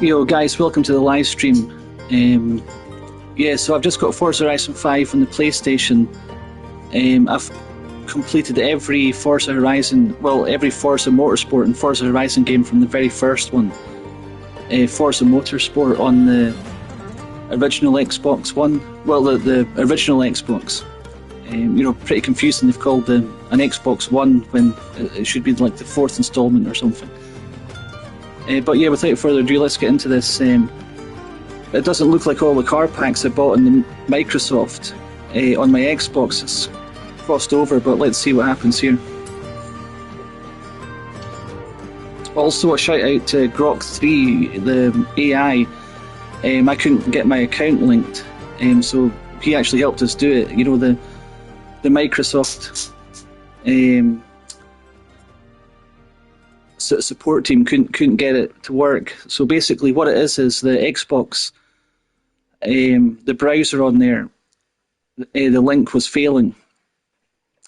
Yo guys, welcome to the live stream. Yeah, so I've just got Forza Horizon 5 on the PlayStation. I've completed every Forza Horizon, well, every Forza Motorsport and Forza Horizon game from the very first one. Forza Motorsport on the original Xbox One, well, the original Xbox. Pretty confusing. They've called an Xbox One when it should be like the fourth installment or something. But yeah, without further ado, let's get into this. It doesn't look like all the car packs I bought on the Microsoft on my Xbox. It's crossed over, but let's see what happens here. Also, a shout out to Grok3, the AI. I couldn't get my account linked, so he actually helped us do it. You know, the Microsoft support team couldn't get it to work. So basically what it is the Xbox, the browser on there, the link was failing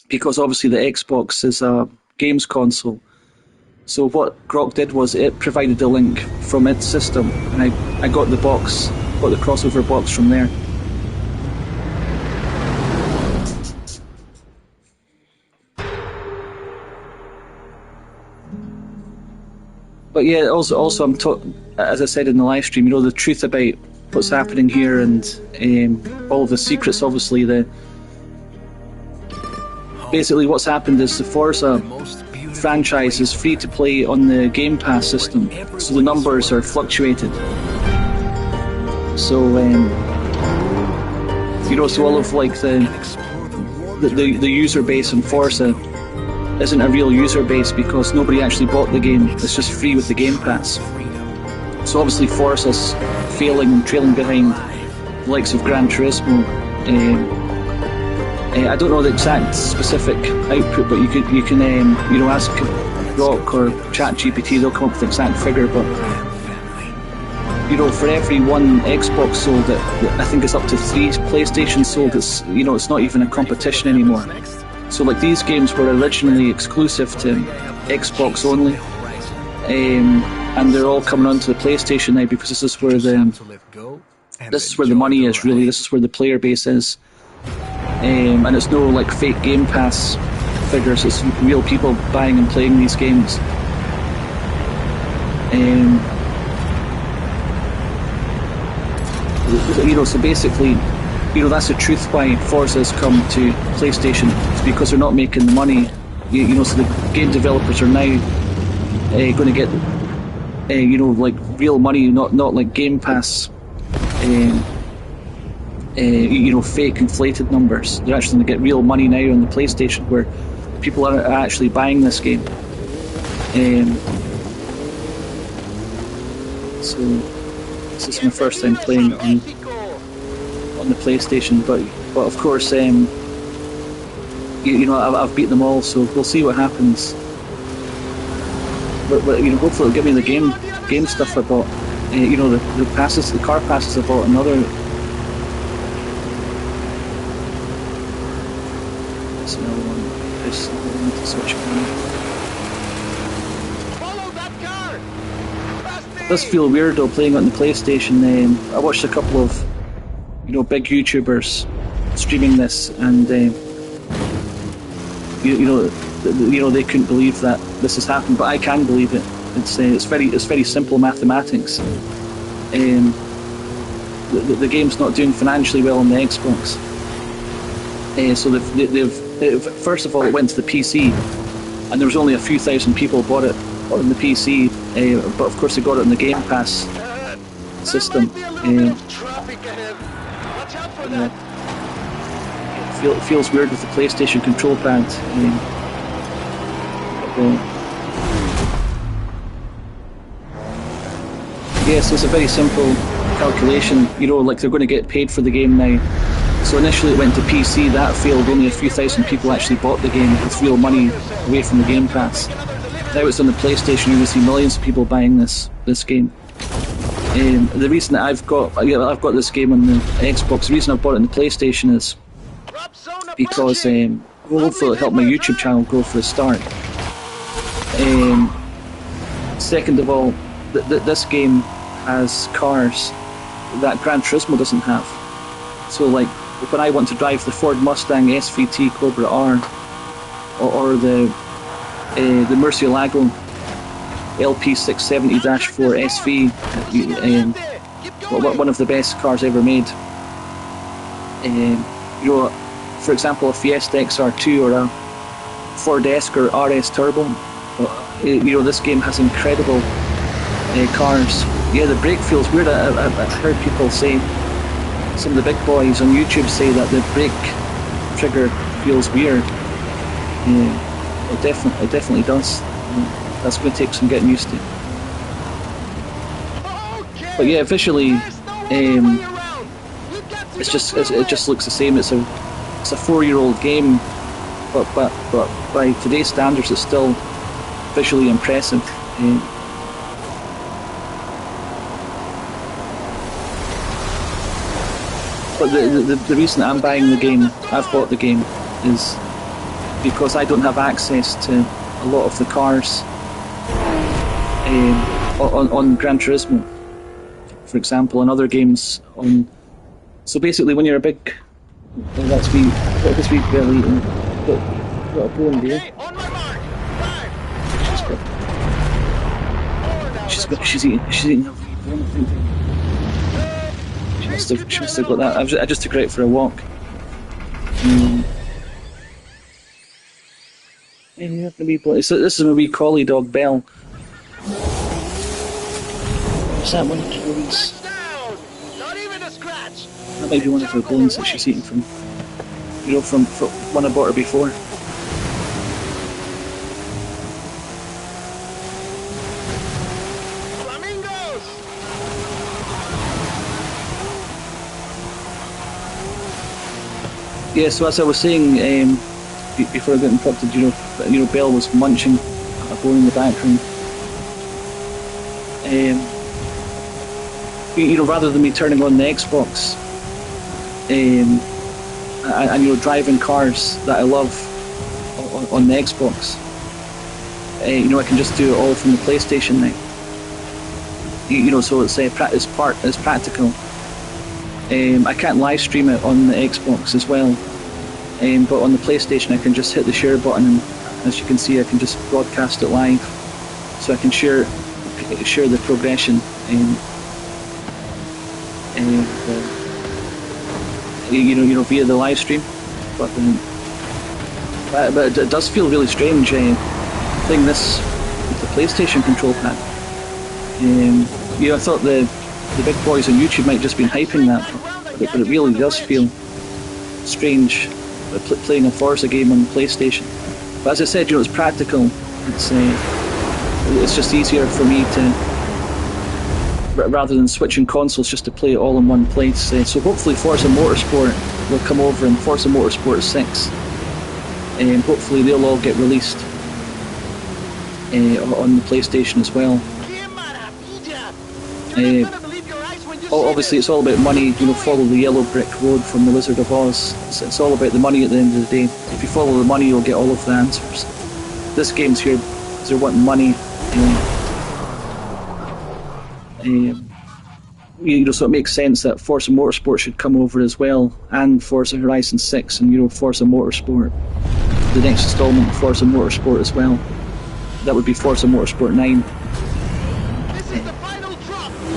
because obviously the Xbox is a games console. So what Grok did was it provided the link from its system, and I got the crossover box from there. But yeah, also as I said in the live stream, you know, the truth about what's happening here and all the secrets. Obviously, basically what's happened is the Forza franchise is free to play on the Game Pass system, so the numbers are fluctuated. So so all of like the user base in Forza isn't a real user base because nobody actually bought the game. It's just free with the Game Pass. So obviously Forza's failing and trailing behind the likes of Gran Turismo. I don't know the exact specific output, but you can ask Grok or ChatGPT. They'll come up with the exact figure. But for every one Xbox sold, I think it's up to 3 PlayStation sold. It's not even a competition anymore. So like these games were originally exclusive to Xbox only, and they're all coming onto the PlayStation now because this is where the money is really. This is where the player base is, and it's no like fake Game Pass figures. It's real people buying and playing these games. So basically, that's the truth why Forza's come to PlayStation. It's because they're not making the money. So the game developers are now going to get, like real money, not like Game Pass, fake inflated numbers. They're actually going to get real money now on the PlayStation, where people are actually buying this game. So this is my first time playing it on the PlayStation, but of course, I've beat them all, so we'll see what happens. But hopefully it'll give me the game stuff I bought. The passes, the car passes I bought, another. That's another one. There's another one to switch on. It does feel weird though playing it on the PlayStation. I watched a couple of big YouTubers streaming this, and they couldn't believe that this has happened, but I can believe it. It's very simple mathematics. The game's not doing financially well on the Xbox, so they've first of all it went to the PC, and there was only a few thousand people bought it on the PC, but of course they got it on the Game Pass system. It feels weird with the PlayStation control pad. Yes, it's a very simple calculation. Like they're going to get paid for the game now. So initially it went to PC, that failed. Only a few thousand people actually bought the game with real money away from the Game Pass. Now it's on the PlayStation. You're going to see millions of people buying this game. The reason that I've got this game on the Xbox, the reason I bought it on the PlayStation is because hopefully it'll help my YouTube channel grow for a start. Second of all, this game as cars that Gran Turismo doesn't have. So like when I want to drive the Ford Mustang SVT Cobra R or the Murcielago LP670-4 SV, one of the best cars ever made. You know, for example, a Fiesta XR2 or a Ford Escort RS Turbo. You know, this game has incredible cars. Yeah, the brake feels weird. I heard people say, some of the big boys on YouTube say that the brake trigger feels weird. It definitely does. That's going to take some getting used to. But yeah, visually, it just looks the same. It's a 4-year-old game, but by today's standards, it's still visually impressive. But the reason I'm buying the game, I've bought the game, is because I don't have access to a lot of the cars on Gran Turismo, for example, and other games on. So basically, when you're a big, that's me. What this week barely eating? Got a bone there. She's eating a bone, I think. She must have got that. I just took her out for a walk. So this is my wee collie dog, Belle. What's that one? That might be one of her bones that she's eating from, you know, from one I bought her before. Yeah, so as I was saying before I got interrupted, you know, Belle was munching a bone in the background. You know, rather than me turning on the Xbox and you know, driving cars that I love on the Xbox, you know, I can just do it all from the PlayStation now. You know, so it's practical. I can't live stream it on the Xbox as well, but on the PlayStation I can just hit the share button, and as you can see I can just broadcast it live, so I can share the progression you know, via the live stream. But it does feel really strange playing this with the PlayStation control pad. You know, I thought the big boys on YouTube might just been hyping that, but it really does feel strange playing a Forza game on the PlayStation. But as I said, you know, it's practical. It's just easier for me to, rather than switching consoles, just to play it all in one place. So hopefully Forza Motorsport will come over, and Forza Motorsport 6, and hopefully they'll all get released on the PlayStation as well. Obviously it's all about money, you know, follow the yellow brick road from the Wizard of Oz. It's all about the money at the end of the day. If you follow the money, you'll get all of the answers. This game's here because they're wanting money. You know, so it makes sense that Forza Motorsport should come over as well, and Forza Horizon 6, and, you know, Forza Motorsport, the next installment of Forza Motorsport as well. That would be Forza Motorsport 9.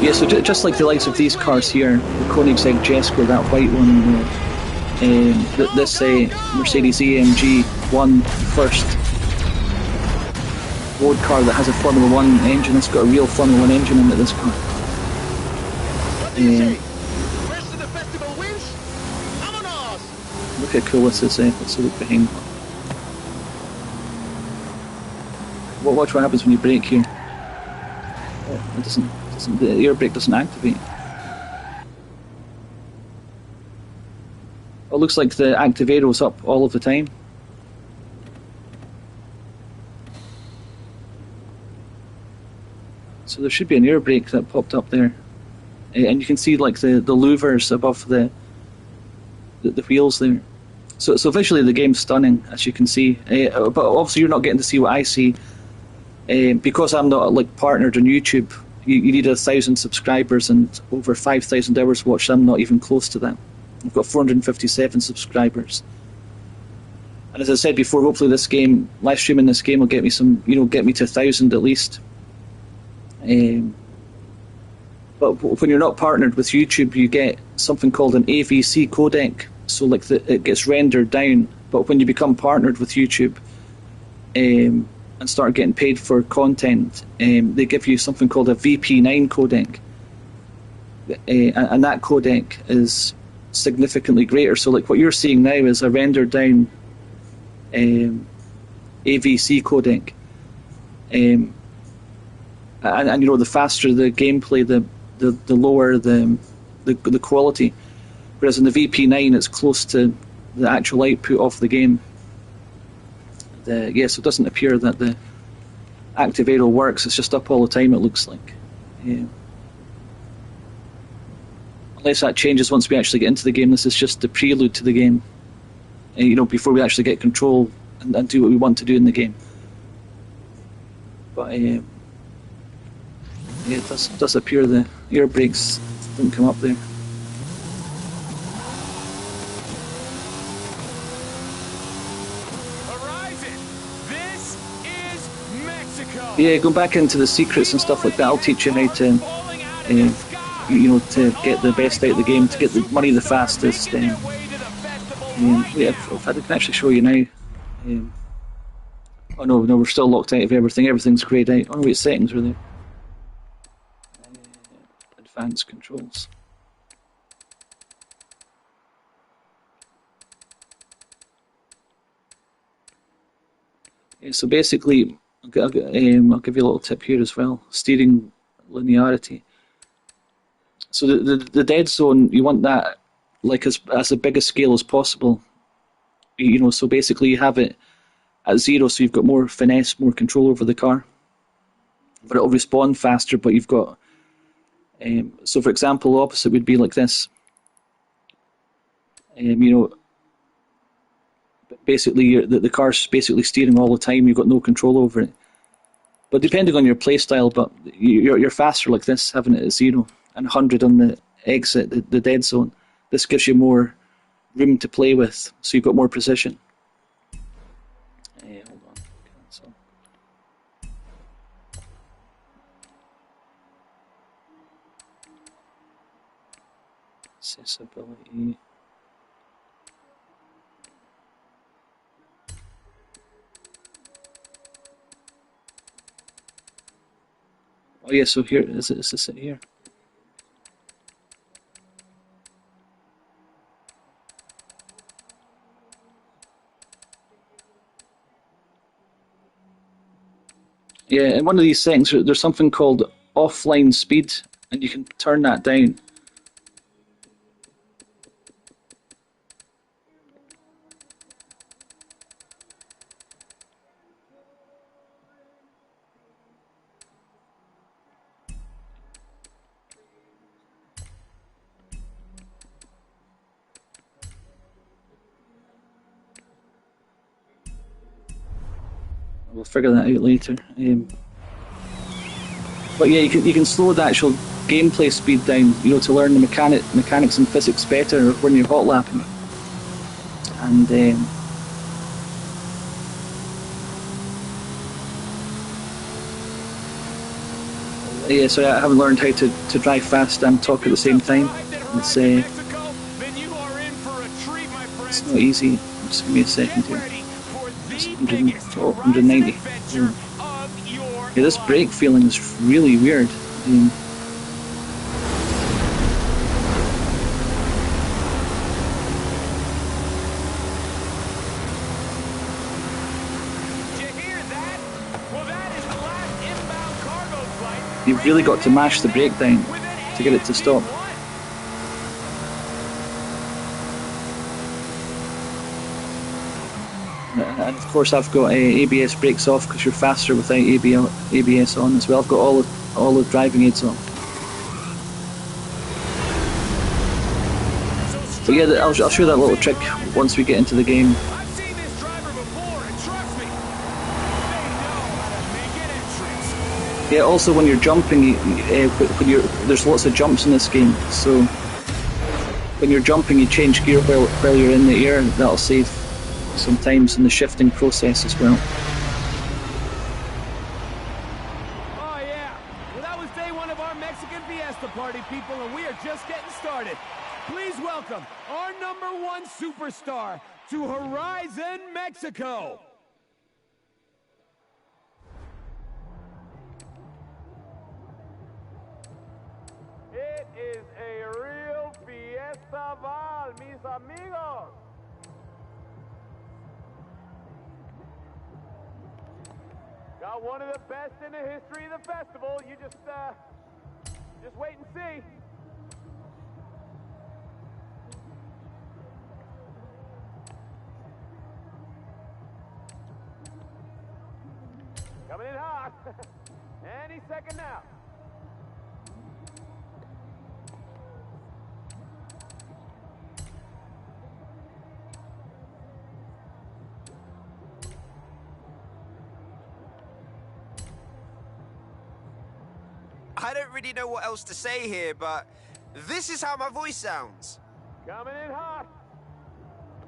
Yeah, so just like the likes of these cars here, the Koenigsegg Jesko, that white one, this Mercedes AMG 1, first road car that has a Formula 1 engine. It's got a real Formula 1 engine in it, this car. Look how cool this is. Let's look behind. Watch what happens when you brake here. Oh, it doesn't. The air brake doesn't activate. Oh, it looks like the active arrow's up all of the time. So there should be an air brake that popped up there, and you can see like the louvers above the wheels there. So visually the game's stunning, as you can see. But obviously you're not getting to see what I see, because I'm not like partnered on YouTube. you need 1,000 subscribers and over 5,000 hours watched. I'm not even close to that. I've got 457 subscribers. And as I said before, hopefully this game, live streaming this game will get me some, get me to 1,000 at least. But when you're not partnered with YouTube, you get something called an AVC codec. So like it gets rendered down. But when you become partnered with YouTube and start getting paid for content, they give you something called a VP9 codec. And that codec is significantly greater. So like what you're seeing now is a rendered down AVC codec. And the faster the gameplay, the lower the quality. Whereas in the VP9, it's close to the actual output of the game. So it doesn't appear that the active arrow works. It's just up all the time, it looks like. Unless that changes once we actually get into the game. This is just the prelude to the game. Before we actually get control and do what we want to do in the game. But it does appear the air brakes didn't come up there. Horizon, this is Mexico. Yeah, going back into the secrets and stuff like that, I'll teach you how to, to get the best out of the game, to get the money the fastest. If I can actually show you now. Oh no, we're still locked out of everything. Everything's greyed out. Oh wait, settings are there. Advanced controls. Yeah, so basically, I'll give you a little tip here as well. Steering linearity. So the dead zone, you want that like as big a scale as possible. So basically you have it at 0, so you've got more finesse, more control over the car. But it'll respawn faster, but you've got... so for example, the opposite would be like this. Basically the car's basically steering all the time, you've got no control over it. But depending on your playstyle, but you're faster like this, having it at 0, and 100 on the exit, the dead zone. This gives you more room to play with, so you've got more precision. Hold on, cancel. Accessibility. Oh yeah, so here is this it here? Yeah, in one of these settings, there's something called offline speed, and you can turn that down. We'll figure that out later. But yeah, you can slow the actual gameplay speed down, to learn the mechanics and physics better when you're hot lapping. And yeah, so I haven't learned how to drive fast and talk at the same time. It's not easy. Just give me a second here. 190. Yeah, this brake feeling is really weird. You've really got to mash the brake down to get it to stop. And of course I've got ABS brakes off because you're faster without ABS on as well. I've got all the driving aids on. But yeah, I'll show you that little trick once we get into the game. I've seen this driver before, and trust me, they know how to make an entrance. Yeah, also when you're jumping, there's lots of jumps in this game, so when you're jumping you change gear while you're in the air, and that'll save some times in the shifting process as well. Oh yeah, well that was day one of our Mexican Fiesta party, people, and we are just getting started. Please welcome our #1 superstar to Horizon, Mexico. It is a real fiestaval, mis amigos. Got one of the best in the history of the festival. You just wait and see. Coming in hot. Any second now. I don't really know what else to say here, but this is how my voice sounds. Coming in hot.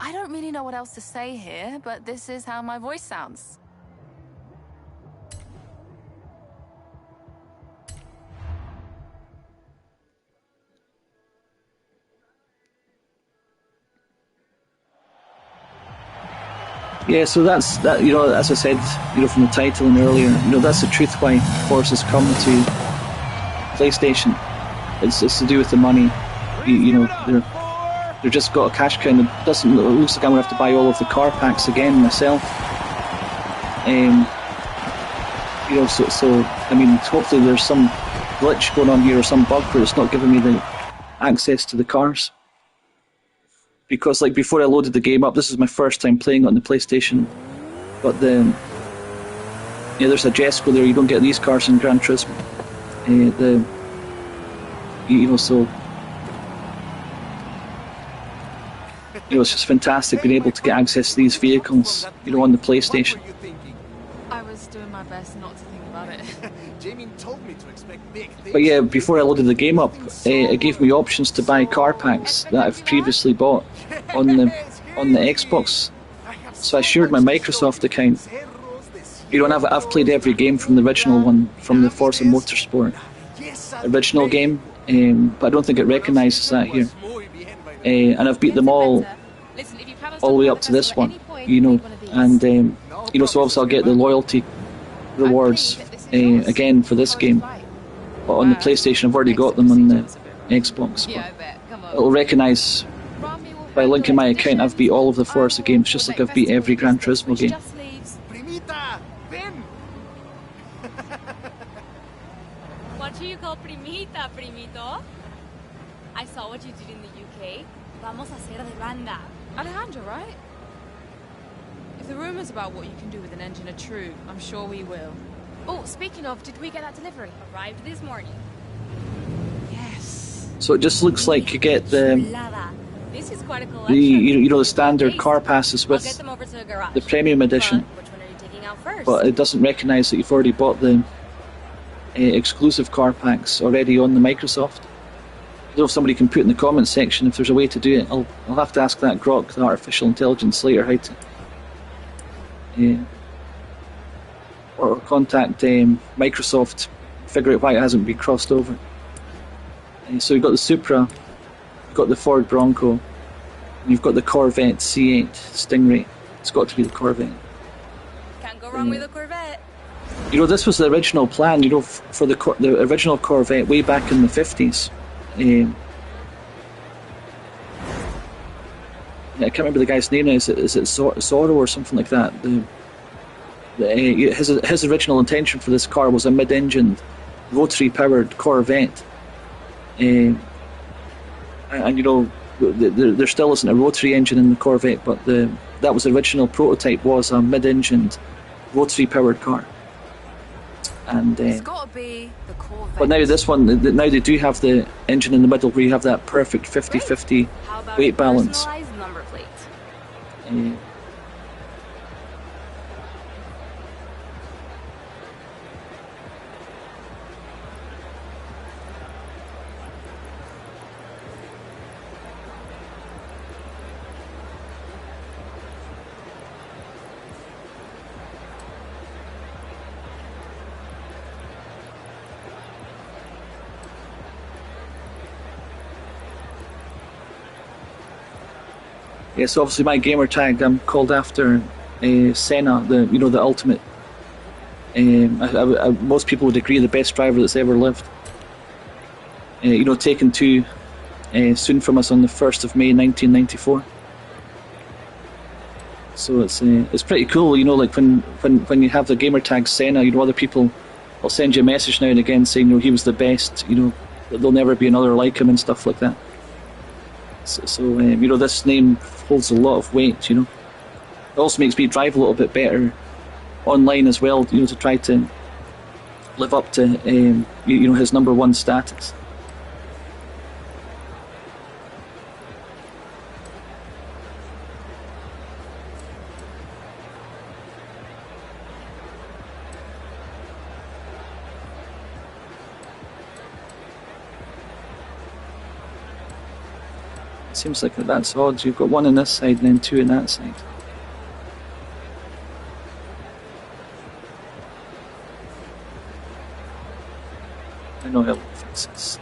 I don't really know what else to say here, but this is how my voice sounds. Yeah, so that's that. You know, as I said, you know, from the title and earlier, you know, that's the truth why Forza's come to PlayStation. It's to do with the money. You know, they're just got a cash cow. It doesn't. It looks like I'm gonna have to buy all of the car packs again myself. You know, so I mean, hopefully there's some glitch going on here or some bug where it's not giving me the access to the cars. Because like before I loaded the game up, this is my first time playing it on the PlayStation. But there's a Jesco there. You don't get these cars in Gran Turismo. You know, so you know, it's just fantastic being able to get access to these vehicles, you know, on the PlayStation. I was doing my best not to think about it. Jamie told me to expect big things. But yeah, before I loaded the game up, it gave me options to buy car packs that I've previously bought on the Xbox. So I shared my Microsoft account. You know, and I've played every game from the original one, from the Forza Motorsport original game, but I don't think it recognises that here. And I've beat them all the way up to this one, you know, and you know, so obviously I'll get the loyalty rewards again for this game. But on the PlayStation, I've already got them on the Xbox. It'll recognise by linking my account I've beat all of the Forza games, just like I've beat every Gran Turismo game. What do you call primita, primito? I saw what you did in the UK. Vamos a hacer de banda. Alejandro, right? If the rumours about what you can do with an engine are true, I'm sure we will. Oh, speaking of, did we get that delivery? Arrived this morning. Yes. So it just looks like you get the This is quite a collection. you know the standard car passes I'll with get them over to the garage. the premium edition, But which one are you taking out first? but it doesn't recognise that you've already bought the exclusive car packs already on the Microsoft. I don't know if somebody can put in the comments section if there's a way to do it. I'll have to ask that Grok, the artificial intelligence, later how to or contact Microsoft, figure out why it hasn't been crossed over. So you've got the Supra, you've got the Ford Bronco, and you've got the Corvette C8 Stingray. It's got to be the Corvette. Can't go wrong with a Corvette. You know, this was the original plan, you know, for the original Corvette way back in the 50s. I can't remember the guy's name now. Is it Zorro or something like that? His original intention for this car was a mid-engined, rotary-powered Corvette. And you know, there still isn't a rotary engine in the Corvette, but that was the original prototype, was a mid-engined, rotary-powered car. And It's got to be the Corvette. but now this one, now they do have the engine in the middle where you have that perfect 50-50 How about weight a balance. personalized number plate? Yeah, so obviously my gamer tag, I'm called after Senna, the ultimate. Most people would agree the best driver that's ever lived. Taken to soon from us on the 1st of May 1994. So it's pretty cool, like when you have the gamer tag Senna, other people will send you a message now and again saying, he was the best, there'll never be another like him and stuff like that. So this name holds a lot of weight, It also makes me drive a little bit better online as well, to try to live up to, his number one status. Seems like that's odd. You've got one on this side and then two on that side. I know how to fix this.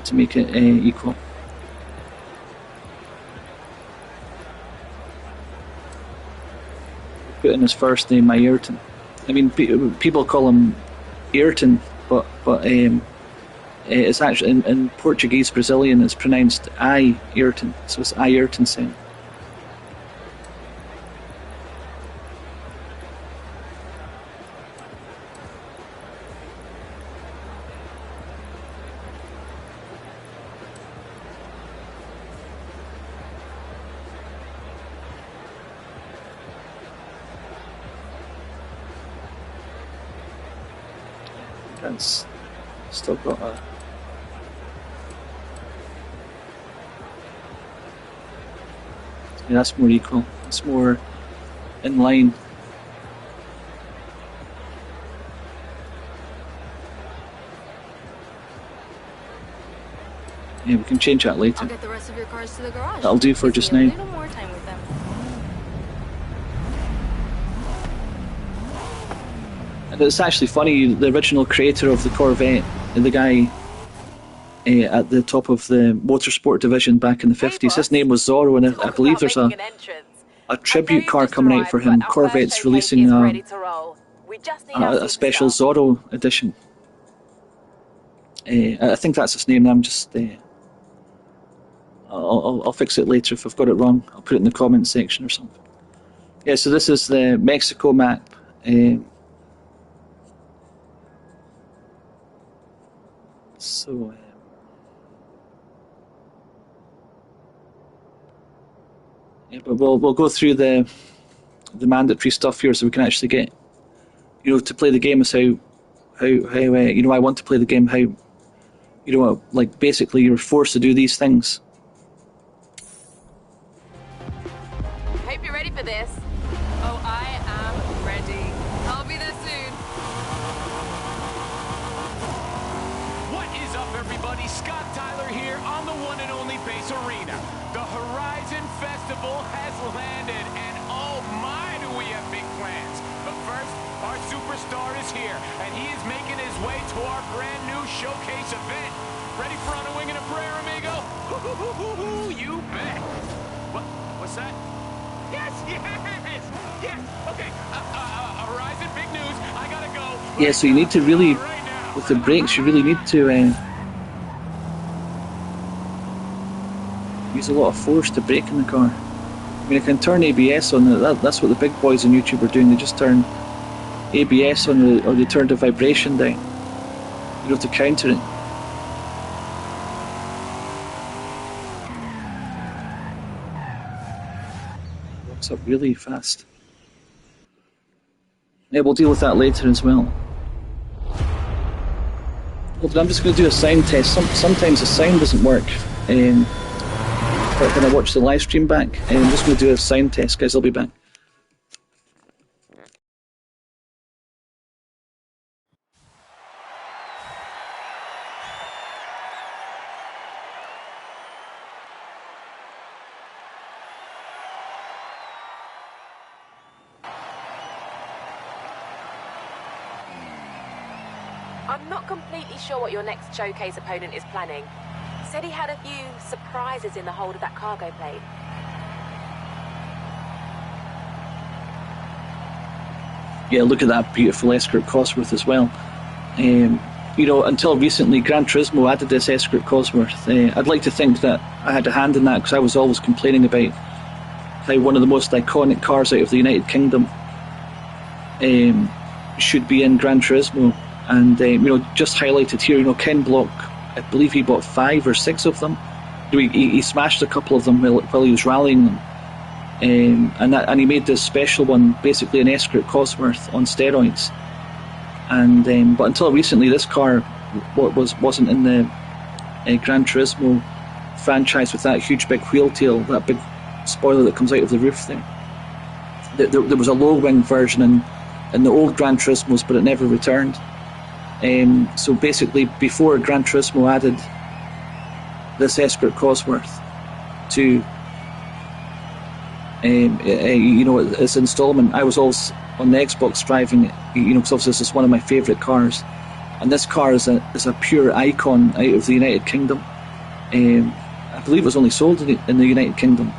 To make it equal. Put in his first name, Ayrton. I mean, people call him Ayrton, but it's actually in Portuguese Brazilian. It's pronounced Ayrton, so it's Ayrton Senna. That's still got a. Yeah, that's more equal. It's more in line. Yeah, we can change that later. I'll get the rest of your cars to the garage. That'll do for just now. A little more time with them. And it's actually funny, the original creator of the Corvette, the guy at the top of the motorsport division back in the 50s, his name was Zorro, and I believe there's a tribute car coming out for him. Corvette's releasing a special Zorro edition. I think that's his name. I'm just I'll fix it later if I've got it wrong. I'll put it in the comments section or something. Yeah, so this is the Mexico map. Yeah, but we'll go through the mandatory stuff here so we can actually get to play the game as how I want to play the game, how like basically you're forced to do these things. Hope you're ready for this. Oh, I am ready. I'll be there soon. What is up, everybody? Scott Tyler here on the one and only Base Arena. The Horizon Festival has landed, and oh my, do we have big plans. But first, our superstar is here, and he is making his way to our brand new showcase event. Ready for On a Wing and a Prayer, amigo? You bet. What's that? Yes! Okay, Horizon, big news. I gotta go. Yeah, so you need to really, with the brakes, you really need to use a lot of force to brake in the car. I mean, I can turn ABS on. That's what the big boys on YouTube are doing. They just turn ABS on, or they turn the vibration down, to counter it. Walks up really fast. Yeah, we'll deal with that later as well. Hold on, I'm just going to do a sound test. Sometimes the sound doesn't work. But when I watch the live stream back, I'm just going to do a sound test, guys. I'll be back. I'm not completely sure what your next showcase opponent is planning, Said he had a few surprises in the hold of that cargo plane. Yeah, look at that beautiful Escort Cosworth as well. You know, until recently, Gran Turismo added this Escort Cosworth. I'd like to think that I had a hand in that, because I was always complaining about how one of the most iconic cars out of the United Kingdom should be in Gran Turismo. And, you know, just highlighted here, you know, Ken Block, I believe he bought 5 or 6 of them. He smashed a couple of them while he was rallying them. And he made this special one, basically an Escort Cosworth on steroids. And but until recently, this car wasn't in the Gran Turismo franchise with that huge big wheel tail, that big spoiler that comes out of the roof there. There was a low wing version in the old Gran Turismos, but it never returned. So basically, before Gran Turismo added this Escort Cosworth to you know, its installment, I was always on the Xbox driving it, you know, because obviously this is one of my favourite cars, and this car is a pure icon out of the United Kingdom. I believe it was only sold in the United Kingdom.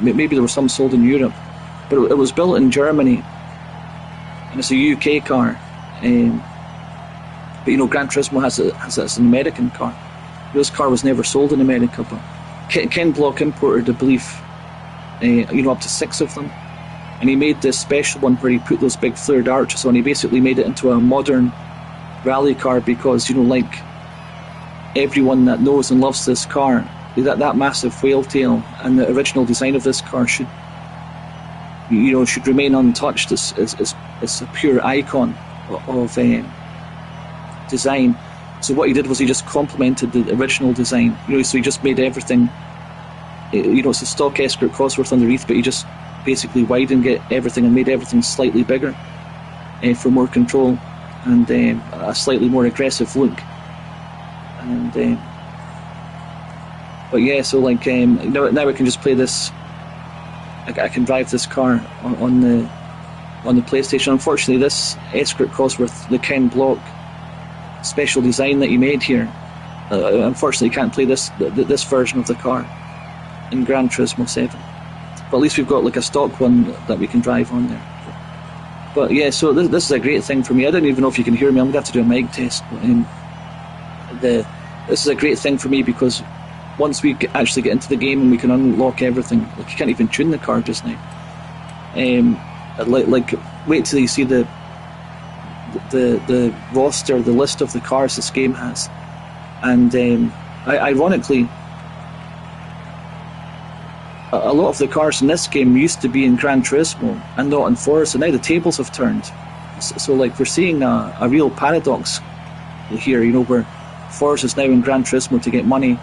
Maybe there were some sold in Europe, but it was built in Germany, and it's a UK car. But you know, Gran Turismo has it's an American car. This car was never sold in America, but Ken Block imported, I believe, you know, up to 6 of them, and he made this special one where he put those big flared arches on. He basically made it into a modern rally car, because, you know, like everyone that knows and loves this car, that massive whale tail and the original design of this car should remain untouched. It's a pure icon of design. So what he did was he just complemented the original design, you know, so he just made everything, you know, it's a stock Escort Cosworth underneath, but he just basically widened everything and made everything slightly bigger for more control and a slightly more aggressive look. And but yeah, so like now I can just play this. I can drive this car on the PlayStation. Unfortunately, this Escort Cosworth, the Ken Block special design that he made here, unfortunately can't play this version of the car in Gran Turismo 7. But at least we've got like a stock one that we can drive on there. But yeah, so this is a great thing for me. I don't even know if you can hear me. I'm going to have to do a mic test. But, this is a great thing for me, because once we actually get into the game and we can unlock everything, like you can't even tune the car just now. Like wait till you see the roster, the list of the cars this game has, and ironically, a lot of the cars in this game used to be in Gran Turismo and not in Forza. Now the tables have turned, so like we're seeing a real paradox here, you know, where Forza is now in Gran Turismo to get money,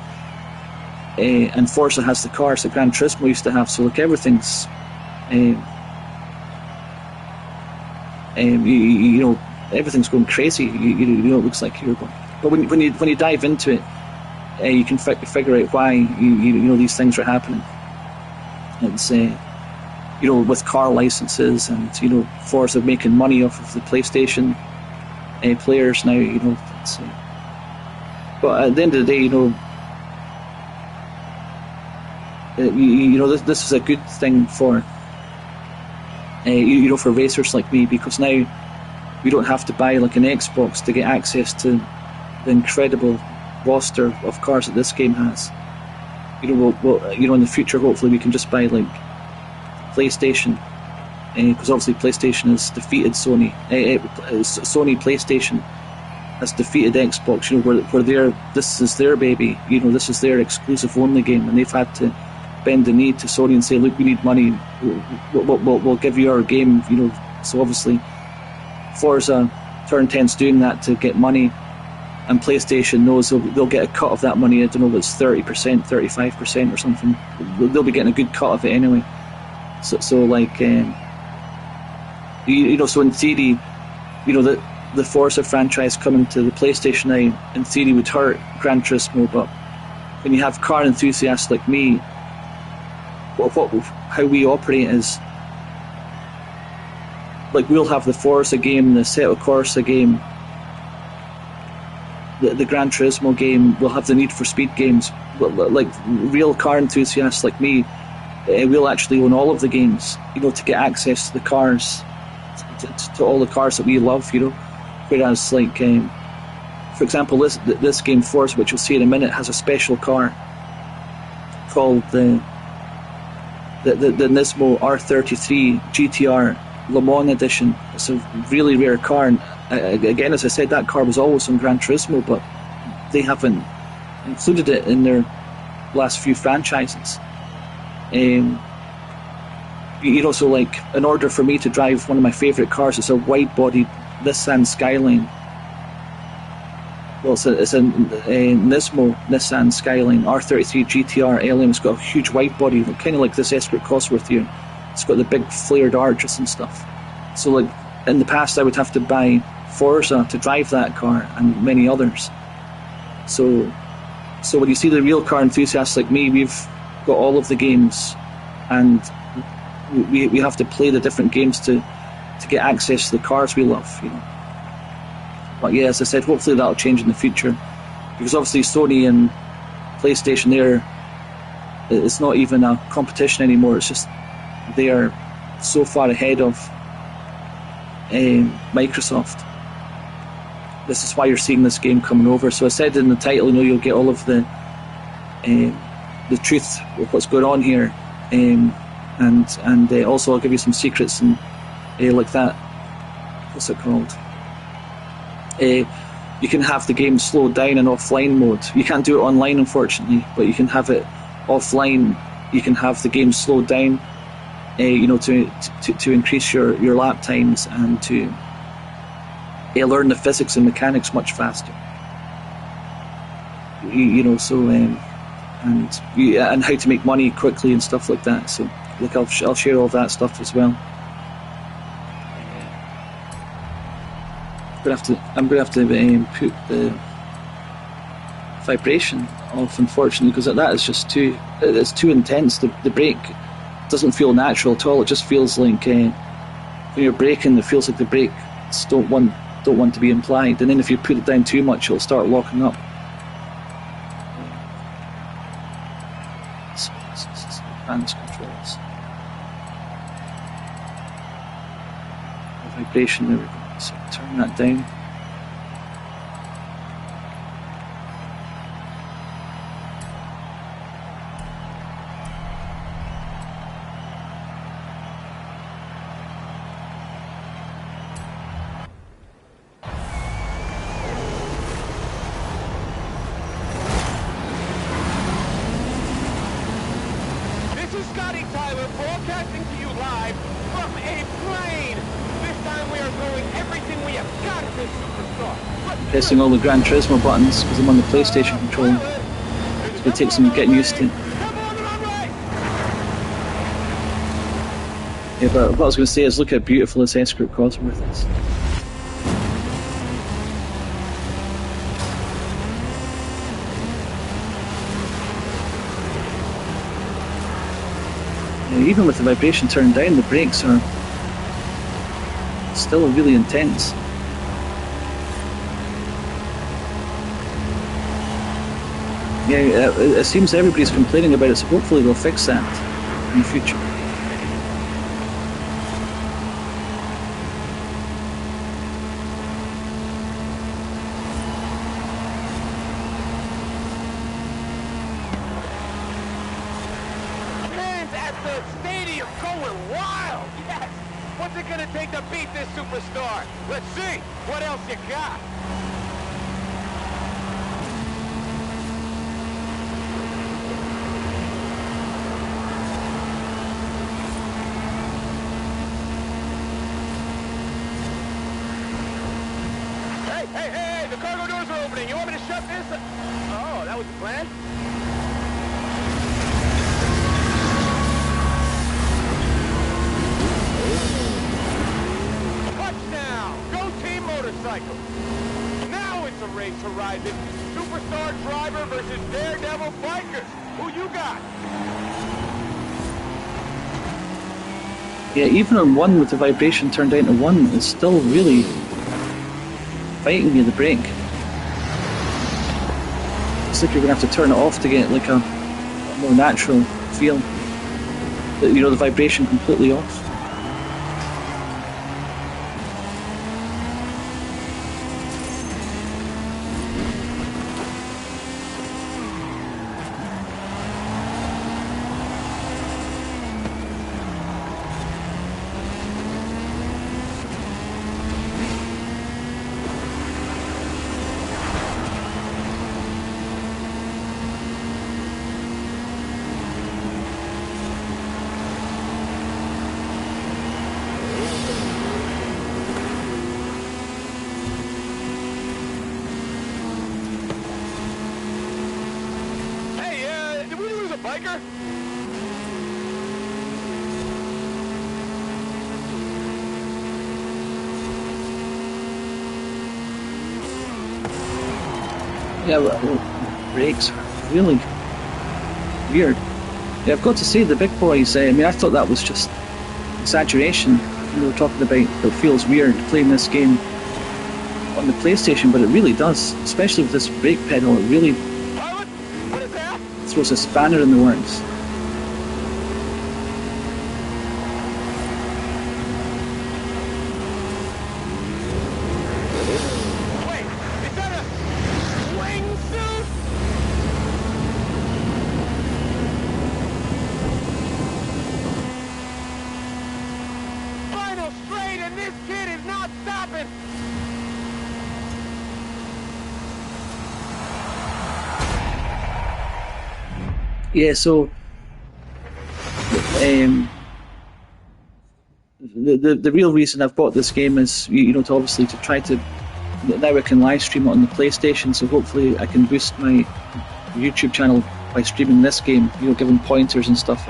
and Forza has the cars that Gran Turismo used to have. So like everything's you know, everything's going crazy. You know, it looks like here. But when you dive into it, you can figure out why you know these things are happening. It's you know, with car licenses and, you know, Forza making money off of the PlayStation players now. You know, it's, but at the end of the day, you know, you know, this is a good thing for you know, for racers like me, because now we don't have to buy like an Xbox to get access to the incredible roster of cars that this game has. You know, we'll you know, in the future, hopefully, we can just buy like PlayStation, because obviously PlayStation has defeated Sony. Sony PlayStation has defeated Xbox. You know, where this is their baby. You know, this is their exclusive only game, and they've had to bend the knee to Sony and say, look, we need money. We'll give you our game. You know, so obviously Forza Turn 10's doing that to get money. And PlayStation knows they'll get a cut of that money. I don't know if it's 30%, 35% or something. They'll be getting a good cut of it anyway. So like, you know, so in theory, you know, the Forza franchise coming to the PlayStation now, in theory, would hurt Gran Turismo. But when you have car enthusiasts like me, how we operate is, like, we'll have the Forza game, the Assetto Corsa game, the Gran Turismo game, we'll have the Need for Speed games. Like real car enthusiasts like me, we'll actually own all of the games, you know, to get access to the cars, to all the cars that we love, you know. Whereas, like, for example, this game Forza, which you'll see in a minute, has a special car called the Nismo R33 GTR Le Mans edition. It's a really rare car, and again, as I said, that car was always on Gran Turismo, but they haven't included it in their last few franchises. You know, so like, in order for me to drive one of my favourite cars, it's a wide-bodied Nissan Skyline. Well, it's a Nismo Nissan Skyline R33 GTR LM. It's got a huge wide body, kind of like this Escort Cosworth here. It's got the big flared arches and stuff. So, like, in the past, I would have to buy Forza to drive that car and many others. So when you see the real car enthusiasts like me, we've got all of the games, and we have to play the different games to get access to the cars we love, you know. But yeah, as I said, hopefully that'll change in the future, because obviously Sony and PlayStation, it's not even a competition anymore. It's just they are so far ahead of Microsoft. This is why you're seeing this game coming over. So I said in the title, you know, you'll get all of the truth of what's going on here, and also I'll give you some secrets and like that. What's it called? You can have the game slowed down in offline mode. You can't do it online, unfortunately, but you can have it offline. You can have the game slowed down, you know, to increase your lap times and to learn the physics and mechanics much faster. You know, so and how to make money quickly and stuff like that. So, look, I'll share all that stuff as well. I'm gonna have to put the vibration off, unfortunately, because that is just it's too intense. The brake doesn't feel natural at all. It just feels like when you're braking, it feels like the brakes don't want to be implied. And then if you put it down too much, it'll start locking up. Advanced controls. The vibration, there we go. So turn that down. This is Scotty Tyler broadcasting to you live from a plane. This time we are throwing everything we have got at this superstar. Pressing all the Gran Turismo buttons because I'm on the PlayStation controller. It's going to take some getting used to. Yeah, but what I was going to say is, look how beautiful this Escort Cosworth is. Yeah, even with the vibration turned down, the brakes are still really intense. Yeah, it seems everybody's complaining about it, so hopefully they'll fix that in the future. Fans at the stadium going wild. Yes. What's it gonna take to beat this superstar? Let's see. What else you got? Hey, the cargo doors are opening. You want me to shut this? Oh, that was the plan? Touchdown! Go Team Motorcycle! Now it's a race Horizon. Superstar driver versus Daredevil bikers. Who you got? Yeah, even on 1 with the vibration turned down to 1, it's still really fighting me, the brake. looks like you're going to have to turn it off to get like a more natural feel. You know, the vibration completely off. Biker? Yeah, well, brakes are really weird. Yeah, I've got to say, the big boys, I mean, I thought that was just exaggeration. We were talking about it feels weird playing this game on the PlayStation, but it really does, especially with this brake pedal. It really throws a spanner in the works. Wait, is that a wingsuit? Final straight, and this kid is not stopping. Yeah, so the real reason I've bought this game is to obviously to try to now I can live stream it on the PlayStation, so hopefully I can boost my YouTube channel by streaming this game, giving pointers and stuff.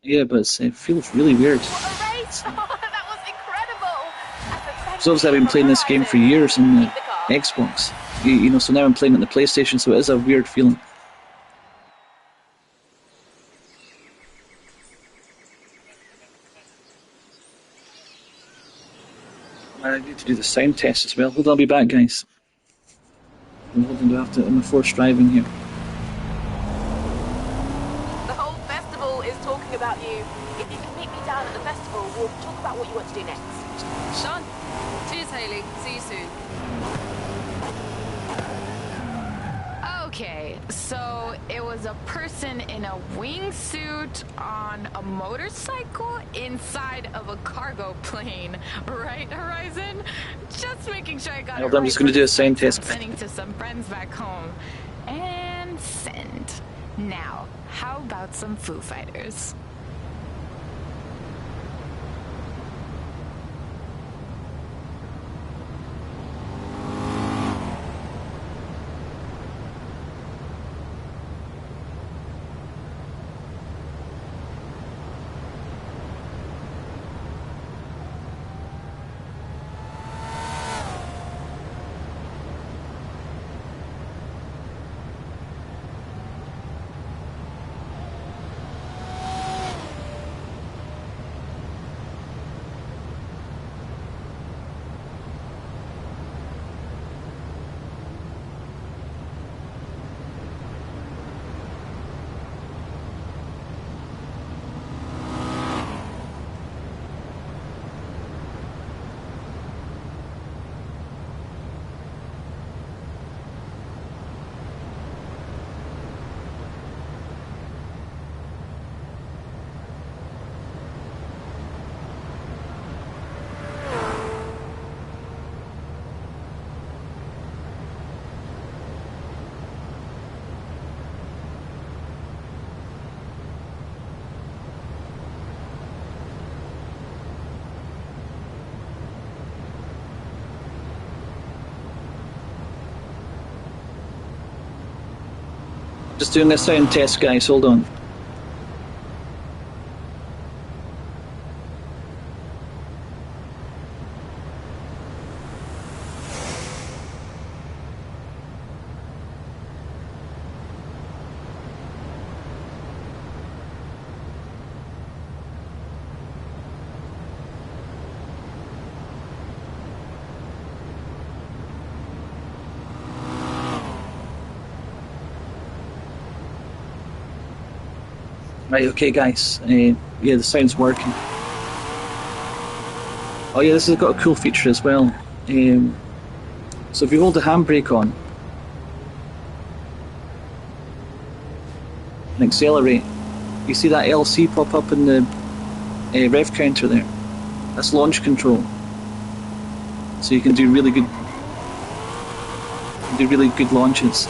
Yeah, but it feels really weird. What a race! That was incredible! So obviously I've been playing this game for years on the Xbox, so now I'm playing it on the PlayStation, so it is a weird feeling. I need to do the sound test as well. Hold on, I'll be back, guys. I'm hoping to have to, I'm forced driving here. The whole festival is talking about you. If you can meet me down at the festival, we'll talk about what you want to do next. Done. Cheers, Hayley. See you soon. Okay, so it was a person in a wingsuit on a motorcycle inside of a cargo plane, right, Horizon? Just making sure I got it right. I'm just going to do a sound test. Sending to some friends back home. And send. Now, how about some Foo Fighters? Just doing a sound test, guys. Hold on. Right, okay, guys. Yeah, the sound's working. Oh yeah, this has got a cool feature as well. So if you hold the handbrake on and accelerate, you see that LC pop up in the rev counter there. That's launch control. So you can do really good launches.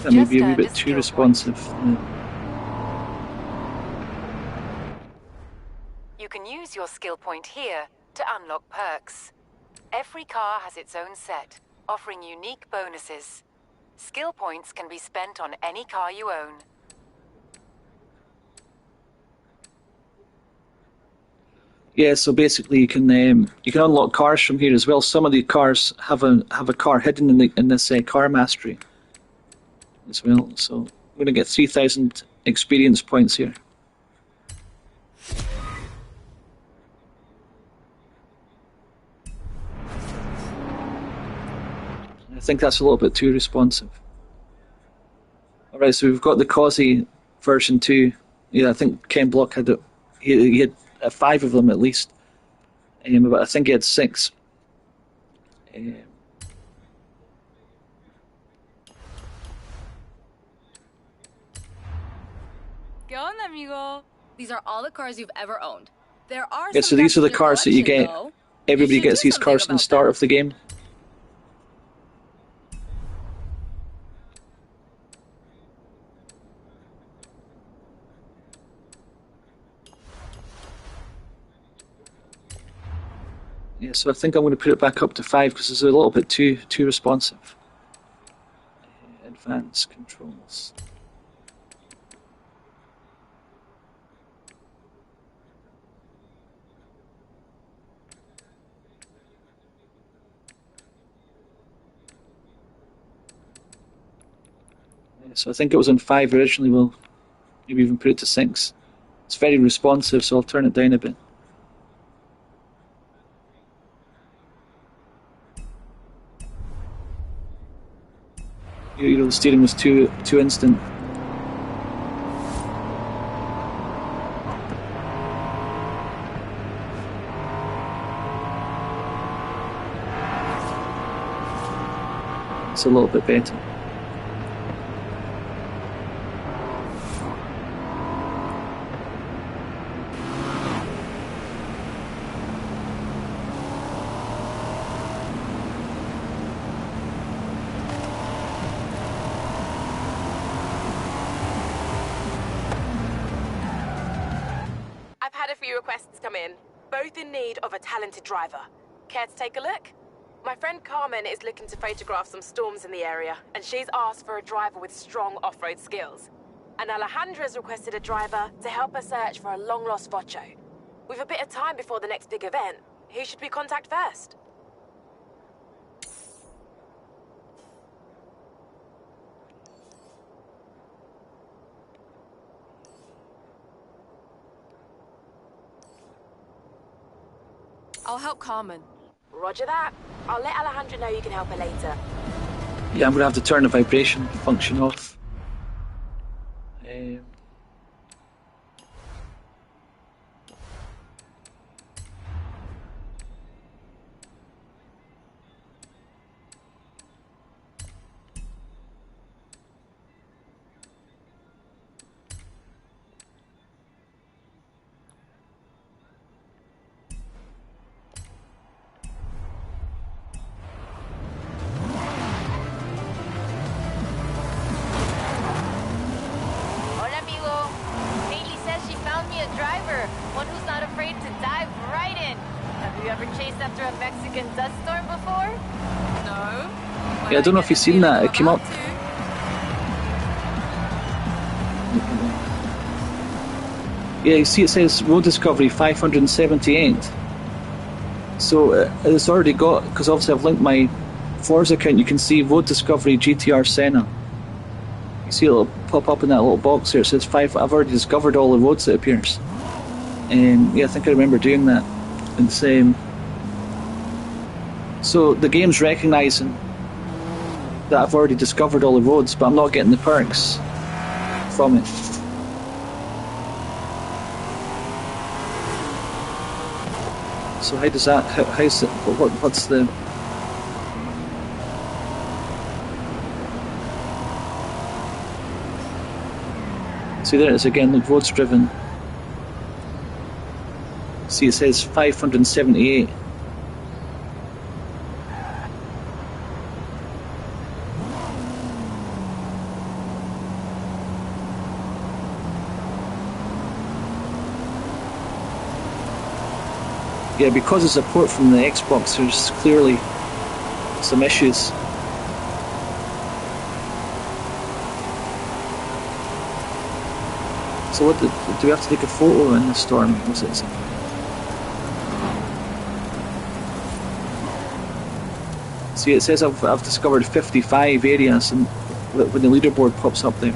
That may be a wee bit too responsive. You can use your skill point here to unlock perks. Every car has its own set, offering unique bonuses. Skill points can be spent on any car you own. Yeah, so basically you can unlock cars from here as well. Some of the cars have a car hidden in this car mastery as well. So we're going to get 3,000 experience points here. I think that's a little bit too responsive. Alright, so we've got the Causey version 2. Yeah, I think Ken Block had it. He had 5 of them at least. But I think he had 6. ¿Qué onda, amigo? These are all the cars you've ever owned. There are Yeah, so these are the cars that you get. Everybody gets these cars from the start of the game. Yeah, so I think I'm going to put it back up to 5 because it's a little bit too responsive. Advanced controls. Yeah, so I think it was on 5 originally. We'll maybe even put it to 6. It's very responsive, so I'll turn it down a bit. You know, the steering was too instant. It's a little bit better. Requests come in, both in need of a talented driver. Care to take a look? My friend Carmen is looking to photograph some storms in the area, and she's asked for a driver with strong off-road skills. And Alejandra's requested a driver to help her search for a long-lost Vocho. With a bit of time before the next big event, who should we contact first? I'll help Carmen. Roger that. I'll let Alejandra know you can help her later. Yeah, I'm going to have to turn the vibration function off. Yeah, I don't know if you've seen that. It came up. Yeah, you see it says Road Discovery 578. So it's already got, because obviously I've linked my Forza account, you can see Road Discovery GTR Senna. You see it'll pop up in that little box here. It says 5. I've already discovered all the roads, it appears. Yeah, I think I remember doing that. And same. So the game's recognising that I've already discovered all the roads, but I'm not getting the perks from it. So how does that? How's it? What's the? See, there it is again. Look, roads driven. See, it says 578. Yeah, because it's a port from the Xbox, there's clearly some issues. So what do we have to take a photo in the storm? Was it? See, it says I've discovered 55 areas, and when the leaderboard pops up there.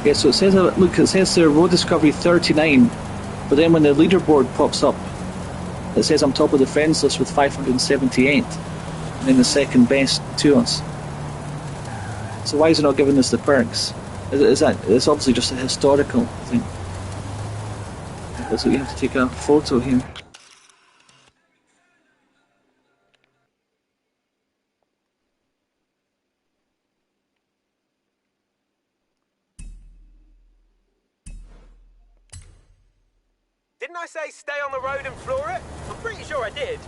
Yeah, so it says, look, it says there Road Discovery 39, but then when the leaderboard pops up, it says I'm top of the friends list with 578, and then the second best to us. So why is it not giving us the perks? Is that? It's obviously just a historical thing. So you have to take a photo here. Didn't I say stay on the road and floor it? I'm pretty sure I did.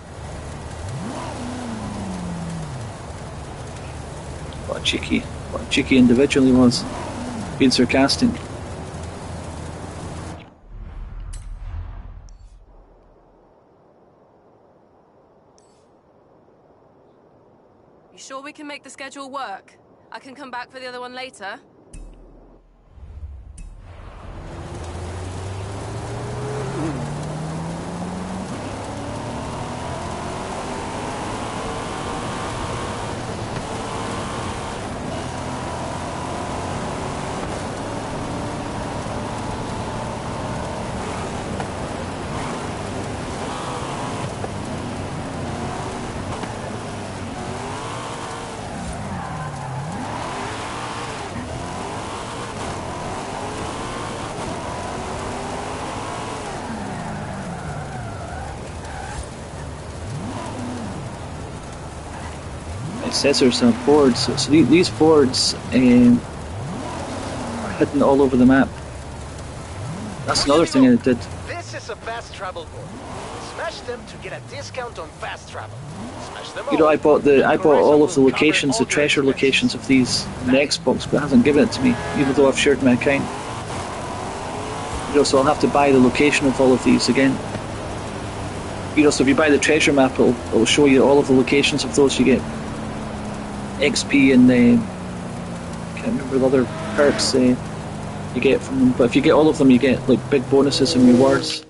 What a cheeky individual he was, being sarcastic. You sure we can make the schedule work? I can come back for the other one later. It says there's some boards. So these boards are hidden all over the map. That's another thing I did. This is a fast travel board. Smash them to get a discount on fast travel. Smash them You know, all. I bought all of the locations, the treasure locations of these on the Xbox, but it hasn't given it to me, even though I've shared my account. You know, so I'll have to buy the location of all of these again. You know, so if you buy the treasure map, it'll show you all of the locations of those. You get XP and can't remember the other perks you get from them. But if you get all of them, you get like big bonuses and rewards.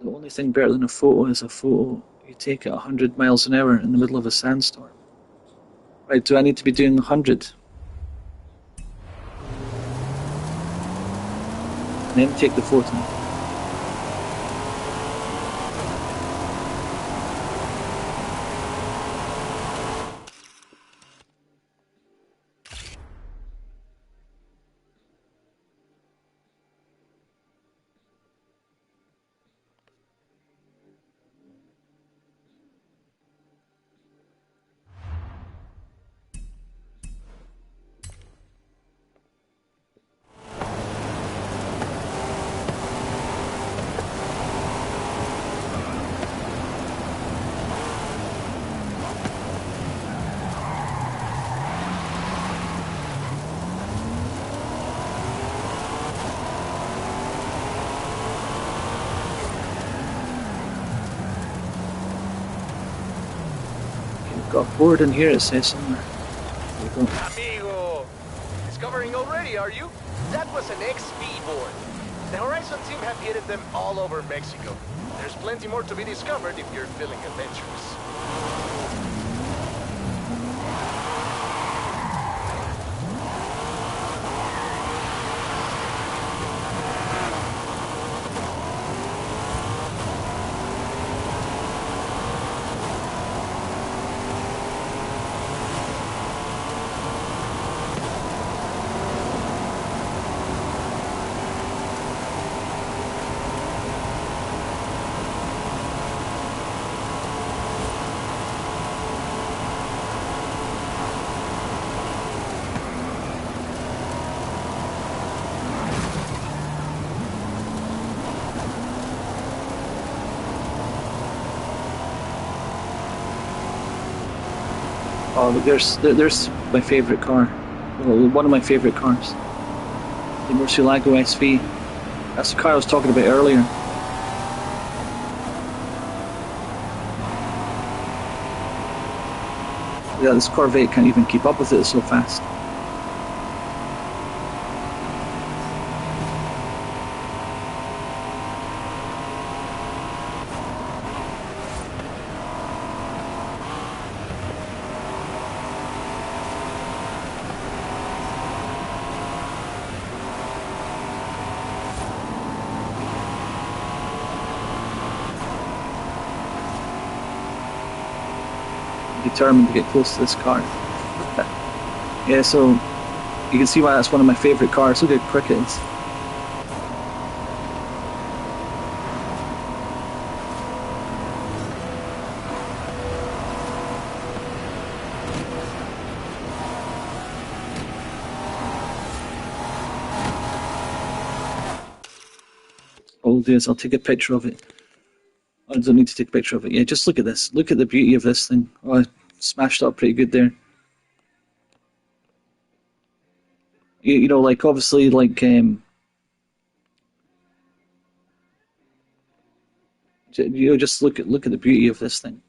The only thing better than a photo is a photo you take at 100 miles an hour in the middle of a sandstorm. Right, do I need to be doing 100? And then take the photo. Got a board in here, it says somewhere. There we go. Amigo! Discovering already, are you? That was an XP board. The Horizon team have hidden them all over Mexico. There's plenty more to be discovered if you're feeling adventurous. Oh, look, there's my favourite car. Well, one of my favourite cars. The Murcielago SV. That's the car I was talking about earlier. Yeah, this Corvette can't even keep up with it, it's so fast. Determined to get close to this car. Yeah, so you can see why that's one of my favourite cars. Look how quick it is. All I'll do is I'll take a picture of it. I don't need to take a picture of it. Yeah, just look at this. Look at the beauty of this thing. Oh, I smashed it up pretty good there. You know, like obviously, like you know, just look at the beauty of this thing.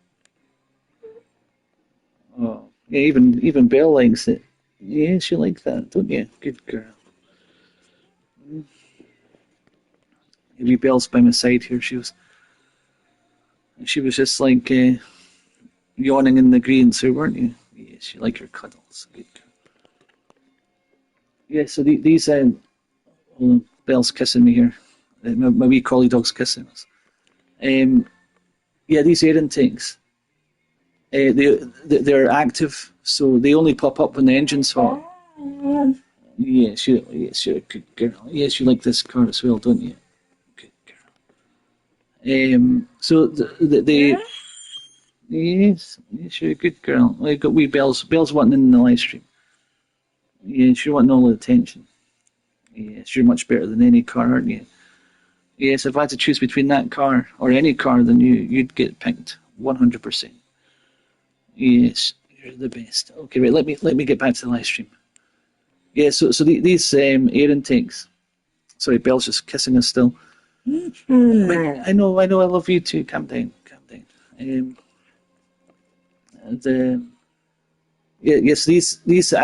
Oh, yeah, even Belle likes it. Yes, you like that, don't you? Good girl. Maybe Belle's by my side here. She was just like yawning in the green, so weren't you? Yes, you like your cuddles. Good girl. Yeah, so these oh, Belle's kissing me here. My wee collie dog's kissing us. Yeah, these air intakes. They're active, so they only pop up when the engine's hot. Yes, you're a good girl. Yes, you like this car as well, don't you? Good girl. So they yes, you're a good girl. I got wee Belle's. Belle's wanting in the live stream. Yes, you're wanting all the attention. Yes, you're much better than any car, aren't you? Yes, if I had to choose between that car or any car, then you'd get picked 100%. Yes, you're the best. Okay, right. Let me get back to the live stream. Yeah, so these air intakes. Sorry, Belle's just kissing us still. I know, I love you too. Calm down, calm down. Yes, these are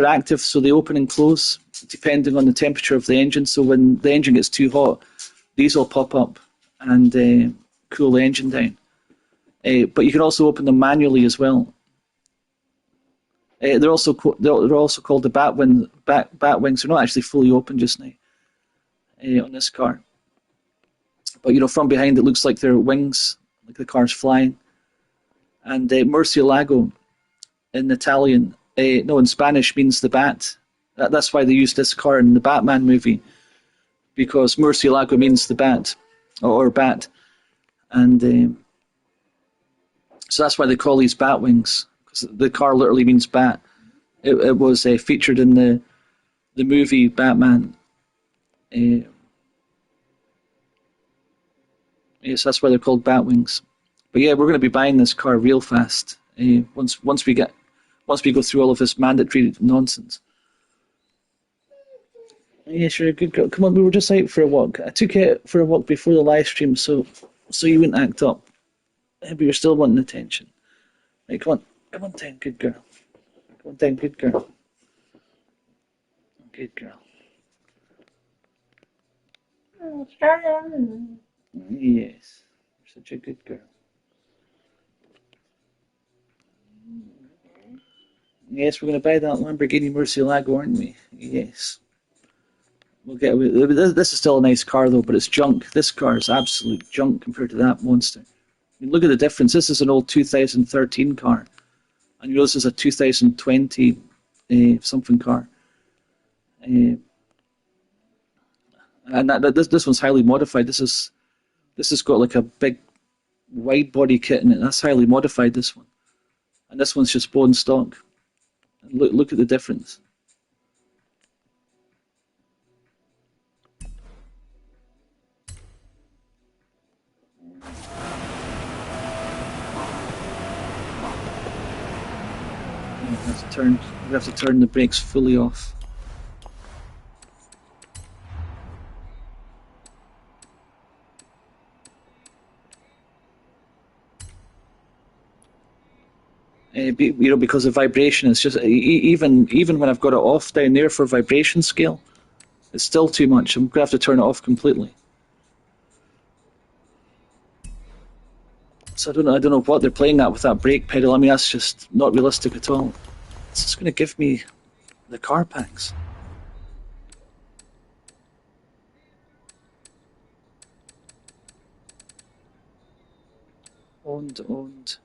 active, so they open and close depending on the temperature of the engine. So when the engine gets too hot, these will pop up and cool the engine down. But you can also open them manually as well. They're also called the bat wings. They're not actually fully open just now on this car. But you know, from behind it looks like they're wings, like the car's flying. And Murcielago in Italian, no, in Spanish means the bat. That's why they used this car in the Batman movie, because Murcielago means the bat, or bat. And so that's why they call these bat wings, because the car literally means bat. It was featured in the movie Batman. Yes, that's why they're called bat wings. But yeah, we're going to be buying this car real fast once we go through all of this mandatory nonsense. Yes, you're a good girl. Come on, we were just out for a walk. I took you out for a walk before the live stream, so you wouldn't act up. But you're still wanting attention. Right, come on. Come on, Ten, good girl. Come on, Ten, good girl. Good girl. Yes. You're such a good girl. Yes, we're going to buy that Lamborghini Murcielago, aren't we? Yes. We'll get away. This is still a nice car, though, but it's junk. This car is absolute junk compared to that monster. I mean, look at the difference. This is an old 2013 car, and yours is a 2020 something car. And this one's highly modified. This has got like a big wide body kit in it. That's highly modified. This one, and this one's just bone stock. And look at the difference. We have to turn the brakes fully off. Because of vibration, it's just even when I've got it off down there for vibration scale, it's still too much. I'm gonna have to turn it off completely. So I don't know what they're playing at with that brake pedal. I mean, that's just not realistic at all. It's just gonna give me the car packs. Owned.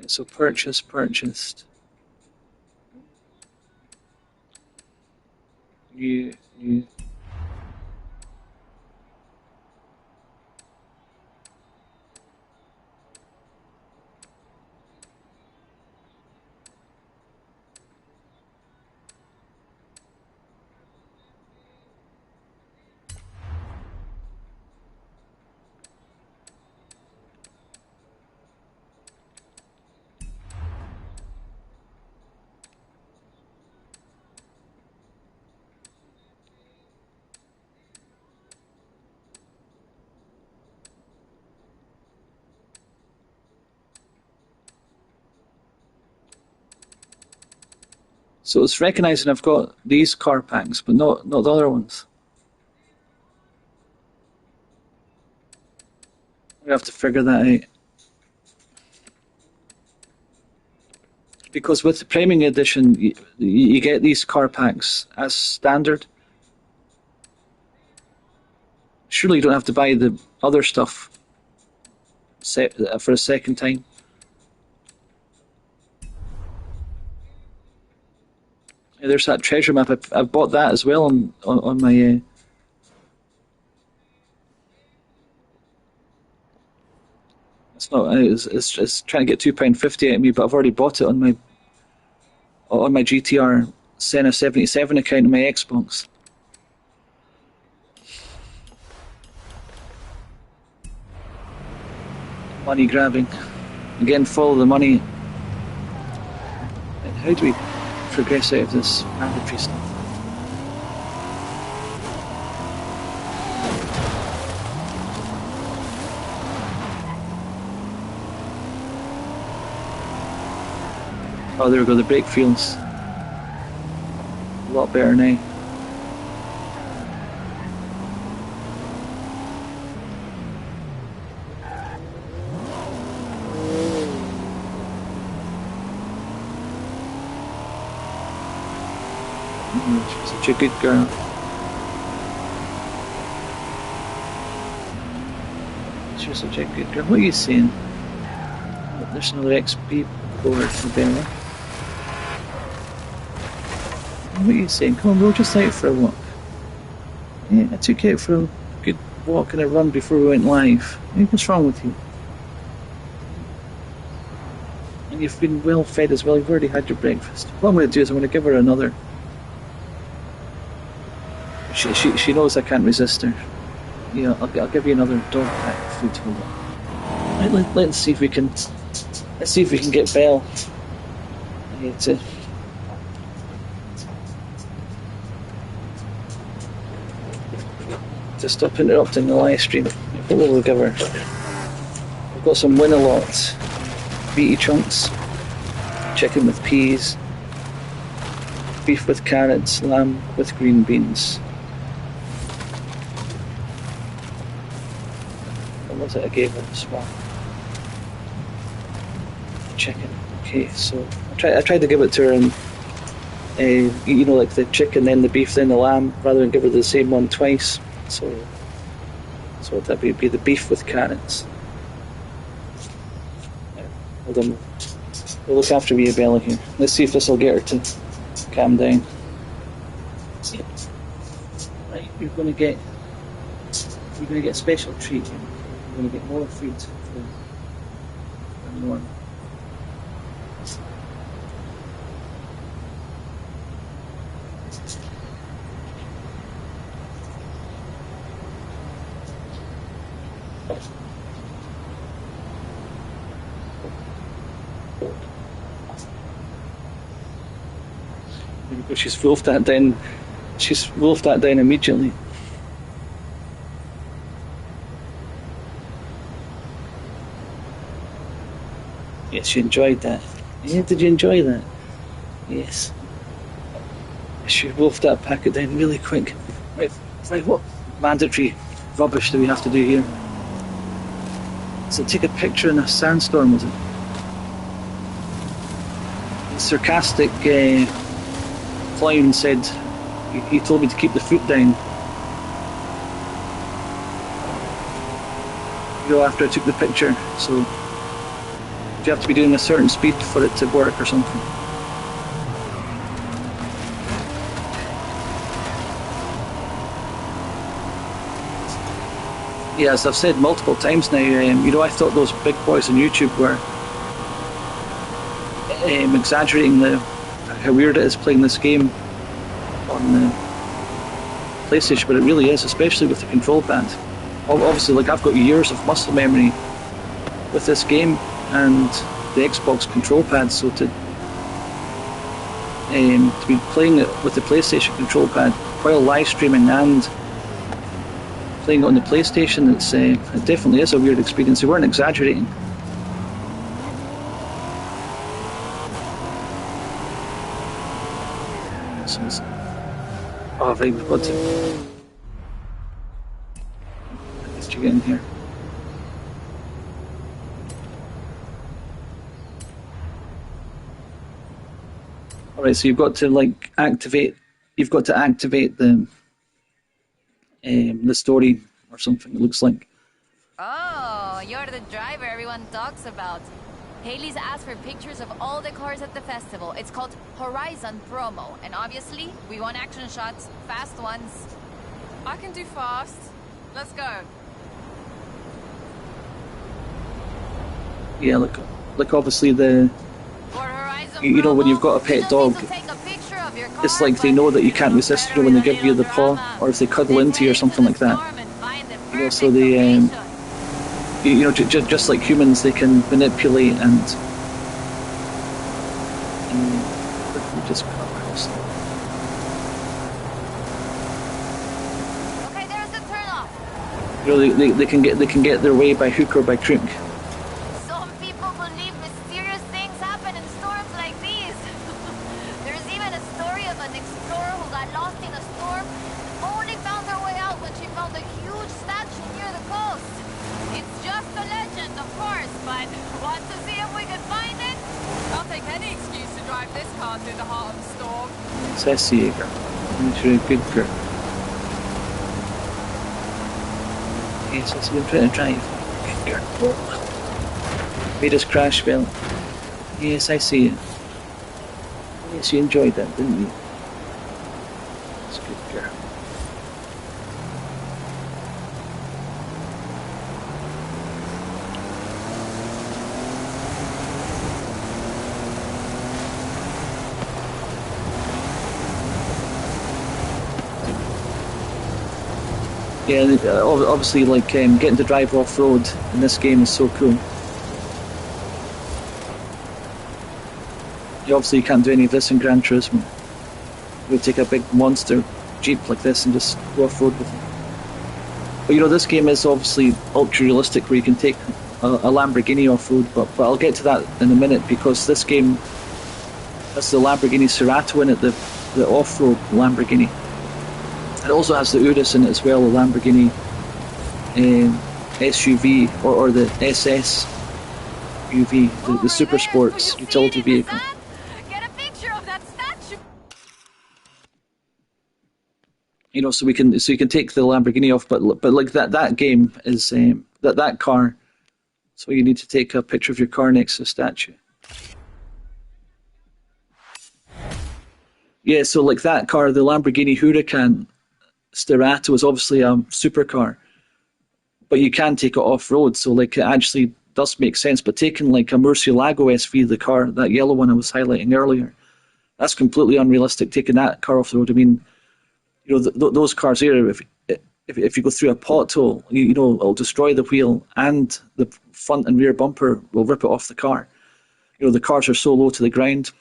So purchased. New. So it's recognising I've got these car packs, but not the other ones. We have to figure that out. Because with the Premium Edition, you get these car packs as standard. Surely you don't have to buy the other stuff for a second time. There's that treasure map. I've bought that as well on my. It's not. It's trying to get £2.50 out of me, but I've already bought it on my GTR Senna 77 account on my Xbox. Money grabbing. Again, follow the money. How do we progress out of this mandatory stuff? Oh, there we go, the brake feels a lot better now. She's such a good girl. She's such a good girl. What are you saying? Oh, there's another XP board for Bella. What are you saying? Come on, we'll just out for a walk. Yeah, I took you out for a good walk and a run before we went live. What's wrong with you? And you've been well fed as well. You've already had your breakfast. What I'm going to do is I'm going to give her another. She knows I can't resist her. Yeah, I'll give you another dog pack of food. Hold on. Let's see if we can Let's see if we can get Belle to stop interrupting the live stream. What will we give her? We've got some win-a-lot, meaty chunks, chicken with peas, beef with carrots, lamb with green beans. What was it I gave her this one? Chicken. Okay, so I tried to give it to her in, you know, like the chicken, then the beef, then the lamb, rather than give her the same one twice. So that would be the beef with carrots. Hold on. We'll look after me, Bella here. Let's see if this will get her to calm down. Right, you're going to get a special treat. You're going to get more food than normal. She's wolfed that down. She's wolfed that down immediately. Yes, she enjoyed that. Yeah, did you enjoy that? Yes. She wolfed that packet down really quick. Right, what mandatory rubbish do we have to do here? So take a picture in a sandstorm, was it? The sarcastic clown said he told me to keep the foot down. You know, after I took the picture, so you have to be doing a certain speed for it to work or something. Yeah, as I've said multiple times now, you know, I thought those big boys on YouTube were exaggerating how weird it is playing this game on the PlayStation, but it really is, especially with the control pad. Obviously, like, I've got years of muscle memory with this game and the Xbox control pad, so to be playing it with the PlayStation control pad while live streaming and playing it on the PlayStation, it definitely is a weird experience. They weren't exaggerating. Oh, right, we've got to... How did you get in here? Alright, so you've got to, like, activate... You've got to activate the story or something, it looks like. Oh, you're the driver everyone talks about. Haley's asked for pictures of all the cars at the festival. It's called Horizon Promo, and obviously, we want action shots, fast ones. I can do fast. Let's go. Yeah, look, obviously the... You know, when you've got a pet dog, it's like they know that you can't resist, you know, when they give you the paw, or if they cuddle into you or something like that. You know, so they... you know, just like humans, they can manipulate and just cut across. Okay, there's the turn off. You know, they can get their way by hook or by crook. Some people believe mysterious things happen in storms like these. There's even a story of an explorer who got lost in a storm, only found her way out when she found a huge statue near the coast. It's just a legend, of course, but want to see if we can find it? I'll take any excuse to drive this car through the heart of the storm. Sassy girl. You're a good girl. Yes, I see, I'm trying to drive. Good girl. Made us crash, Bella. Yes, I see it. Yes, you enjoyed that, didn't you? That's a good girl. Yeah, obviously, like, getting to drive off-road in this game is so cool. Obviously you can't do any of this in Gran Turismo. You would take a big monster Jeep like this and just go off-road with it. But you know, this game is obviously ultra-realistic where you can take a Lamborghini off-road, but I'll get to that in a minute, because this game has the Lamborghini Cerato in it, the off-road Lamborghini. It also has the Urus in it as well, the Lamborghini SUV, or the SS UV, the Super Sports utility vehicle. Get a picture of that statue. You know, so you can take the Lamborghini off, but like that game is that car. So you need to take a picture of your car next to the statue. Yeah, so like that car, the Lamborghini Huracan Cerato, is obviously a supercar, but you can take it off road. So like it actually does make sense. But taking like a Murcielago SV, the car, that yellow one I was highlighting earlier, that's completely unrealistic. Taking that car off the road. I mean, you know, those cars here, if you go through a pothole, you know, it'll destroy the wheel, and the front and rear bumper will rip it off the car. You know, the cars are so low to the ground.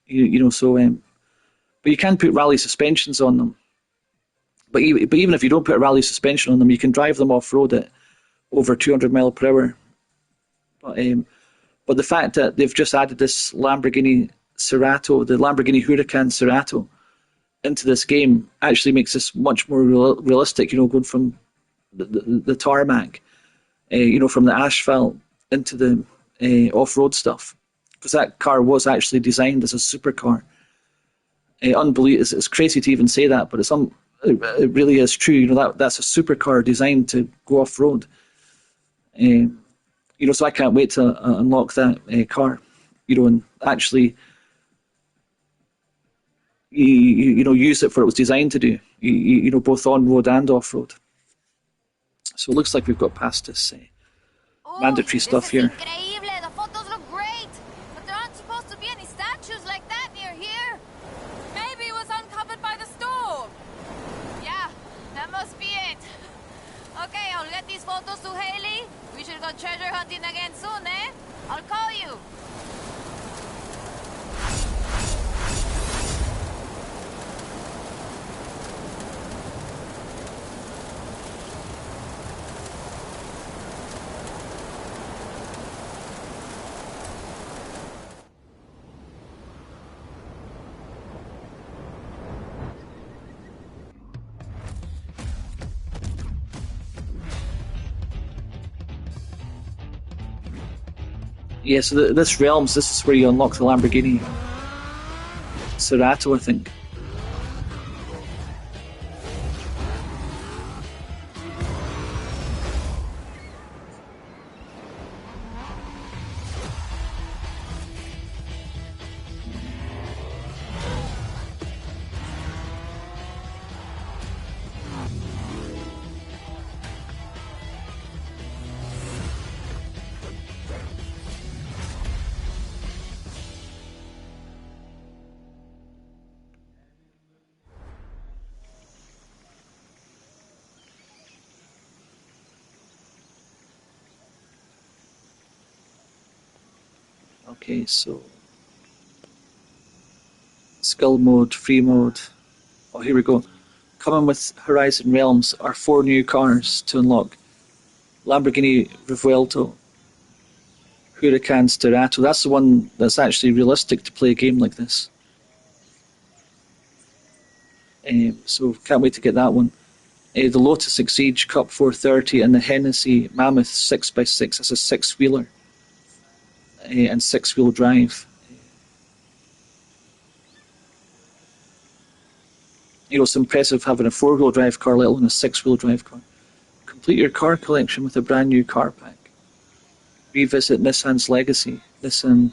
You know, so but you can put rally suspensions on them. But even if you don't put a rally suspension on them, you can drive them off road at over 200 mile per hour. But the fact that they've just added this Lamborghini Cerato, the Lamborghini Huracan Cerato, into this game actually makes this much more realistic. You know, going from the tarmac, you know, from the asphalt into the off-road stuff, because that car was actually designed as a supercar. Unbelievable! It's crazy to even say that, but it really is true. You know, that's a supercar designed to go off-road. You know, so I can't wait to unlock that car. You know, and actually, you know, use it for what it was designed to do. You know, both on road and off road. So it looks like we've got past this mandatory stuff here. Increíble. The photos look great, but there aren't supposed to be any statues like that near here. Maybe it was uncovered by the storm. Yeah, that must be it. Okay, I'll get these photos to Haley. We should go treasure hunting again soon, eh? I'll call you. Yeah, so this Realms, this is where you unlock the Lamborghini Cerato, I think. Okay, so skill mode, free mode. Oh, here we go. Coming with Horizon Realms are 4 new cars to unlock. Lamborghini Revuelto, Huracan Cerato. That's the one that's actually realistic to play a game like this. So can't wait to get that one. The Lotus Exige Cup 430 and the Hennessy Mammoth 6x6. That's a 6-wheeler and 6-wheel drive. You know, it's impressive having a 4-wheel drive car, let alone a 6-wheel drive car. Complete your car collection with a brand new car pack. Revisit Nissan's legacy. Nissan.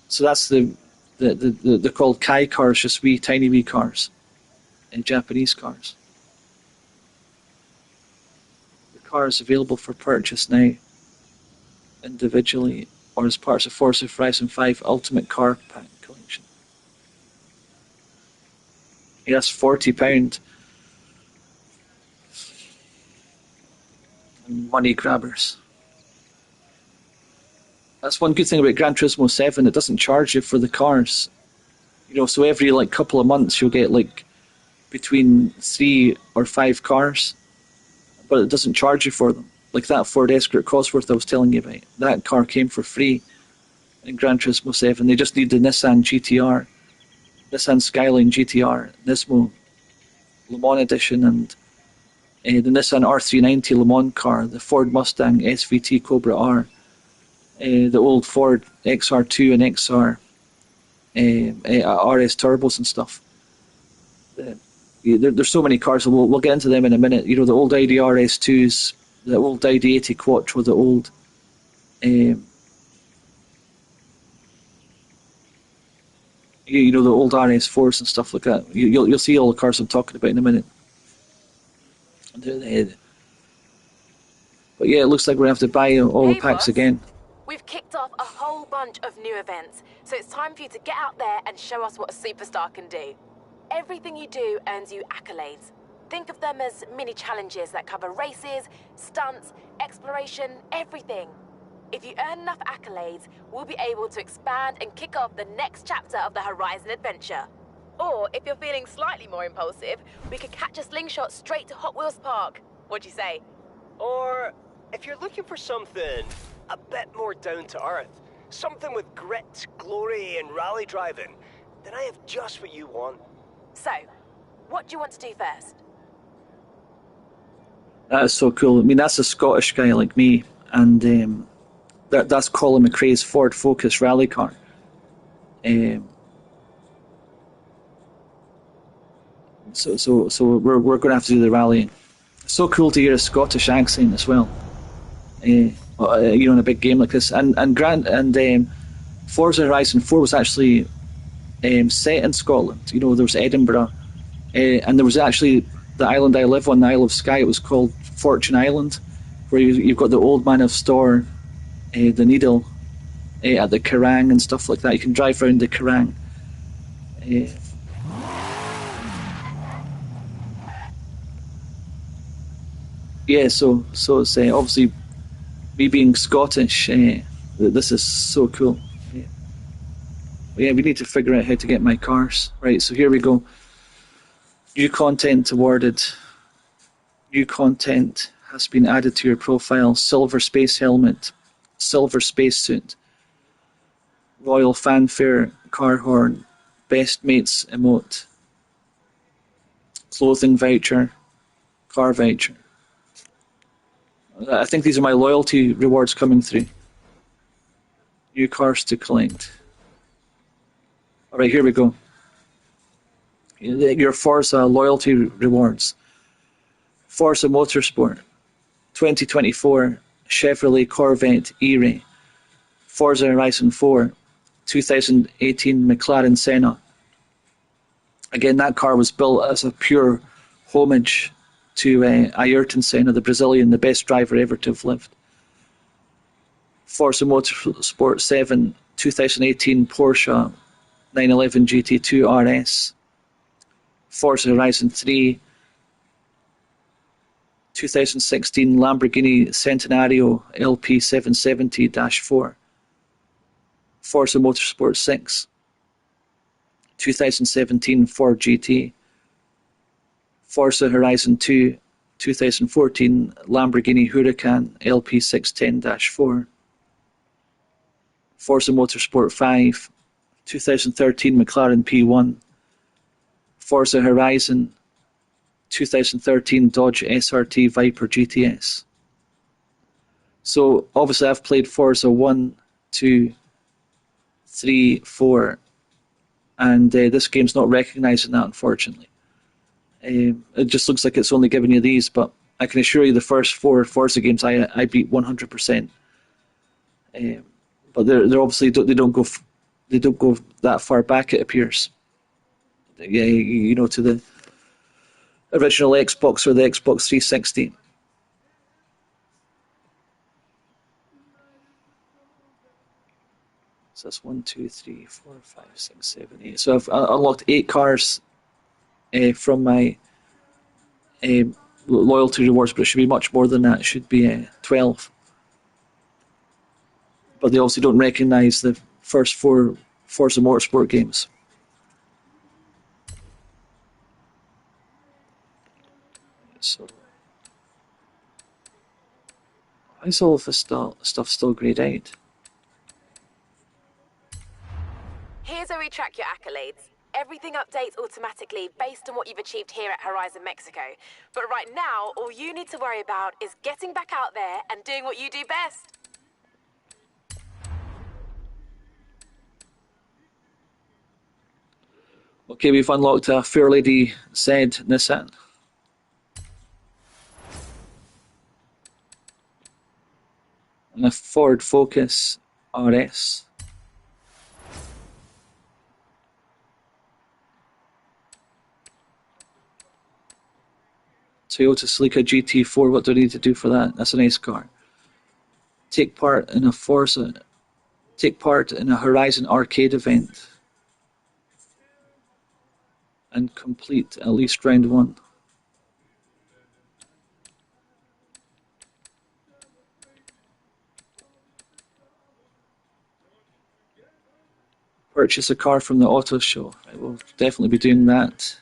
So that's they're called Kai cars, just tiny wee cars, and Japanese cars. The car is available for purchase now, individually or as parts of Forza Horizon 5 Ultimate Car Pack collection. Yes, £40. Money grabbers. That's one good thing about Gran Turismo 7. It doesn't charge you for the cars. So every like couple of months you'll get like between 3 or 5 cars, but it doesn't charge you for them. Like that Ford Escort Cosworth I was telling you about. That car came for free in Gran Turismo 7. They just need the Nissan GTR, Nissan Skyline GTR, Nismo Le Mans Edition, and the Nissan R390 Le Mans car, the Ford Mustang SVT Cobra R, the old Ford XR2 and XR RS turbos and stuff. There's so many cars, so we'll get into them in a minute. The old Audi RS2s, the old Audi 80 Quattro, the old the old RS4s and stuff like that. You'll see all the cars I'm talking about in a minute. But yeah, it looks like we're going to have to buy all the packs boss. again. We've kicked off a whole bunch of new events, so it's time for you to get out there and show us what a superstar can do. Everything you do earns you accolades. Think of them as mini challenges that cover races, stunts, exploration, everything. If you earn enough accolades, we'll be able to expand and kick off the next chapter of the Horizon adventure. Or, if you're feeling slightly more impulsive, we could catch a slingshot straight to Hot Wheels Park. What'd you say? Or, if you're looking for something a bit more down to earth, something with grit, glory, and rally driving, then I have just what you want. So, what do you want to do first? That is so cool. I mean, that's a Scottish guy like me, and that's Colin McRae's Ford Focus rally car. So we're going to have to do the rallying. So cool to hear a Scottish accent as well. In a big game like this, and Forza Horizon 4 was actually set in Scotland. There was Edinburgh, and there was actually the island I live on, the Isle of Skye. It was called Fortune Island, where you've got the Old Man of Storr, the Needle, at the Kerrang and stuff like that. You can drive around the Kerrang. So it's obviously me being Scottish. This is so cool. We need to figure out how to get my cars. Right, so here we go. New content awarded. New content has been added to your profile. Silver space helmet, silver spacesuit, royal fanfare car horn, best mates emote, clothing voucher, car voucher. I think these are my loyalty rewards coming through. New cars to collect. Alright, here we go. Your Forza loyalty rewards. Forza Motorsport 2024 Chevrolet Corvette E-Ray. Forza Horizon 4 2018 McLaren Senna. Again, that car was built as a pure homage to Ayrton Senna, the Brazilian, the best driver ever to have lived. Forza Motorsport 7 2018 Porsche 911 GT2 RS. Forza Horizon 3 2016 Lamborghini Centenario LP770-4. Forza Motorsport 6 2017 Ford GT. Forza Horizon 2 2014 Lamborghini Huracan LP610-4. Forza Motorsport 5 2013 McLaren P1. Forza Horizon 2013 Dodge SRT Viper GTS. So obviously I've played Forza 1, 2, 3, 4, and this game's not recognising that, unfortunately. It just looks like it's only giving you these, but I can assure you the first 4 Forza games I beat 100%. But they're obviously they don't go that far back, it appears. To the original Xbox or the Xbox 360. So that's 1, 2, 3, 4, 5, 6, 7, 8. So I've unlocked 8 cars from my loyalty rewards, but it should be much more than that. It should be 12. but they obviously don't recognise the first 4 Forza Motorsport games. So, why is all of this stuff still greyed out? Here's where we track your accolades. Everything updates automatically based on what you've achieved here at Horizon Mexico. But right now, all you need to worry about is getting back out there and doing what you do best. Okay, we've unlocked a Fair Lady Z Nissan. And a Ford Focus RS. Toyota Celica GT4, what do I need to do for that? That's a nice car. Take part in a Horizon arcade event. And complete at least round 1. Purchase a car from the auto show. Right, we'll definitely be doing that.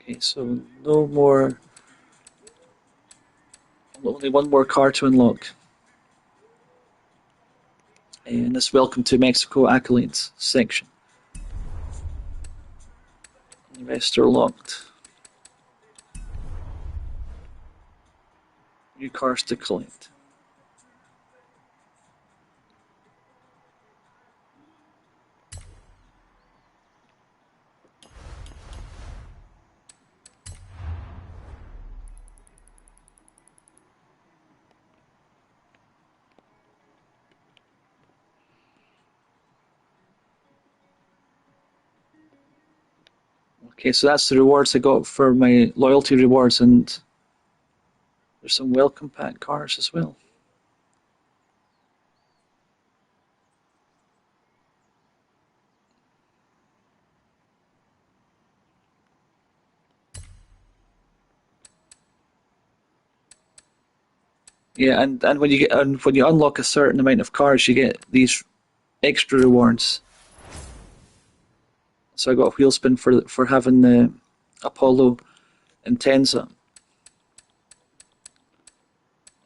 Okay, so no more. Only one more car to unlock. And this Welcome to Mexico accolades section. The rest are locked. New cars to collect. Okay, so that's the rewards I got for my loyalty rewards, and there's some welcome pack cars as well. Yeah, and when you unlock a certain amount of cars, you get these extra rewards. So I got a wheel spin for having the Apollo Intenza.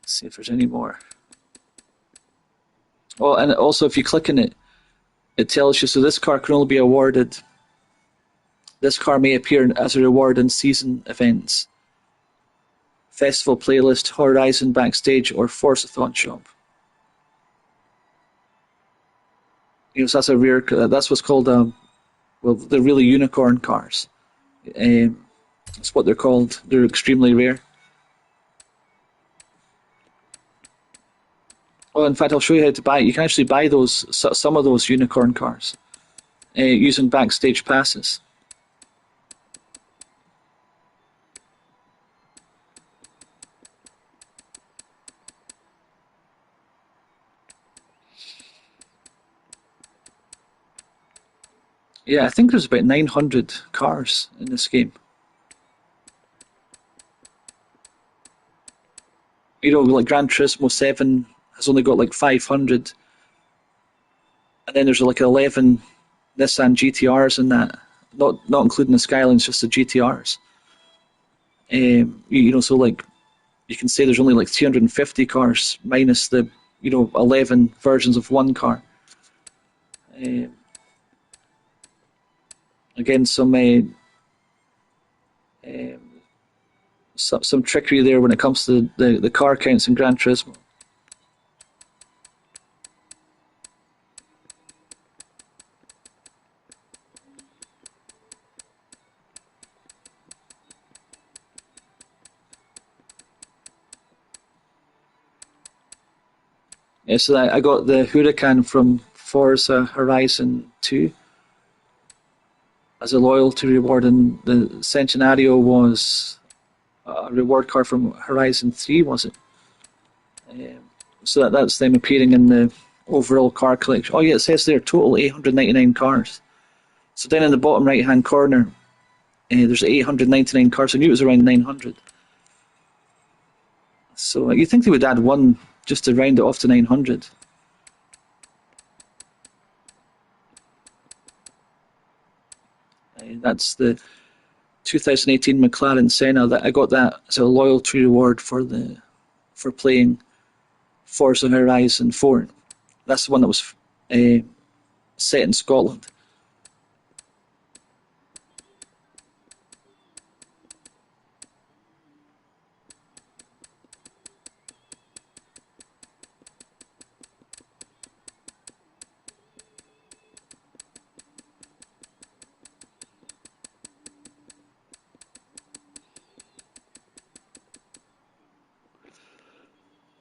Let's see if there's any more. Oh, and also if you click on it, it tells you, so this car can only be awarded, this car may appear as a reward in season events, festival playlist, Horizon backstage, or Forzathon shop. So that's a rare, that's what's called, the really unicorn cars. That's what they're called. They're extremely rare. Well, in fact, I'll show you how to buy it. You can actually buy some of those unicorn cars using backstage passes. Yeah, I think there's about 900 cars in this game. Like Gran Turismo 7 has only got like 500. And then there's like 11 Nissan GTRs in that, not including the Skylines, just the GTRs. So like you can say there's only like 350 cars minus the 11 versions of one car. Again, some trickery there when it comes to the car counts in Gran Turismo. Yeah, so I got the Huracan from Forza Horizon 2 as a loyalty reward, and the Centenario was a reward card from Horizon 3, was it? So that's them appearing in the overall car collection. Oh yeah, it says there, total 899 cars. So then in the bottom right hand corner, there's 899 cars. I knew it was around 900. So you think they would add one just to round it off to 900. That's the 2018 McLaren Senna. That I got that as a loyalty reward for playing Forza Horizon 4. That's the one that was set in Scotland.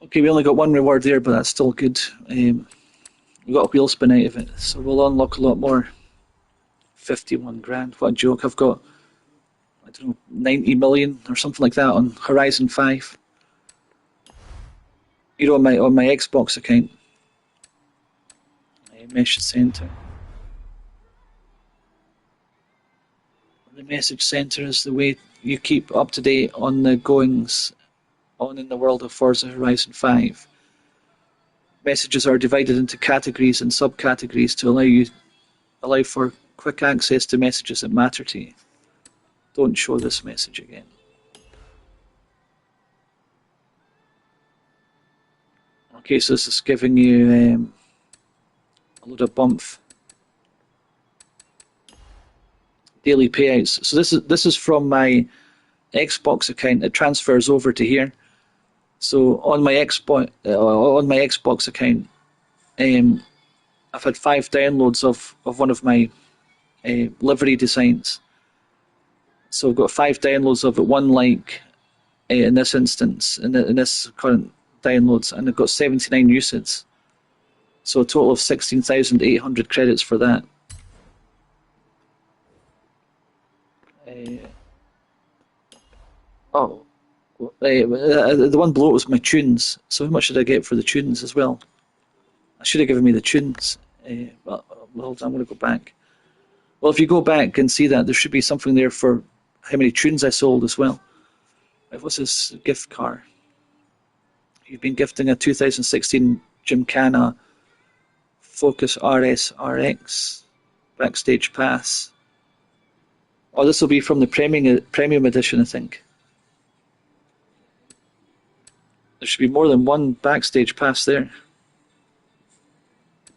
Okay, we only got one reward there, but that's still good. We got a wheel spin out of it, so we'll unlock a lot more. 51 grand, what a joke. I've got, I don't know, 90 million or something like that on Horizon 5. You know, on my Xbox account. Message center. The message center is the way you keep up to date on the goings on in the world of Forza Horizon 5. Messages are divided into categories and subcategories to allow for quick access to messages that matter to you. Don't show this message again. Okay, so this is giving you a load of bump daily payouts. So this is from my Xbox account. It transfers over to here. So on my Xbox account, I've had 5 downloads of one of my livery designs. So I've got 5 downloads of it. One like in this instance, in this current downloads, and I've got 79 uses. So a total of 16,800 credits for that. The one below was my tunes. So how much did I get for the tunes as well? I should have given me the tunes. Well, hold on, I'm going to go back. Well, if you go back and see that, there should be something there for how many tunes I sold as well. What's this gift card? You've been gifting a 2016 Gymkhana Focus RS RX Backstage Pass. Oh, this will be from the premium edition, I think. There should be more than one Backstage Pass there.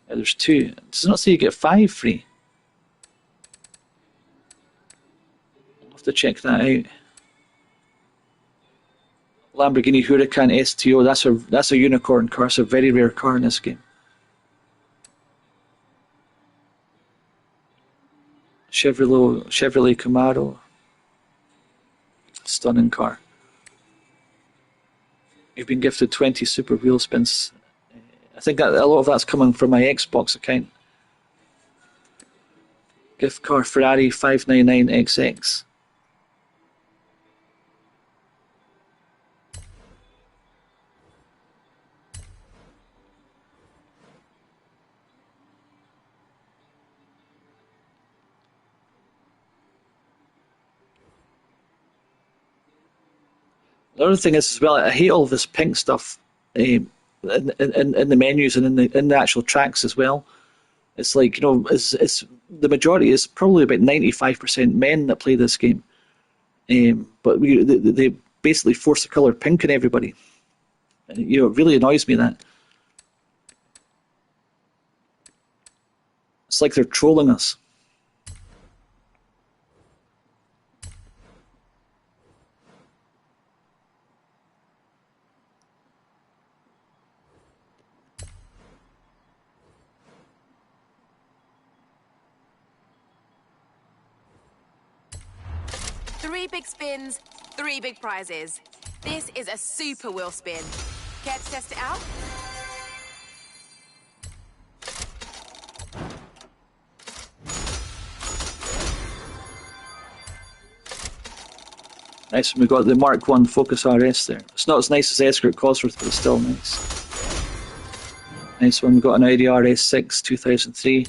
Yeah, there's 2. Does it not say you get 5 free? I'll have to check that out. Lamborghini Huracan STO, that's a unicorn car. It's a very rare car in this game. Chevrolet Camaro. Stunning car. You've been gifted 20 super wheel spins. I think that a lot of that's coming from my Xbox account. Gift card Ferrari 599XX. The other thing is as well, I hate all this pink stuff in the menus and in the actual tracks as well. It's like, you know, it's the majority is probably about 95% men that play this game, but they basically force the colour pink in everybody. You know, it really annoys me that. It's like they're trolling us. Three big spins, 3 big prizes. This is a super wheel spin. Care to test it out? Nice, we got the Mark 1 Focus RS there. It's not as nice as Escort Cosworth, but it's still nice. Nice one, we got an Audi RS6 2003.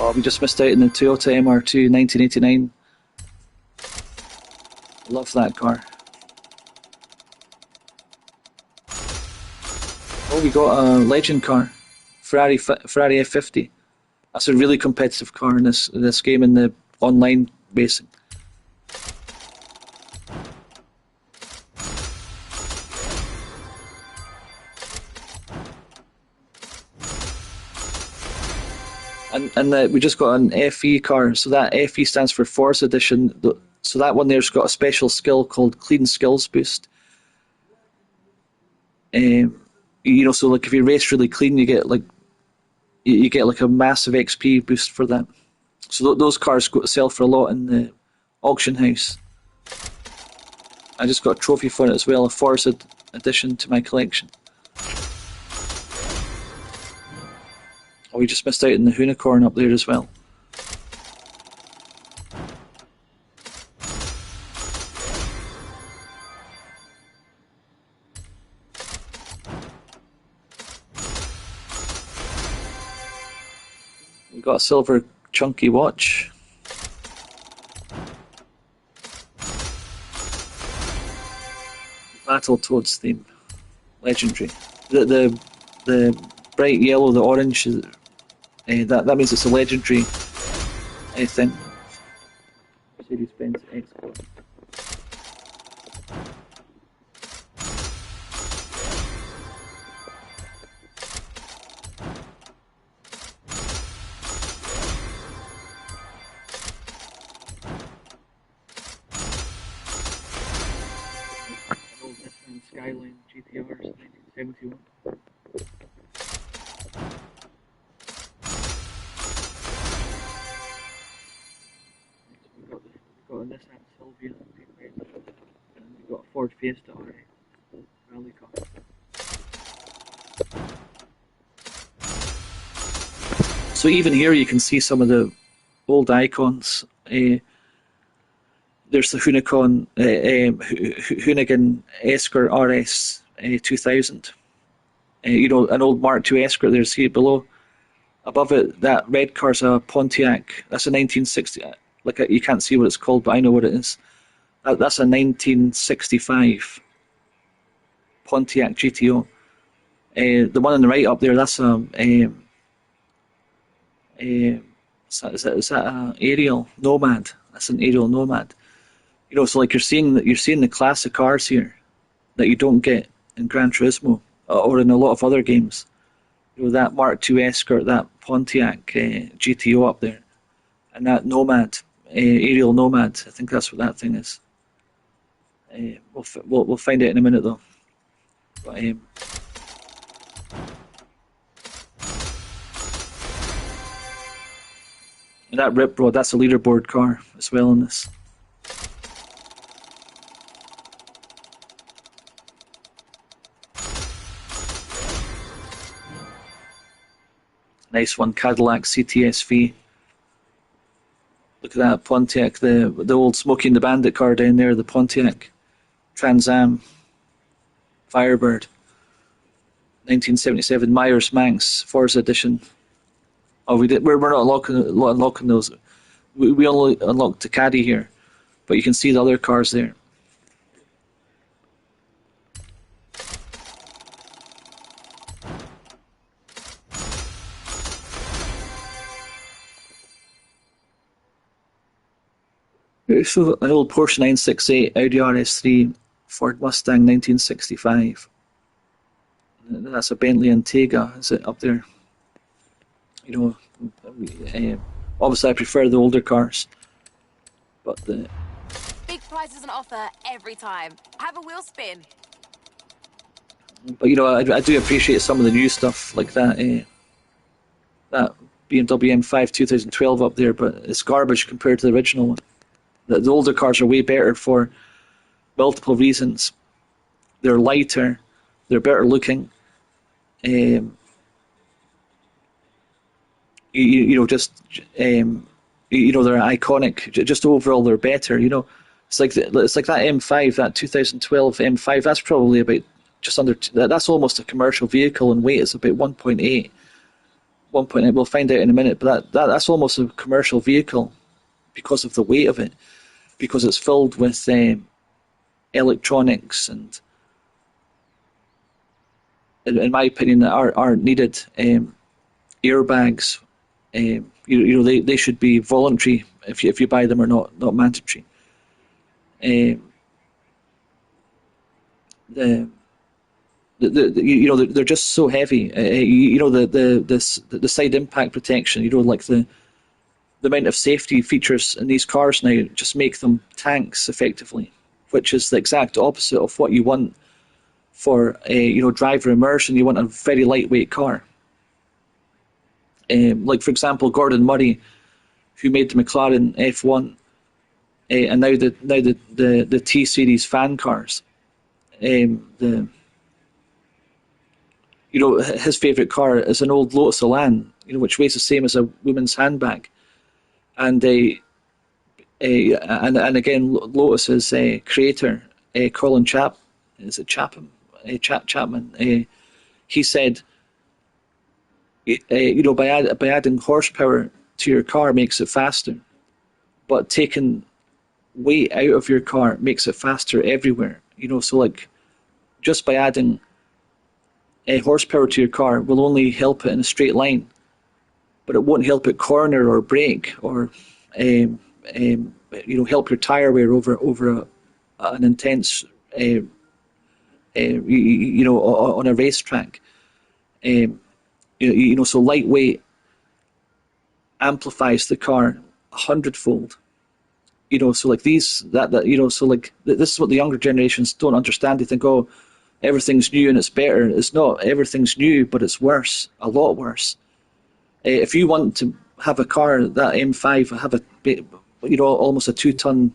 Oh, we just missed out on the Toyota MR2 1989. Love that car. Oh, we got a legend car, Ferrari F50. That's a really competitive car in this game in the online racing. And we just got an FE car, so that FE stands for Forza Edition. So that one there's got a special skill called Clean Skills Boost. So like if you race really clean, you get like a massive XP boost for that. So those cars sell for a lot in the auction house. I just got a trophy for it as well, a Forza Edition to my collection. Oh, we just missed out on the unicorn up there as well. We got a silver chunky watch. Battletoads theme, legendary. The bright yellow, the orange, that means it's a legendary thing. Mercedes-Benz Export. Skyline GTRs 1971. We've got a Nissan Silvia, and we've got a Ford Fiesta rally car. So even here you can see some of the old icons. There's the Hoonigan Esker RS 2000. An old Mark II Esker there, see it below. Above it, that red car's a Pontiac. That's a 1960. You can't see what it's called, but I know what it is. That's a 1965 Pontiac GTO. The one on the right up there, that's is that a aerial Nomad? That's an aerial Nomad. So like you're seeing the classic cars here that you don't get in Gran Turismo or in a lot of other games. That Mark II Escort, that Pontiac GTO up there, and that Nomad, aerial Nomad. I think that's what that thing is. We'll find out in a minute though. But, and that Rip Rod, that's a leaderboard car as well in this. Nice one, Cadillac CTSV. Look at that Pontiac, the old Smokey and the Bandit car down there, the Pontiac Trans Am Firebird. 1977 Myers Manx Forza Edition. Oh, we're not unlocking those. We only unlocked the Caddy here, but you can see the other cars there. So an old Porsche 968, Audi RS3, Ford Mustang 1965. That's a Bentley Antega, is it up there? Obviously I prefer the older cars, but the Big prizes on offer every time. Have a wheel spin. But I do appreciate some of the new stuff like that. That BMW M5 2012 up there, but it's garbage compared to the original one. The older cars are way better for multiple reasons. They're lighter, they're better looking. They're iconic. Just overall, they're better. It's like that M5, that 2012 M5. That's probably about just under. That's almost a commercial vehicle in weight. It's about 1.8. 1.9. We'll find out in a minute, but that's almost a commercial vehicle because of the weight of it, because it's filled with electronics and, in my opinion, that aren't needed. Airbags, they should be voluntary if you buy them, or not mandatory. They're just so heavy. The side impact protection. Like the amount of safety features in these cars now just make them tanks effectively, which is the exact opposite of what you want for driver immersion. You want a very lightweight car. Like, for example, Gordon Murray, who made the McLaren F1, and now the T Series fan cars. His favourite car is an old Lotus Elan, which weighs the same as a woman's handbag, and again, Lotus's creator, Colin Chapman? He said, by adding horsepower to your car makes it faster, but taking weight out of your car makes it faster everywhere. So like, just by adding horsepower to your car will only help it in a straight line, but it won't help it corner or brake or help your tire wear over an intense on a racetrack. So lightweight amplifies the car 100-fold. So like this is what the younger generations don't understand. They think, oh, everything's new and it's better. It's not. Everything's new, but it's worse, a lot worse. If you want to have a car, that M5, have almost a 2-ton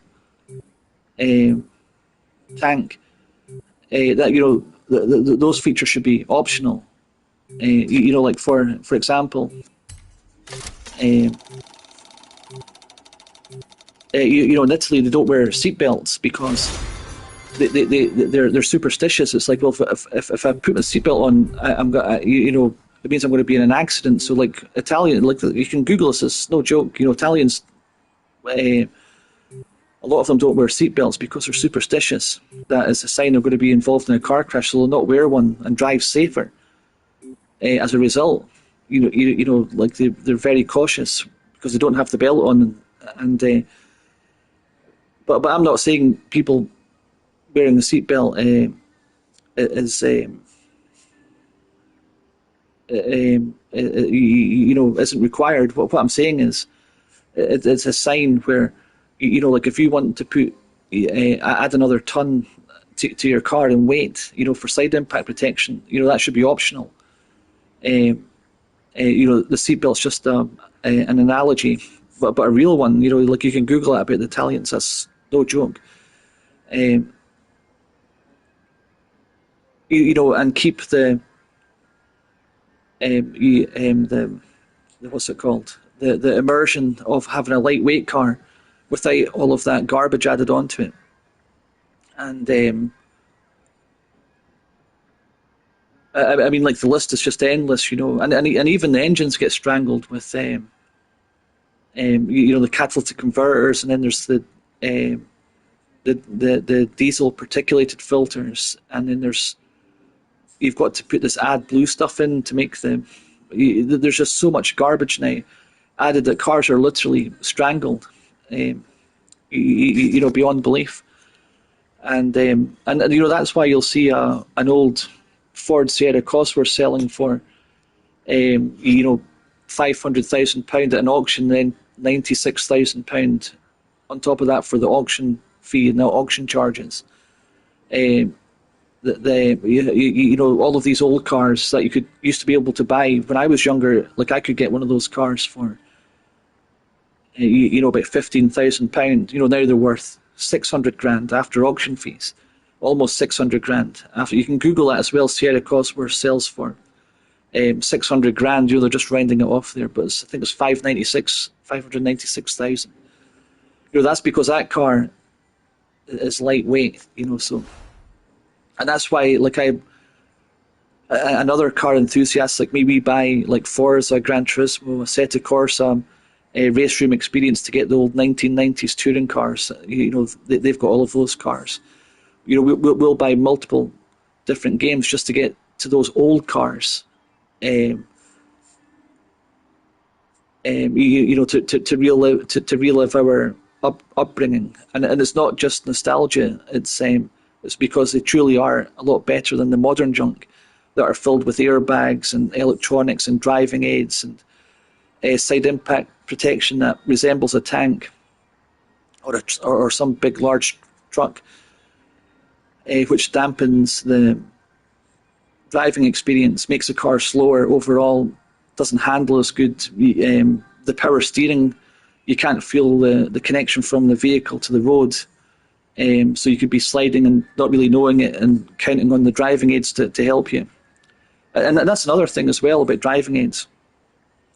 tank, those features should be optional. Like for example, in Italy they don't wear seatbelts because they're superstitious. It's like, well, if I put my seatbelt on, it means I'm going to be in an accident. So like Italian, like you can Google this. It's no joke. Italians, a lot of them don't wear seatbelts because they're superstitious. That is a sign they're going to be involved in a car crash, so they'll not wear one and drive safer. As a result, like they're very cautious because they don't have the belt on, but I'm not saying people wearing a seatbelt isn't required. What I'm saying is it's a sign where like if you want to add another ton to your car in weight, for side impact protection, that should be optional. The seatbelt's just an analogy, but a real one. Like you can Google it about the Italians. That's no joke. And keep the what's it called? The immersion of having a lightweight car without all of that garbage added onto it. And I mean, like the list is just endless, and even the engines get strangled with the catalytic converters, and then there's the diesel particulated filters, and then you've got to put this AdBlue stuff in to make there's just so much garbage now added that cars are literally strangled, beyond belief. And that's why you'll see an old Ford Sierra Cosworth selling for £500,000 at an auction, then £96,000 on top of that for the auction fee and the auction charges. All of these old cars that you used to be able to buy when I was younger, like I could get one of those cars for about £15,000. Now they're worth 600 grand after auction fees, almost 600 grand. After, you can Google that as well. Sierra Cosworth sells for 600 grand. They're just rounding it off there, but I think it's 596,000. That's because that car is lightweight. So, and that's why, like another car enthusiast like me, we buy like Forza, Gran Turismo, Assetto Corsa, race room experience to get the old 1990s touring cars. They've got all of those cars. We'll buy multiple different games just to get to those old cars. To relive our upbringing, and it's not just nostalgia. It's because they truly are a lot better than the modern junk that are filled with airbags and electronics and driving aids and side impact protection that resembles a tank or some big large truck, which dampens the driving experience, makes the car slower overall, doesn't handle as good. The power steering, you can't feel the connection from the vehicle to the road. So you could be sliding and not really knowing it and counting on the driving aids to help you. And that's another thing as well about driving aids.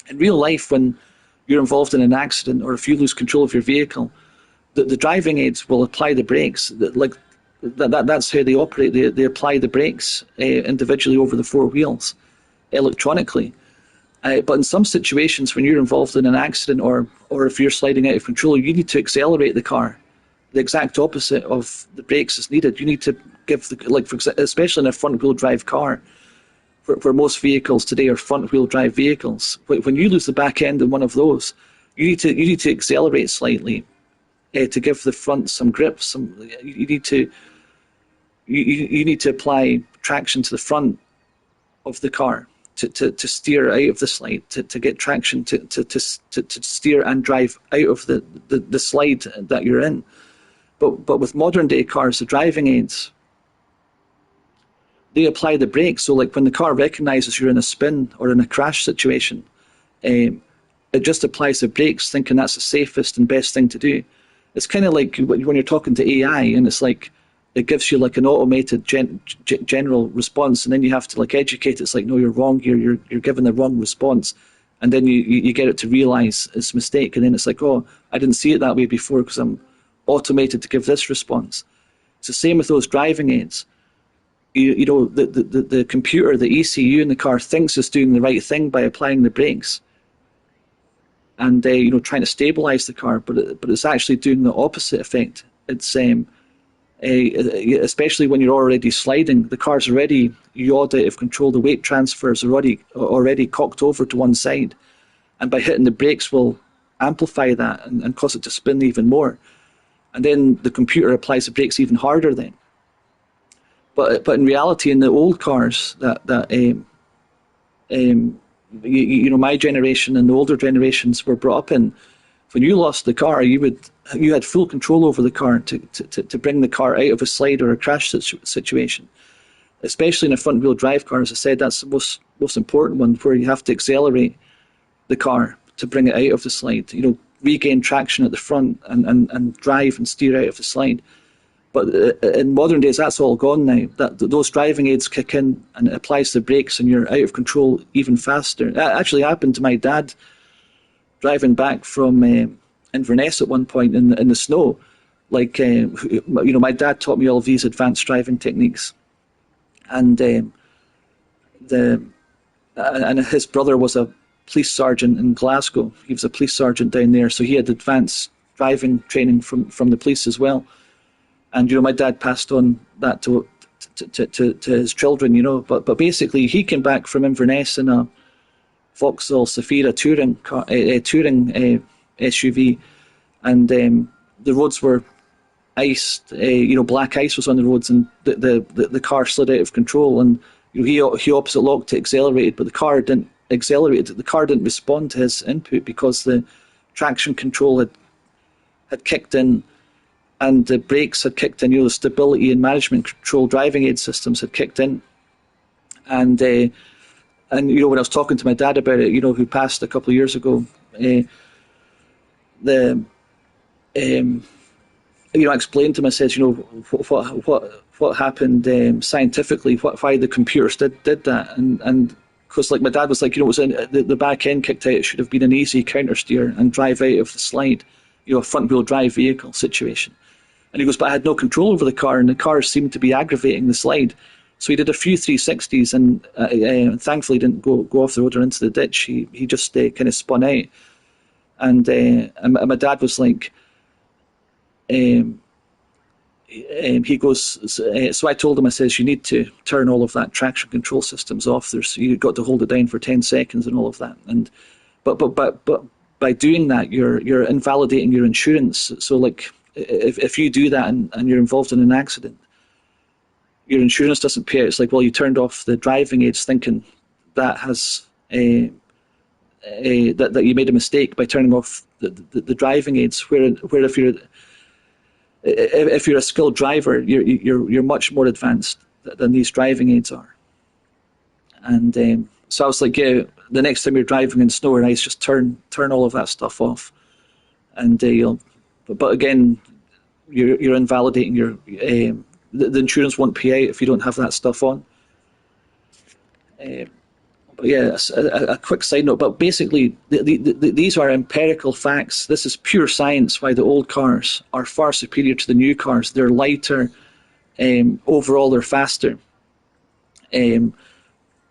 In real life, when you're involved in an accident or if you lose control of your vehicle, the driving aids will apply the brakes. That's how they operate. They apply the brakes individually over the four wheels, electronically. But in some situations, when you're involved in an accident or if you're sliding out of control, you need to accelerate the car. The exact opposite of the brakes is needed. You need to give especially in a front-wheel drive car, where most vehicles today are front-wheel drive vehicles. When you lose the back end in one of those, you need to accelerate slightly to give the front some grip. You need to apply traction to the front of the car to steer out of the slide, to get traction to steer and drive out of the slide that you're in. But with modern day cars, the driving aids, they apply the brakes. So like when the car recognizes you're in a spin or in a crash situation, it just applies the brakes, thinking that's the safest and best thing to do. It's kind of like when you're talking to AI, and it's like it gives you like an automated general response, and then you have to like educate. It's like, no, you're wrong here. You're giving the wrong response, and then you get it to realize its mistake, and then it's like, oh, I didn't see it that way before because I'm automated to give this response. It's the same with those driving aids. The computer, the ECU in the car thinks it's doing the right thing by applying the brakes and trying to stabilize the car, but it's actually doing the opposite effect. It's especially when you're already sliding, the car's already yawed out of control. The weight transfer is already cocked over to one side, and by hitting the brakes will amplify that and cause it to spin even more. And then the computer applies the brakes even harder then. But in reality, in the old cars my generation and the older generations were brought up in, when you lost the car, you had full control over the car to bring the car out of a slide or a crash situation. Especially in a front-wheel drive car, as I said, that's the most important one, where you have to accelerate the car to bring it out of the slide. Regain traction at the front and drive and steer out of the slide. But in modern days, that's all gone now. Those driving aids kick in and it applies the brakes, and you're out of control even faster. That actually happened to my dad driving back from Inverness at one point in the snow. My dad taught me all of these advanced driving techniques, and his brother was a police sergeant in Glasgow. He was a police sergeant down there, so he had advanced driving training from the police as well. And my dad passed on that to his children. But basically, he came back from Inverness in a Vauxhall Zafira touring SUV, and the roads were iced. Black ice was on the roads, and the car slid out of control. And he opposite locked it, accelerated, but the car didn't accelerate. The car didn't respond to his input because the traction control had kicked in, and the brakes had kicked in. The stability and management control driving aid systems had kicked in, and when I was talking to my dad about it, who passed a couple of years ago, I explained to him. I said, what happened scientifically, why the computers did that, and because my dad was like, it was the back end kicked out. It should have been an easy counter steer and drive out of the slide, a front wheel drive vehicle situation. And he goes, but I had no control over the car, and the car seemed to be aggravating the slide. So he did a few 360s, and thankfully didn't go off the road or into the ditch. He just kind of spun out, and my dad was like, he goes, so I told him, I says, you need to turn all of that traction control systems off. You've got to hold it down for 10 seconds and all of that. And but by doing that, you're invalidating your insurance. So like if you do that and you're involved in an accident, your insurance doesn't pay. It's like, well, you turned off the driving aids thinking that has that you made a mistake by turning off the driving aids. Where if you're a skilled driver, you're much more advanced than these driving aids are. And so I was like, yeah, the next time you're driving in snow or ice, just turn all of that stuff off. And but again, you're invalidating your the insurance won't pay out if you don't have that stuff on. But yeah, a quick side note. But basically, these are empirical facts. This is pure science. Why the old cars are far superior to the new cars. They're lighter. Overall, they're faster. They're more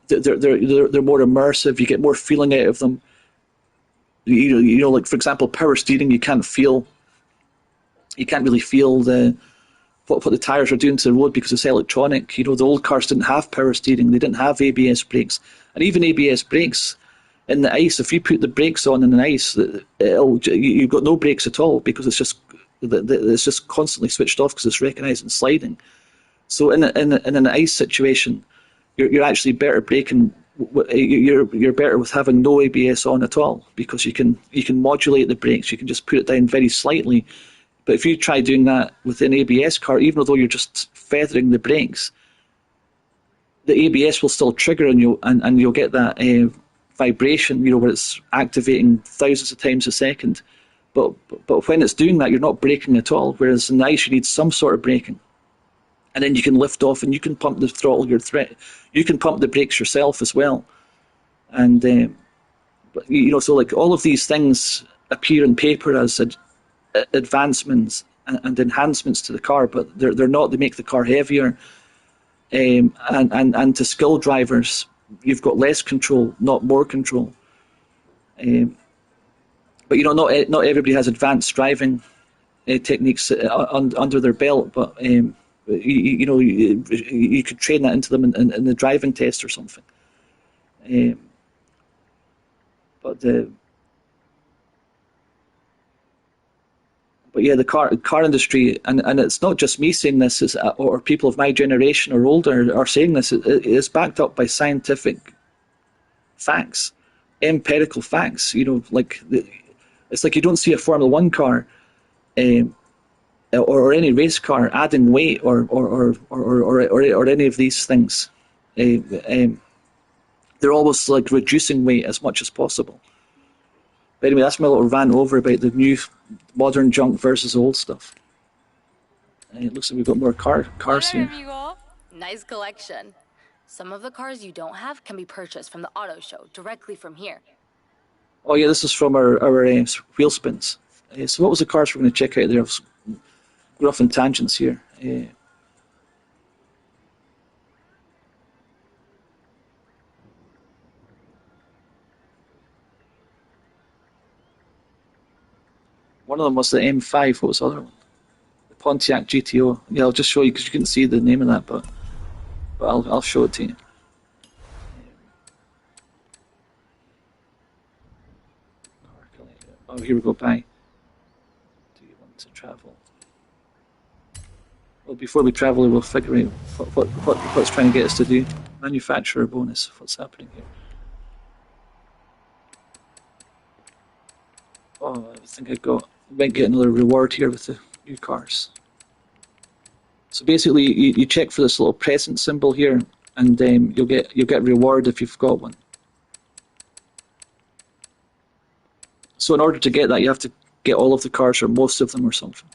immersive. You get more feeling out of them. You know, like for example, power steering. You can't really feel what the tires are doing to the road because it's electronic. You know, the old cars didn't have power steering. They didn't have ABS brakes. And even ABS brakes in the ice, if you put the brakes on in the ice, you've got no brakes at all because it's just constantly switched off because it's recognising sliding. So in an ice situation, you're actually better braking. You're better with having no ABS on at all because you can modulate the brakes. You can just put it down very slightly. But if you try doing that with an ABS car, even though you're just feathering the brakes, the ABS will still trigger and you'll get that vibration, you know, where it's activating thousands of times a second. But when it's doing that, you're not braking at all. Whereas in the ice, you need some sort of braking, and then you can lift off and you can pump the throttle. You can pump the brakes yourself as well. And you know, so like all of these things appear in paper as advancements and enhancements to the car, but they're not. They make the car heavier, and to skilled drivers, you've got less control, not more control. But you know, not everybody has advanced driving techniques under their belt. But you know, you could train that into them in the driving test or something. But yeah, the car industry, and it's not just me saying this, or people of my generation or older are saying this. It's backed up by scientific facts, empirical facts. You know, like it's like you don't see a Formula One car, or any race car adding weight or any of these things. They're always like reducing weight as much as possible. But anyway, that's my little rant over about the new modern junk versus old stuff. It looks like we've got more cars here. Amigo. Nice collection. Some of the cars you don't have can be purchased from the auto show directly from here. Oh yeah, this is from our wheel spins. So what was the cars we're going to check out there? We're off in tangents here. One of them was the M5. What was the other one? The Pontiac GTO. Yeah, I'll just show you because you couldn't see the name of that, but I'll show it to you. Oh, here we go. Bye. Do you want to travel? Well, before we travel, we'll figure out what's trying to get us to do. Manufacturer bonus. What's happening here? Oh, I think I might get another reward here with the new cars. So basically, you check for this little present symbol here, and you'll get reward if you've got one. So in order to get that, you have to get all of the cars or most of them or something.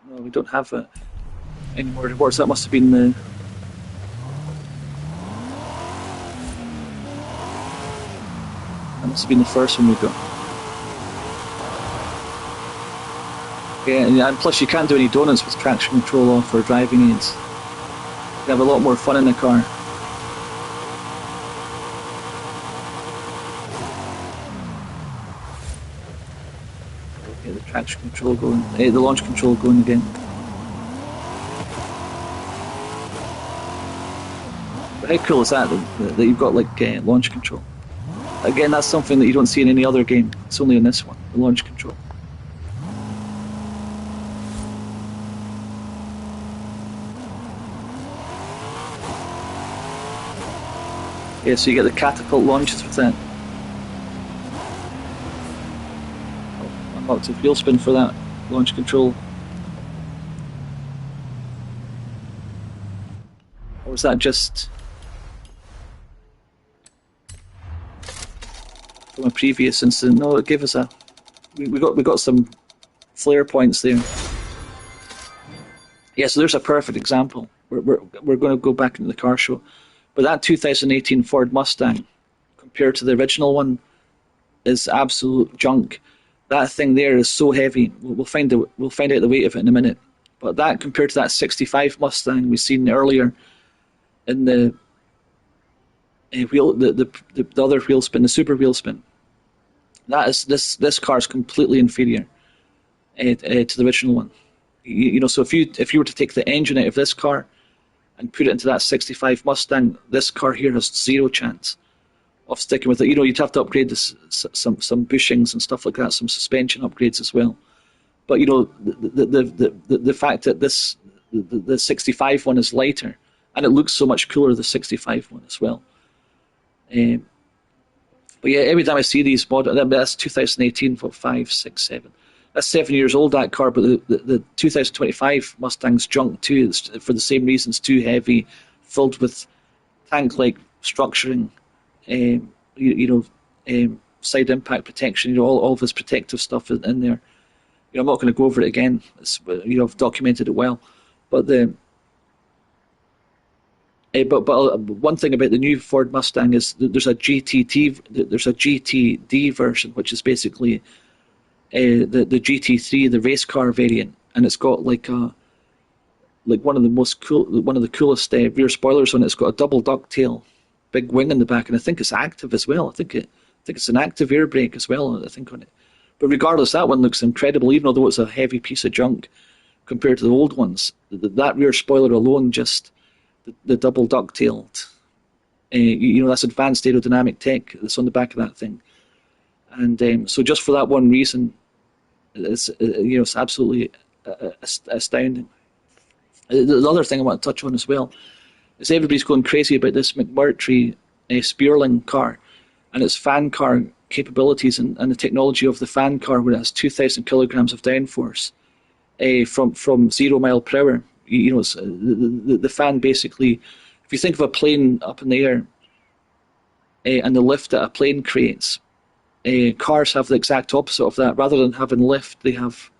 No, we don't have any more rewards. That must have been the... That must have been the first one we got. Yeah, and plus you can't do any donuts with traction control off or driving aids. You have a lot more fun in the car. Get the traction control going, the launch control going again. But how cool is that you've got like launch control? Again, that's something that you don't see in any other game. It's only in this one, the launch control. Yeah, so you get the catapult launches with that. Oh, unlocked a wheel spin for that launch control. Or was that just from a previous incident? No, it gave us a... We got some flare points there. Yeah, so there's a perfect example. We're going to go back into the car show. But that 2018 Ford Mustang, compared to the original one, is absolute junk. That thing there is so heavy. We'll find out the weight of it in a minute. But that compared to that 65 Mustang we seen earlier in the other wheel spin, the super wheel spin, that is this car is completely inferior to the original one. You know, so if you were to take the engine out of this car and put it into that 65 Mustang, this car here has zero chance of sticking with it. You know, you'd have to upgrade some bushings and stuff like that, some suspension upgrades as well. But you know, the fact that the 65 one is lighter, and it looks so much cooler, the 65 one as well. But yeah, every time I see these models, that's 2018, for 5, 6, 7. That's 7 years old, that car, but the 2025 Mustang's junk too. It's for the same reasons, too heavy, filled with tank-like structuring, side impact protection, you know, all of this protective stuff in there. You know, I'm not going to go over it again. I've documented it well, but but one thing about the new Ford Mustang is that there's a GTD version, which is basically the GT3, the race car variant, and it's got like one of the coolest rear spoilers on it. It's got a double ducktail, big wing in the back, and I think it's active as well. I think it's an active air brake as well, I think, on it. But regardless, that one looks incredible, even though it's a heavy piece of junk compared to the old ones. That rear spoiler alone, just the double ducktailed, that's advanced aerodynamic tech that's on the back of that thing. And so just for that one reason, it's absolutely astounding. The other thing I want to touch on as well is everybody's going crazy about this McMurtry Spearling car and its fan car capabilities and the technology of the fan car, where it has 2,000 kilograms of downforce from 0 mile per hour. You know, the fan basically, if you think of a plane up in the air and the lift that a plane creates, cars have the exact opposite of that. Rather than having lift, they have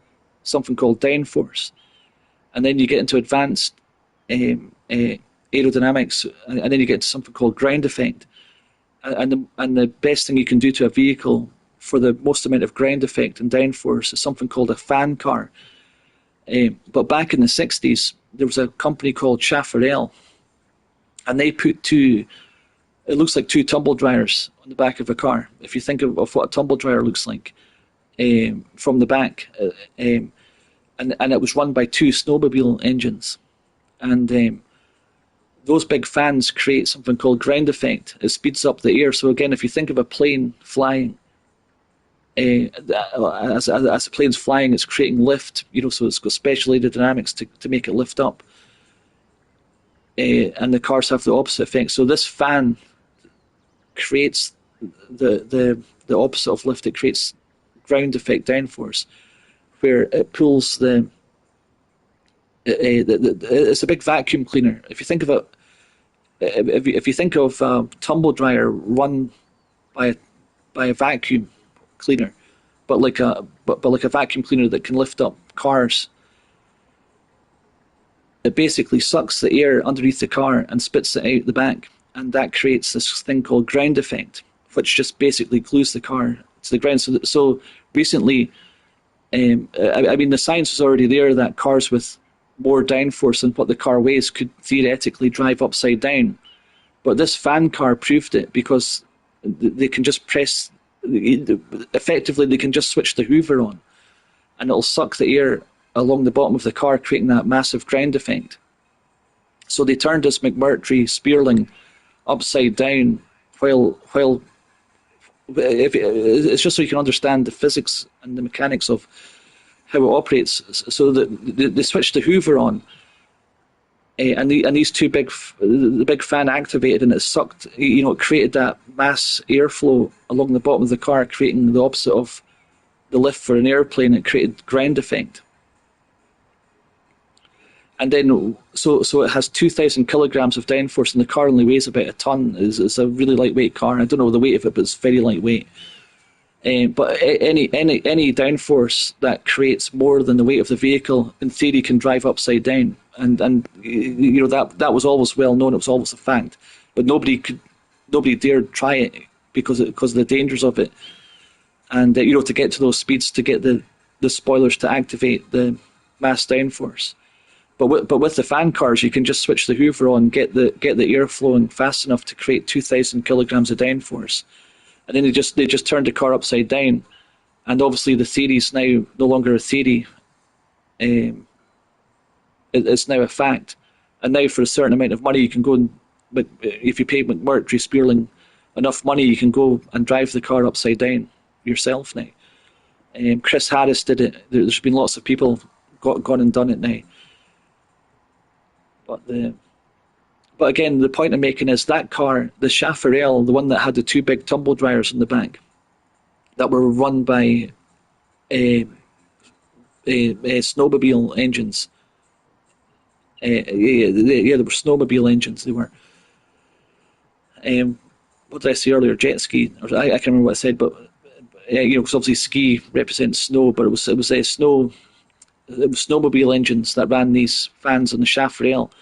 something called downforce. And then you get into advanced aerodynamics, and then you get into something called ground effect. And the best thing you can do to a vehicle for the most amount of ground effect and downforce is something called a fan car. But back in the 60s, there was a company called Chafarel, and they put it looks like two tumble dryers on the back of a car. If you think of what a tumble dryer looks like from the back, and it was run by two snowmobile engines. And those big fans create something called ground effect. It speeds up the air. So again, if you think of a plane flying, as the plane's flying, it's creating lift, so it's got special aerodynamics to make it lift up. And the cars have the opposite effect. So this fan creates the opposite of lift. It creates ground effect downforce, where it pulls it's a big vacuum cleaner. If you think of it, if you think of a tumble dryer run by a vacuum cleaner, but like a vacuum cleaner that can lift up cars, it basically sucks the air underneath the car and spits it out the back, and that creates this thing called ground effect, which just basically glues the car to the ground. So recently, I mean, the science was already there that cars with more downforce than what the car weighs could theoretically drive upside down. But this fan car proved it, because they can just press, effectively they can just switch the hoover on, and it'll suck the air along the bottom of the car, creating that massive ground effect. So they turned this McMurtry Spearling upside down, while it's just so you can understand the physics and the mechanics of how it operates. So they switched the hoover on, and these two the big fan activated, and it sucked, it created that mass airflow along the bottom of the car, creating the opposite of the lift for an airplane. It created ground effect. And then, so it has 2,000 kilograms of downforce, and the car only weighs about a ton. It's a really lightweight car. I don't know the weight of it, but it's very lightweight. But any downforce that creates more than the weight of the vehicle, in theory, can drive upside down. And that was always well known. It was always a fact. But nobody dared try it because of the dangers of it. And to get to those speeds, to get the spoilers to activate the mass downforce. But with the fan cars, you can just switch the hoover on, get the air flowing fast enough to create 2,000 kilograms of downforce, and then they just turned the car upside down. And obviously the theory is now no longer a theory; it's now a fact. And now for a certain amount of money, you can go and, but if you pay McMurtry Spearling enough money, you can go and drive the car upside down yourself now. Chris Harris did it. There's been lots of people gone and done it now. But again, the point I'm making is that car, the Chaparral, the one that had the two big tumble dryers in the back, that were run by snowmobile engines. They were snowmobile engines. They were. What did I say earlier? Jet ski. I can't remember what I said, but because obviously ski represents snow, but it was snowmobile engines that ran these fans on the Chaparral.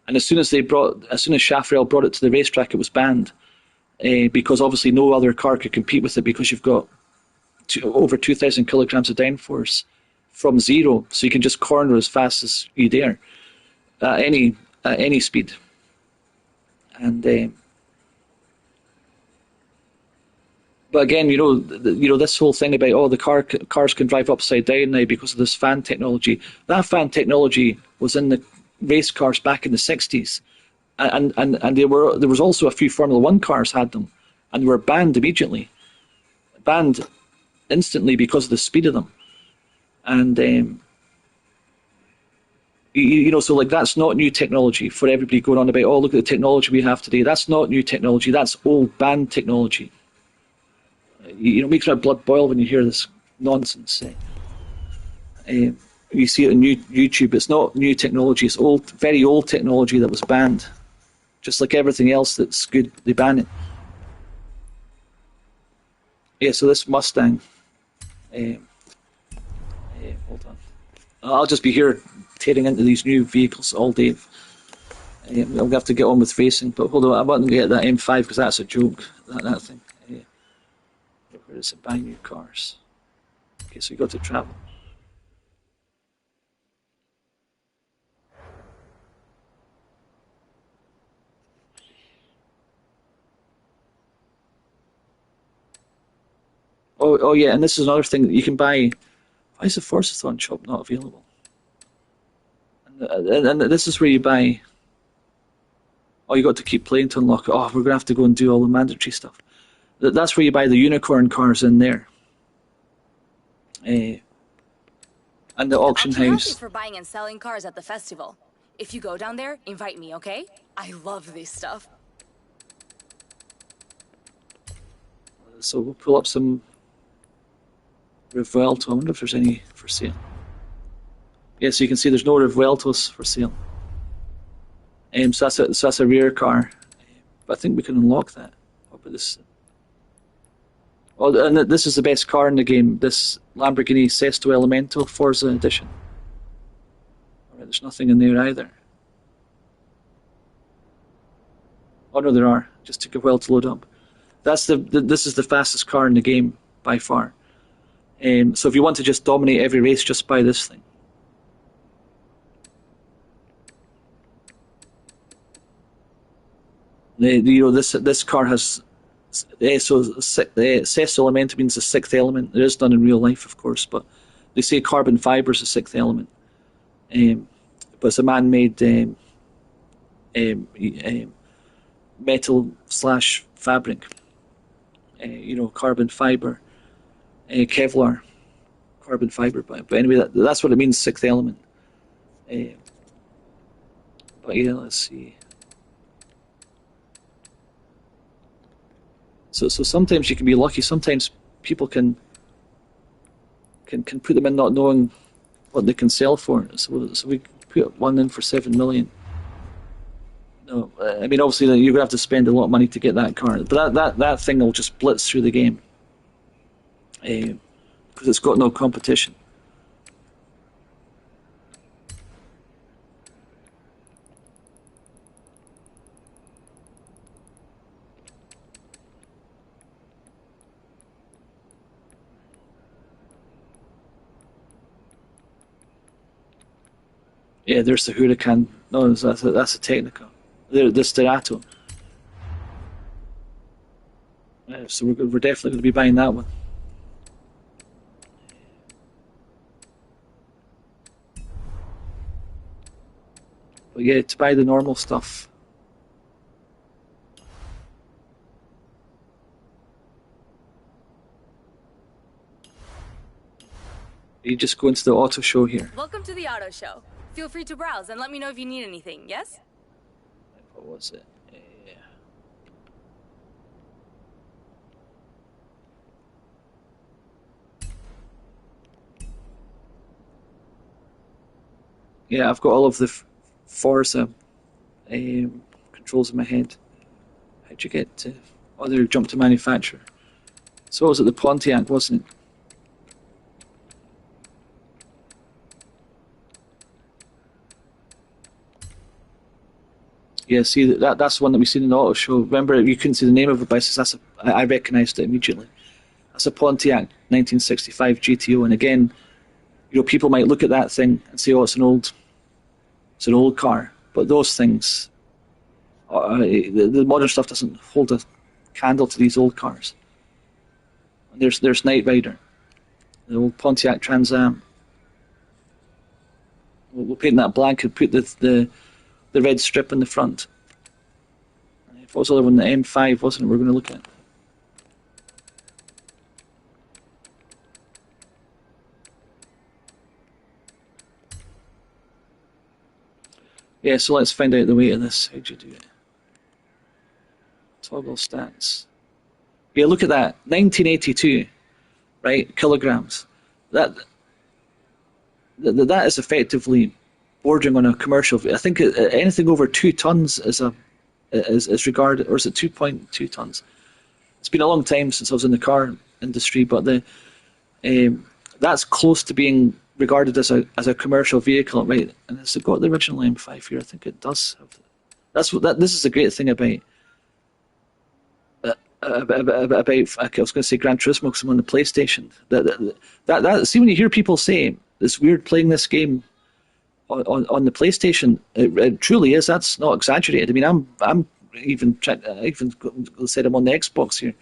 And as soon as Chaparral brought it to the racetrack, it was banned, because obviously no other car could compete with it, because you've got over 2,000 kilograms of downforce from zero, so you can just corner as fast as you dare at any speed. And but again, this whole thing about the cars can drive upside down now because of this fan technology. That fan technology was in the race cars back in the 60s, and there was also a few Formula One cars had them, and they were banned immediately, banned instantly because of the speed of them. And so like that's not new technology for everybody going on about, look at the technology we have today. That's not new technology. That's old banned technology. It makes my blood boil when you hear this nonsense. You see it on YouTube. It's not new technology. It's old, very old technology that was banned. Just like everything else that's good, they ban it. Yeah, so this Mustang. Hold on. I'll just be here tearing into these new vehicles all day. I'll have to get on with racing. But hold on, I want to get that M5 because that's a joke. That thing. Where is it? Buy new cars. Okay, so you got to travel. Oh yeah, and this is another thing that you can buy. Why is the Forzathon shop not available? And this is where you buy. Oh, you got to keep playing to unlock it. Oh, we're gonna have to go and do all the mandatory stuff. That's where you buy the unicorn cars in there. And the auction house. Thank you house. for buying and selling cars at the festival. If you go down there, invite me, okay? I love this stuff. So we'll pull up some Revuelto. I wonder if there's any for sale. Yeah, so you can see there's no Revueltos for sale. So that's a rare car. But I think we can unlock that. What about this? Oh, and this is the best car in the game. This Lamborghini Sesto Elemento Forza Edition. Alright, there's nothing in there either. Oh no, there are. Just took a while to load up. This is the fastest car in the game by far. So if you want to just dominate every race, just buy this thing. This car has sexto element means the sixth element. There is none in real life, of course, but they say carbon fiber is the sixth element. But it's a man-made metal / fabric. Carbon fiber, Kevlar, carbon fiber. But anyway, that's what it means, sixth element. But yeah, let's see. So sometimes you can be lucky. Sometimes people can put them in not knowing what they can sell for. So we put one in for 7 million. No, I mean obviously you're gonna have to spend a lot of money to get that car, but that thing will just blitz through the game because it's got no competition. Yeah, there's the Huracan. No, that's a Technica. The Sterato. So we're definitely going to be buying that one. But yeah, to buy the normal stuff. You just go into the auto show here. Welcome to the auto show. Feel free to browse and let me know if you need anything, yes? What was it? Yeah, I've got all of the Forza controls in my head. How'd you get to... Oh, they jumped to manufacturer. So was it the Pontiac, wasn't it? Yeah, see, that's the one that we seen in the auto show. Remember, you couldn't see the name of it, but I recognised it immediately. That's a Pontiac 1965 GTO, and again, people might look at that thing and say, "Oh, it's an old car," but those things, the modern stuff doesn't hold a candle to these old cars. And there's Knight Rider, the old Pontiac Trans Am. We'll paint that black and put the red strip in the front. If it was the other one, the M5, wasn't it? We're going to look at. Yeah, so let's find out the weight of this. How'd you do it? Toggle stats. Yeah, look at that. 1982, right? Kilograms. That is effectively bordering on a commercial. I think anything over 2 tons is regarded, or is it 2.2 tons? It's been a long time since I was in the car industry, but that's close to being regarded as a commercial vehicle, right? And has it got the original M5 here? I think it does have. This is a great thing about. I was going to say Gran Turismo because I'm on the PlayStation. See, when you hear people say it's weird playing this game on the PlayStation, it truly is. That's not exaggerated. I mean, I even said I'm on the Xbox here.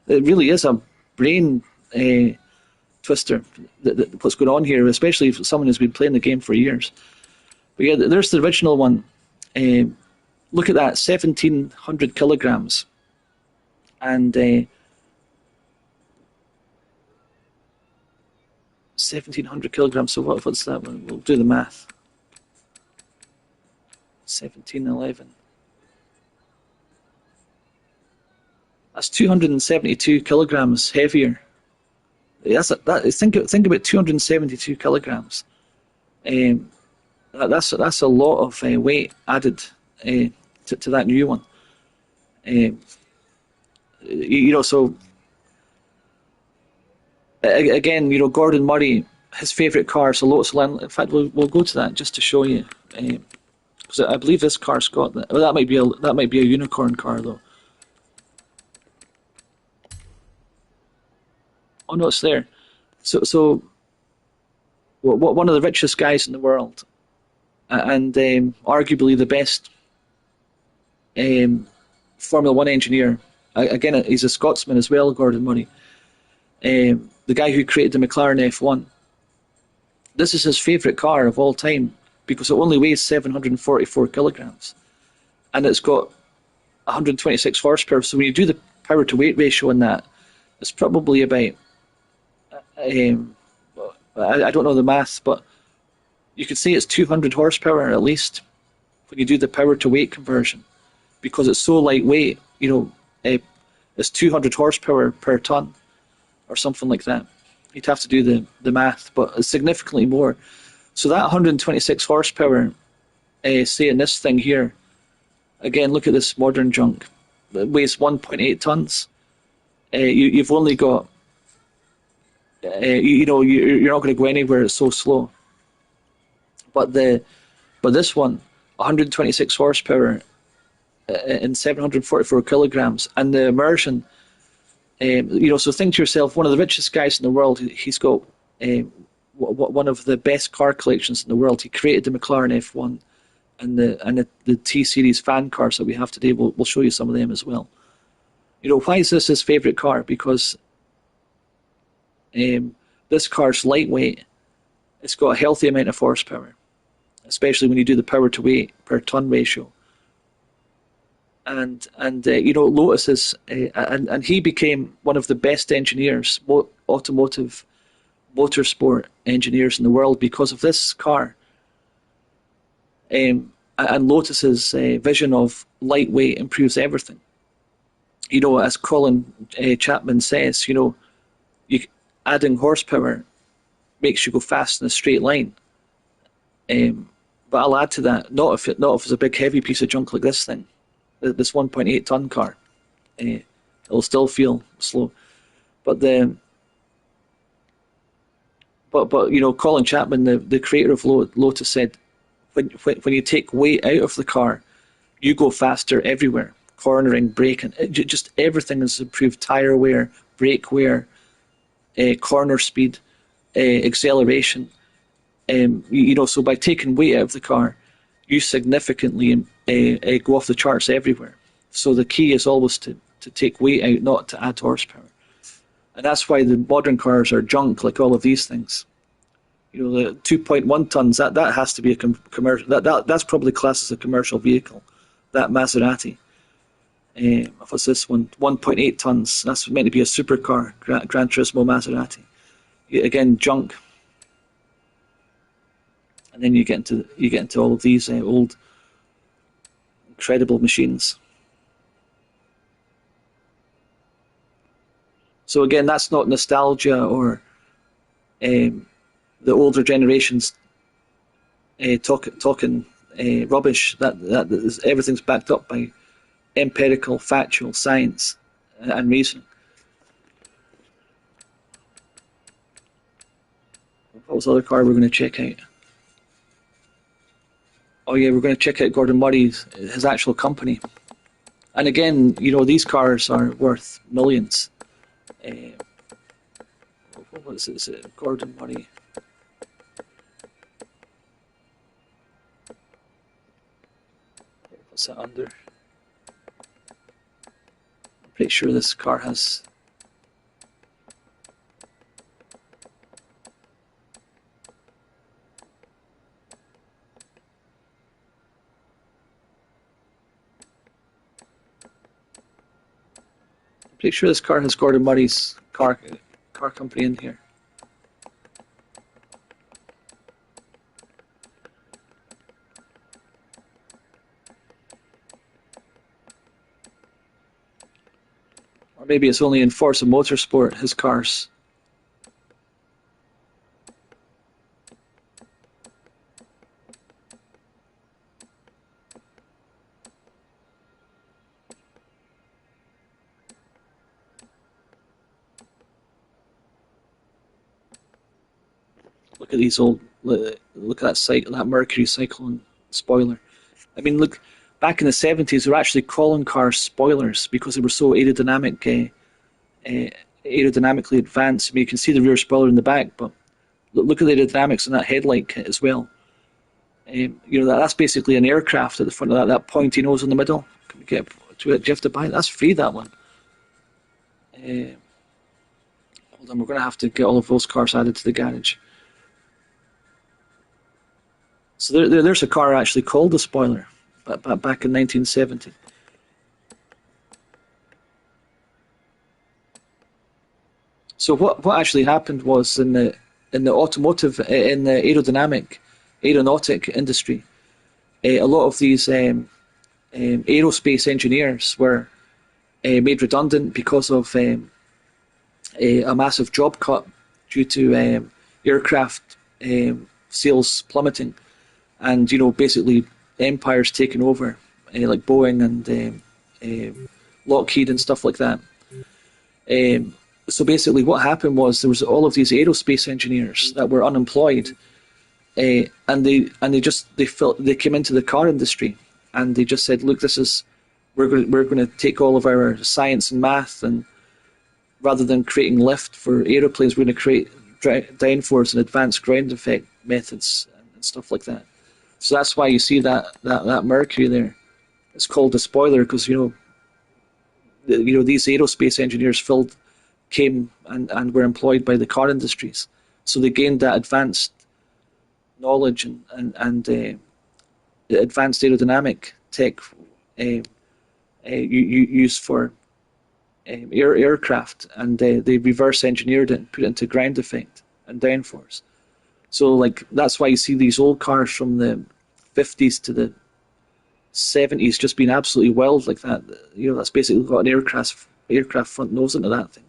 It really is a brain twister. What's going on here, especially for someone who's been playing the game for years. But yeah, there's the original one. Look at that, 1,700 kilograms, and 1,700 kilograms. So what's that one? We'll do the math. 1711. That's 272 kilograms heavier. Think about 272 kilograms. That's a lot of weight added to that new one. So again, Gordon Murray, his favourite car is a Lotus Elan. In fact, we'll go to that just to show you. Because I believe this car's got that. Well, that might be a unicorn car though. Oh no, it's there. So one of the richest guys in the world, and arguably the best Formula One engineer. Again, he's a Scotsman as well, Gordon Murray. The guy who created the McLaren F1. This is his favourite car of all time because it only weighs 744 kilograms, and it's got 126 horsepower. So when you do the power to weight ratio on that, it's probably about I don't know the maths, but you could say it's 200 horsepower at least when you do the power to weight conversion, because it's so lightweight. It's 200 horsepower per ton or something like that. You'd have to do the math, but it's significantly more. So that 126 horsepower, say in this thing here, again, look at this modern junk. It weighs 1.8 tons. You've only got, you're not going to go anywhere. It's so slow. But this one, 126 horsepower and 744 kilograms, and the immersion. So think to yourself, one of the richest guys in the world. He's got one of the best car collections in the world. He created the McLaren F1 and the T Series fan cars that we have today. We'll show you some of them as well. Why is this his favourite car? Because this car's lightweight. It's got a healthy amount of horsepower, especially when you do the power to weight per ton ratio. And Lotus is, and he became one of the best engineers, automotive motorsport engineers in the world because of this car. And Lotus's vision of lightweight improves everything. As Colin Chapman says, adding horsepower makes you go fast in a straight line. But I'll add to that, not if it's a big heavy piece of junk like this thing. This 1.8 ton car, it'll still feel slow. But Colin Chapman, the creator of Lotus, said when you take weight out of the car, you go faster everywhere. Cornering, braking, just everything is improved. Tire wear, brake wear, corner speed, acceleration. So by taking weight out of the car, you significantly go off the charts everywhere. So the key is always to take weight out, not to add horsepower. And that's why the modern cars are junk, like all of these things. The 2.1 tons, that has to be a commercial. That's probably classed as a commercial vehicle. That Maserati. What's this one? 1.8 tons. That's meant to be a supercar, Gran Turismo Maserati. Again, junk. And then you get into all of these old, incredible machines. So again, that's not nostalgia or the older generations talking rubbish. That is, everything's backed up by empirical, factual science and reasoning. What was the other car we're going to check out? Oh yeah, we're going to check out Gordon Murray's, his actual company. And again, these cars are worth millions. What was it? Is it Gordon Murray? What's that under? I'm pretty sure this car has... Pretty sure this car has Gordon Murray's car company in here. Or maybe it's only in Forza Motorsport, his cars. Look at these old. Look at that Mercury Cyclone spoiler. I mean, look, back in the 70s, they were actually calling cars spoilers because they were so aerodynamically advanced. I mean, you can see the rear spoiler in the back, but look at the aerodynamics in that headlight kit as well. That's basically an aircraft at the front of that pointy nose in the middle. Can we get to it? Do you have to buy it? That's free, that one. Hold on, we're going to have to get all of those cars added to the garage. So there's a car actually called the Spoiler, back in 1970. So what actually happened was in the automotive, in the aeronautic industry, a lot of these aerospace engineers were made redundant because of a massive job cut due to aircraft sales plummeting, and basically empires taking over, like Boeing and Lockheed and stuff like that. So basically, what happened was there was all of these aerospace engineers that were unemployed, and they came into the car industry, and they just said, "Look, we're going to take all of our science and math, and rather than creating lift for aeroplanes, we're going to create downforce and advanced ground effect methods and stuff like that." So that's why you see that Mercury there. It's called a spoiler because these aerospace engineers came and were employed by the car industries, so they gained that advanced knowledge and advanced aerodynamic tech used for aircraft, and they reverse engineered it and put it into ground effect and downforce. So that's why you see these old cars from the 50s to the 70s just being absolutely wild like that. That's basically got an aircraft front nose into that thing.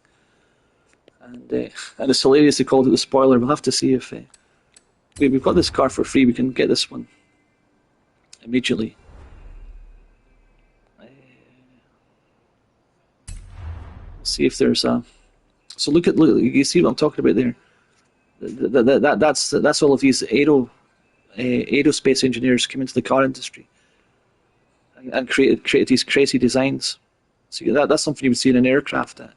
And it's hilarious they called it the Spoiler. We'll have to see if we've got this car for free. We can get this one immediately. See if there's a. So look, you see what I'm talking about there. That's all of these aerospace engineers came into the car industry and created these crazy designs. So that's something you would see in an aircraft. And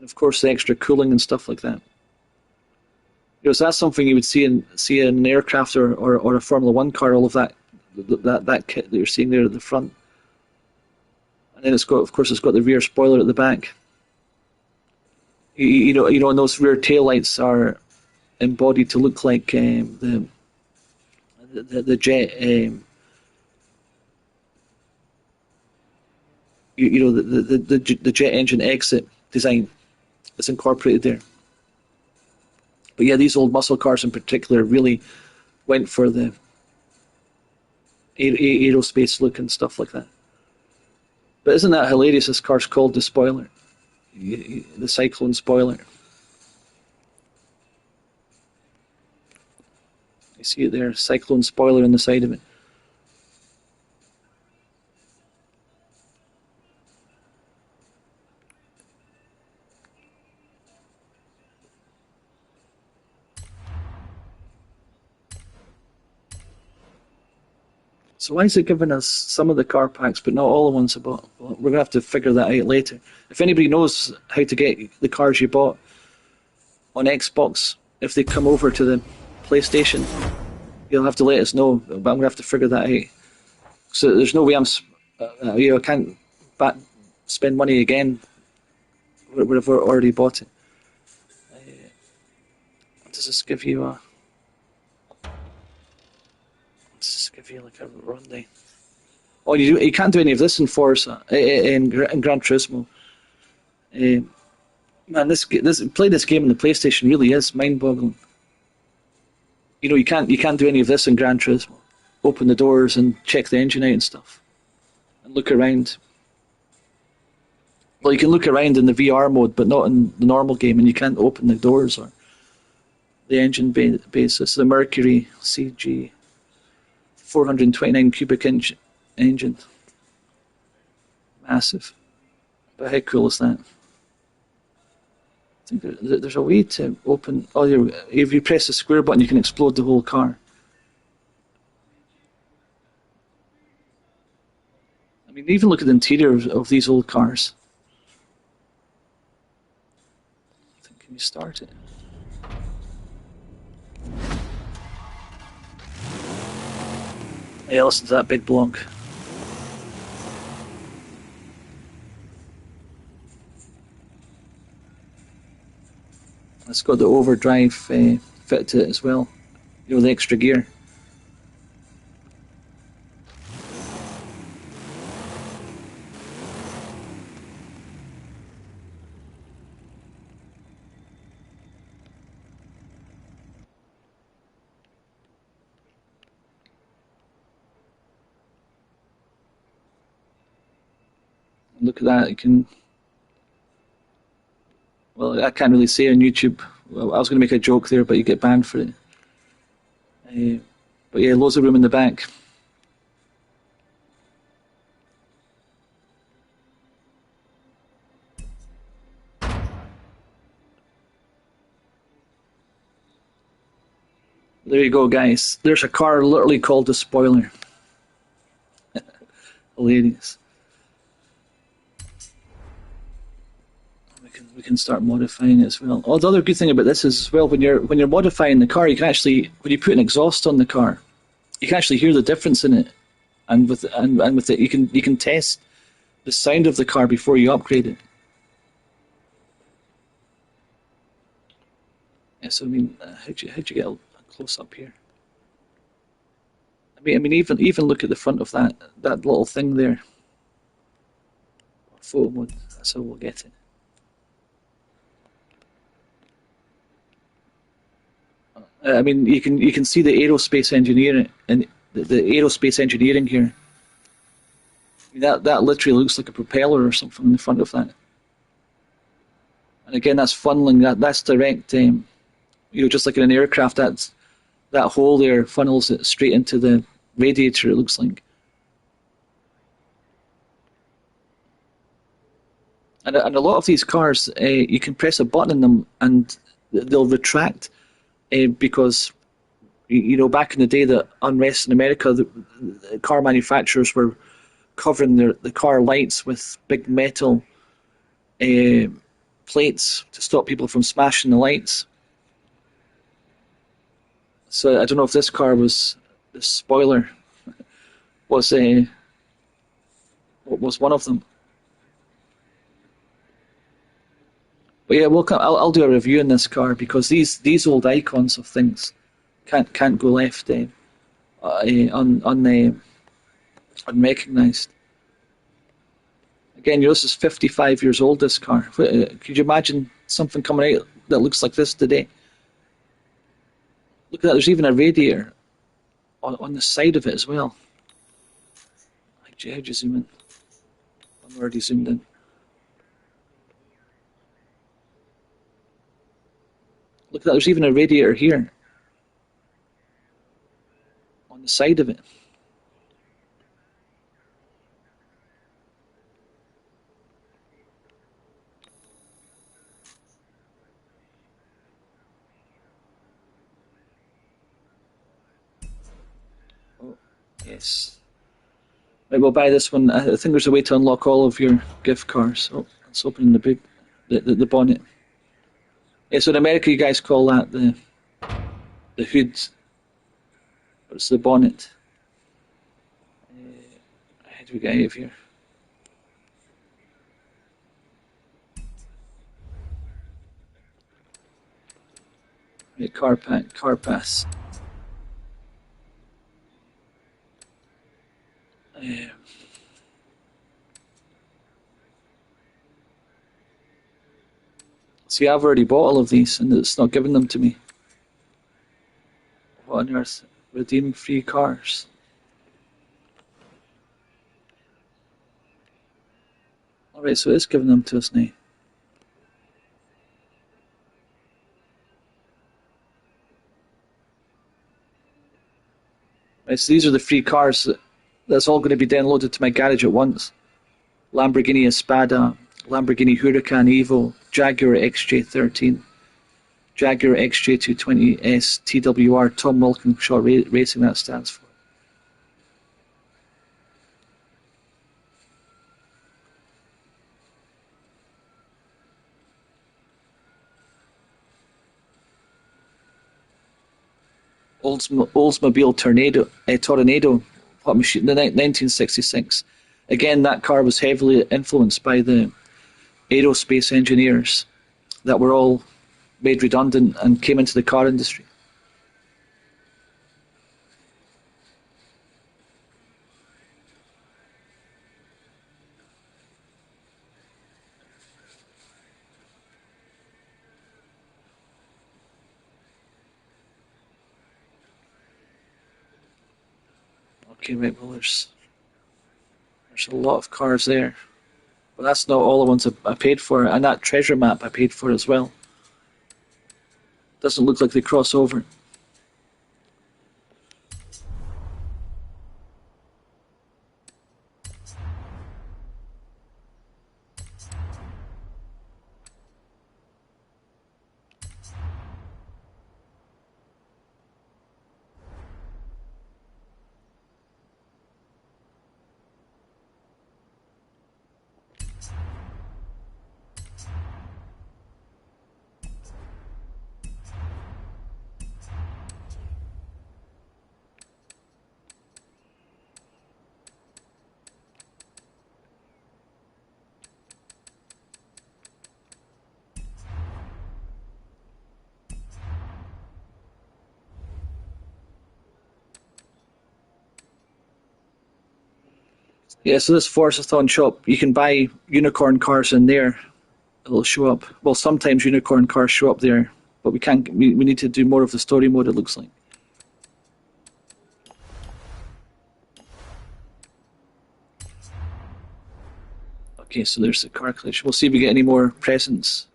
of course, the extra cooling and stuff like that. So that's something you would see in an aircraft or a Formula One car. All of that kit that you're seeing there at the front. And then it's got the rear spoiler at the back. And those rear taillights are embodied to look like the jet. The jet engine exit design that's incorporated there. But yeah, these old muscle cars in particular really went for the aerospace look and stuff like that. But isn't that hilarious? This car's called the Spoiler, the Cyclone Spoiler. You see it there, Cyclone Spoiler on the side of it. So why is it giving us some of the car packs, but not all the ones I bought? Well, we're going to have to figure that out later. If anybody knows how to get the cars you bought on Xbox, if they come over to the PlayStation, you'll have to let us know. But I'm going to have to figure that out. So there's no way I can't spend money again where I've already bought it. Does this give you a... Just give you like a rundown. Oh, you can't do any of this in Forza, in Gran Turismo. Man, playing this game on the PlayStation really is mind-boggling. You can't do any of this in Gran Turismo. Open the doors and check the engine out and stuff, and look around. Well, you can look around in the VR mode, but not in the normal game, and you can't open the doors or the engine bay. This is the Mercury CG. 429 cubic inch engine. Massive. But how cool is that? I think there's a way to open... Oh, if you press the square button, you can explode the whole car. I mean, even look at the interior of these old cars. I think, can you start it? Yeah, listen to that big block. It's got the overdrive fit to it as well. You know, the extra gear. Look at that, you can... Well, I can't really say on YouTube. Well, I was going to make a joke there, but you get banned for it. But yeah, loads of room in the back. There you go, guys. There's a car literally called the spoiler. Hilarious. We can start modifying it as well. Oh, the other good thing about this is as well, when you're modifying the car, you can actually, when you put an exhaust on the car, you can actually hear the difference in it, and with it, you can test the sound of the car before you upgrade it. Yeah, so I mean, how'd you get a close up here? I mean, even look at the front of that little thing there. Photo mode. That's how we'll get it. I mean, you can see the aerospace engineering and the aerospace engineering here. I mean, that literally looks like a propeller or something in the front of that. And again, that's funneling. That's direct. Just like in an aircraft, that hole there funnels it straight into the radiator. It looks like. And a lot of these cars, you can press a button in them and they'll retract. Because, back in the day, the unrest in America, the car manufacturers were covering the car lights with big metal plates to stop people from smashing the lights. So I don't know if this car the spoiler was one of them. But yeah, I'll do a review on this car because these old icons of things can't go left unrecognised. Again, this is 55 years old. This car. Could you imagine something coming out that looks like this today? Look at that. There's even a radiator on the side of it as well. How'd you zoom in? I'm already zoomed in. Look at that, there's even a radiator here on the side of it. Oh, yes. Right, we'll buy this one. I think there's a way to unlock all of your gift cards. Oh, let's open the bonnet. Yeah, so in America you guys call that the hood, but it's the bonnet. How do we get out of here? Right, car pass. See, I've already bought all of these and it's not giving them to me. What on earth? Redeem free cars. Alright, so it's giving them to us now. Right, so these are the free cars that's all going to be downloaded to my garage at once. Lamborghini Espada, Lamborghini Huracan Evo, Jaguar XJ13, Jaguar XJ220S TWR, Tom Walkinshaw Racing, that stands for. Oldsmobile Tornado, what machine? The 1966. Again, that car was heavily influenced by the aerospace engineers that were all made redundant and came into the car industry. Okay, right, well, there's a lot of cars there. But that's not all the ones I paid for, and that treasure map I paid for as well. Doesn't look like they cross over. Yeah, so this Forzathon shop, you can buy unicorn cars in there. It'll show up. Well, sometimes unicorn cars show up there, but we can't. We need to do more of the story mode, it looks like. Okay, so there's the car collection. We'll see if we get any more presents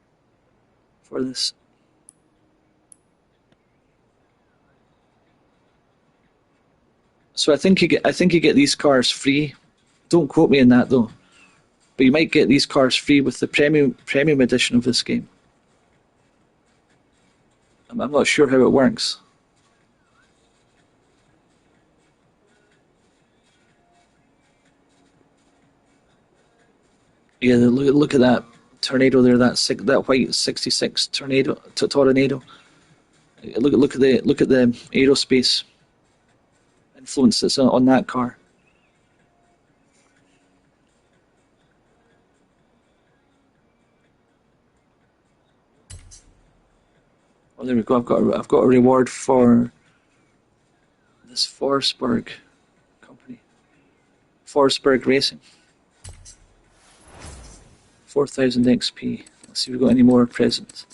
for this. So I think you get these cars free. Don't quote me on that though. But you might get these cars free with the premium edition of this game. I'm not sure how it works. Yeah, look at that tornado there. That white '66 tornado. Look at the aerospace influence that's on that car. Oh, there we go. I've got a reward for this Forsberg company. Forsberg Racing. 4,000 XP. Let's see if we've got any more presents.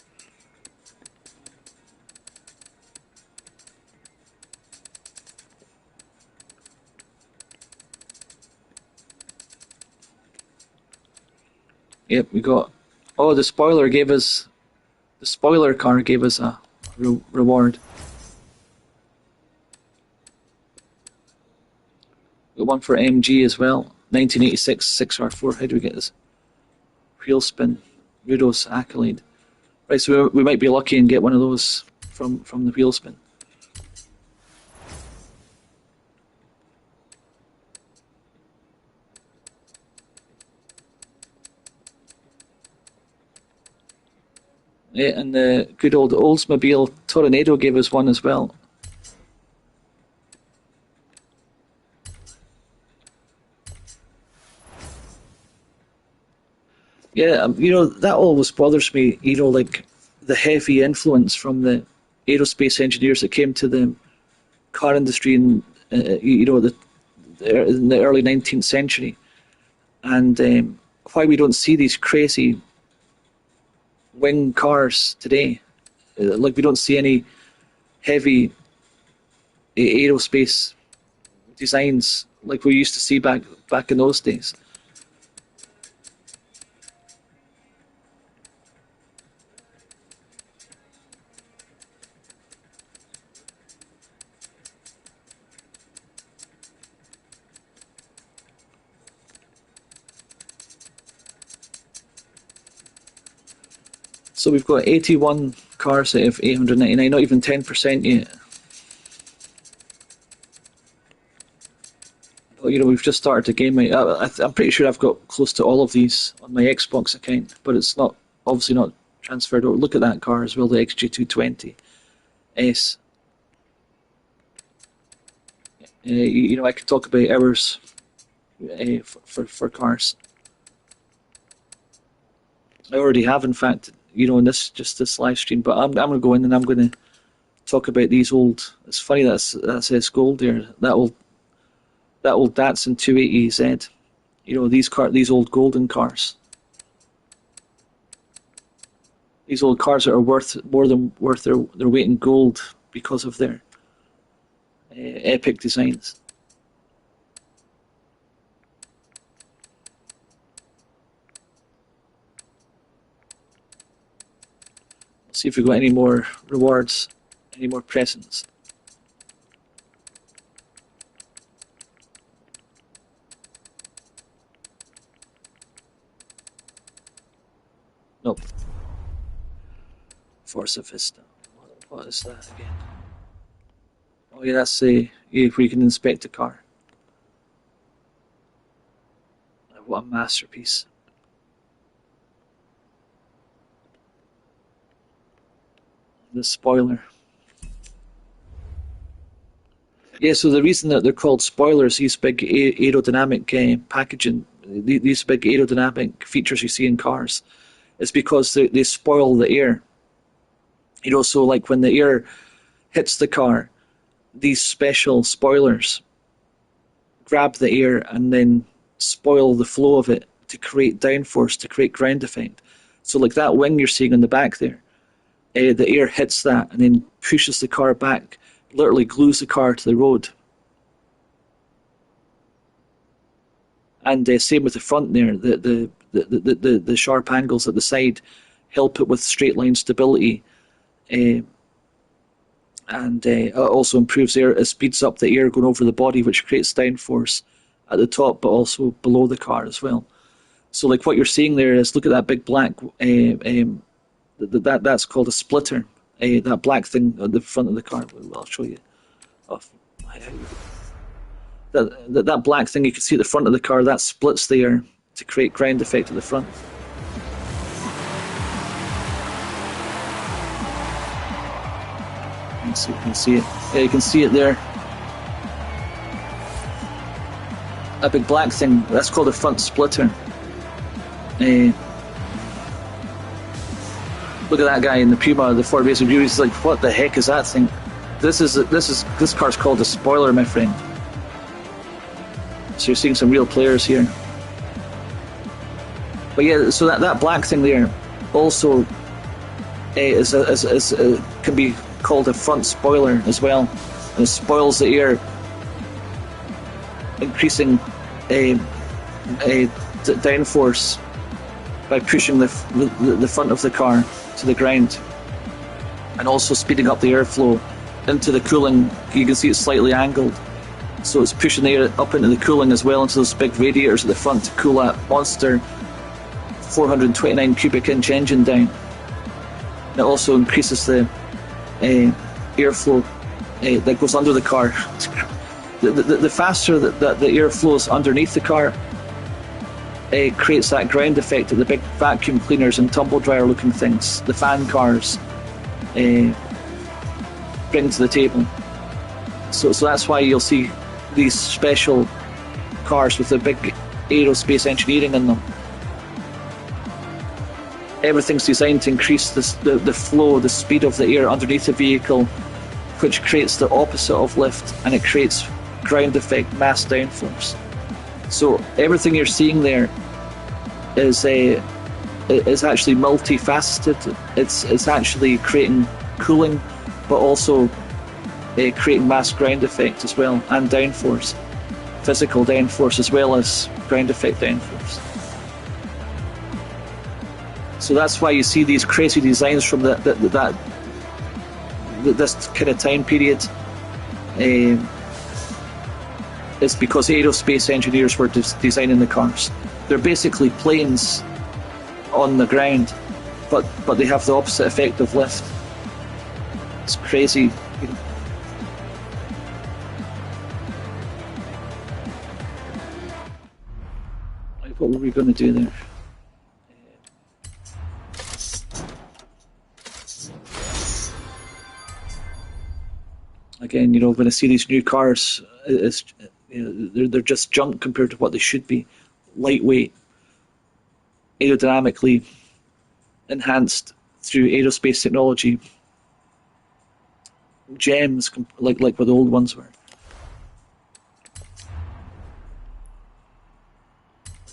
Yep, we got. Oh, the spoiler car gave us a reward. We got one for MG as well. 1986 6R4. How do we get this? Wheel spin. Rudo's accolade. Right, so we might be lucky and get one of those from the wheel spin. Yeah, and the good old Oldsmobile Tornado gave us one as well. Yeah, that always bothers me, like the heavy influence from the aerospace engineers that came to the car industry in, in the early 19th century. And why we don't see these crazy wing cars today. Like we don't see any heavy aerospace designs like we used to see back in those days. So we've got 81 cars out of 899, not even 10% yet. Well, you know, we've just started the game. I'm pretty sure I've got close to all of these on my Xbox account, but it's not obviously not transferred over. Look at that car as well, the XG220S. You know, I could talk about hours for cars. I already have, in fact, you know, in this live stream. But I'm going to go in and I'm going to talk about these old. It's funny that says gold there. That old Datsun 280Z. You know, these old golden cars. These old cars that are worth more than worth their weight in gold because of their epic designs. Let's see if we've got any more rewards, any more presents. Nope. Forza Vista. What is that again? Oh yeah, that's where you can inspect a car. What a masterpiece. The spoiler. Yeah, so the reason that they're called spoilers, these big aerodynamic packaging, these big aerodynamic features you see in cars, is because they spoil the air. You know, so like when the air hits the car, these special spoilers grab the air and then spoil the flow of it to create downforce, to create ground effect. So like that wing you're seeing in the back there, the air hits that and then pushes the car back, literally glues the car to the road. And same with the front there, the sharp angles at the side help it with straight line stability. And also improves air. It speeds up the air going over the body, which creates downforce at the top, but also below the car as well. So, like what you're seeing there is, look at that big black. That's called a splitter. That black thing at the front of the car. Well, I'll show you. That black thing you can see at the front of the car, that splits the air to create ground effect at the front. So you can see it. Yeah, you can see it there. A big black thing. That's called a front splitter. Look at that guy in the Puma, the Ford Racer Beauty. He's like, what the heck is that thing? This car's called a spoiler, my friend. So you're seeing some real players here. But yeah, so that black thing there also can be called a front spoiler as well, and it spoils the air, increasing a downforce by pushing the front of the car to the ground, and also speeding up the airflow into the cooling. You can see it's slightly angled, so it's pushing the air up into the cooling as well, into those big radiators at the front to cool that monster 429 cubic inch engine down. And it also increases the airflow that goes under the car. The faster that the air flows underneath the car, creates that ground effect that the big vacuum cleaners and tumble dryer looking things, the fan cars, bring to the table. So that's why you'll see these special cars with the big aerospace engineering in them. Everything's designed to increase the flow, the speed of the air underneath the vehicle, which creates the opposite of lift, and it creates ground effect, mass downforce. So everything you're seeing there is actually multifaceted. It's actually creating cooling, but also creating mass ground effect as well, and downforce, physical downforce as well as ground effect downforce. So that's why you see these crazy designs from this kind of time period. It's because aerospace engineers were designing the cars. They're basically planes on the ground, but they have the opposite effect of lift. It's crazy. Like, what were we going to do there? Again, when I see these new cars, they're just junk compared to what they should be. Lightweight, aerodynamically enhanced through aerospace technology. Gems, like what the old ones were.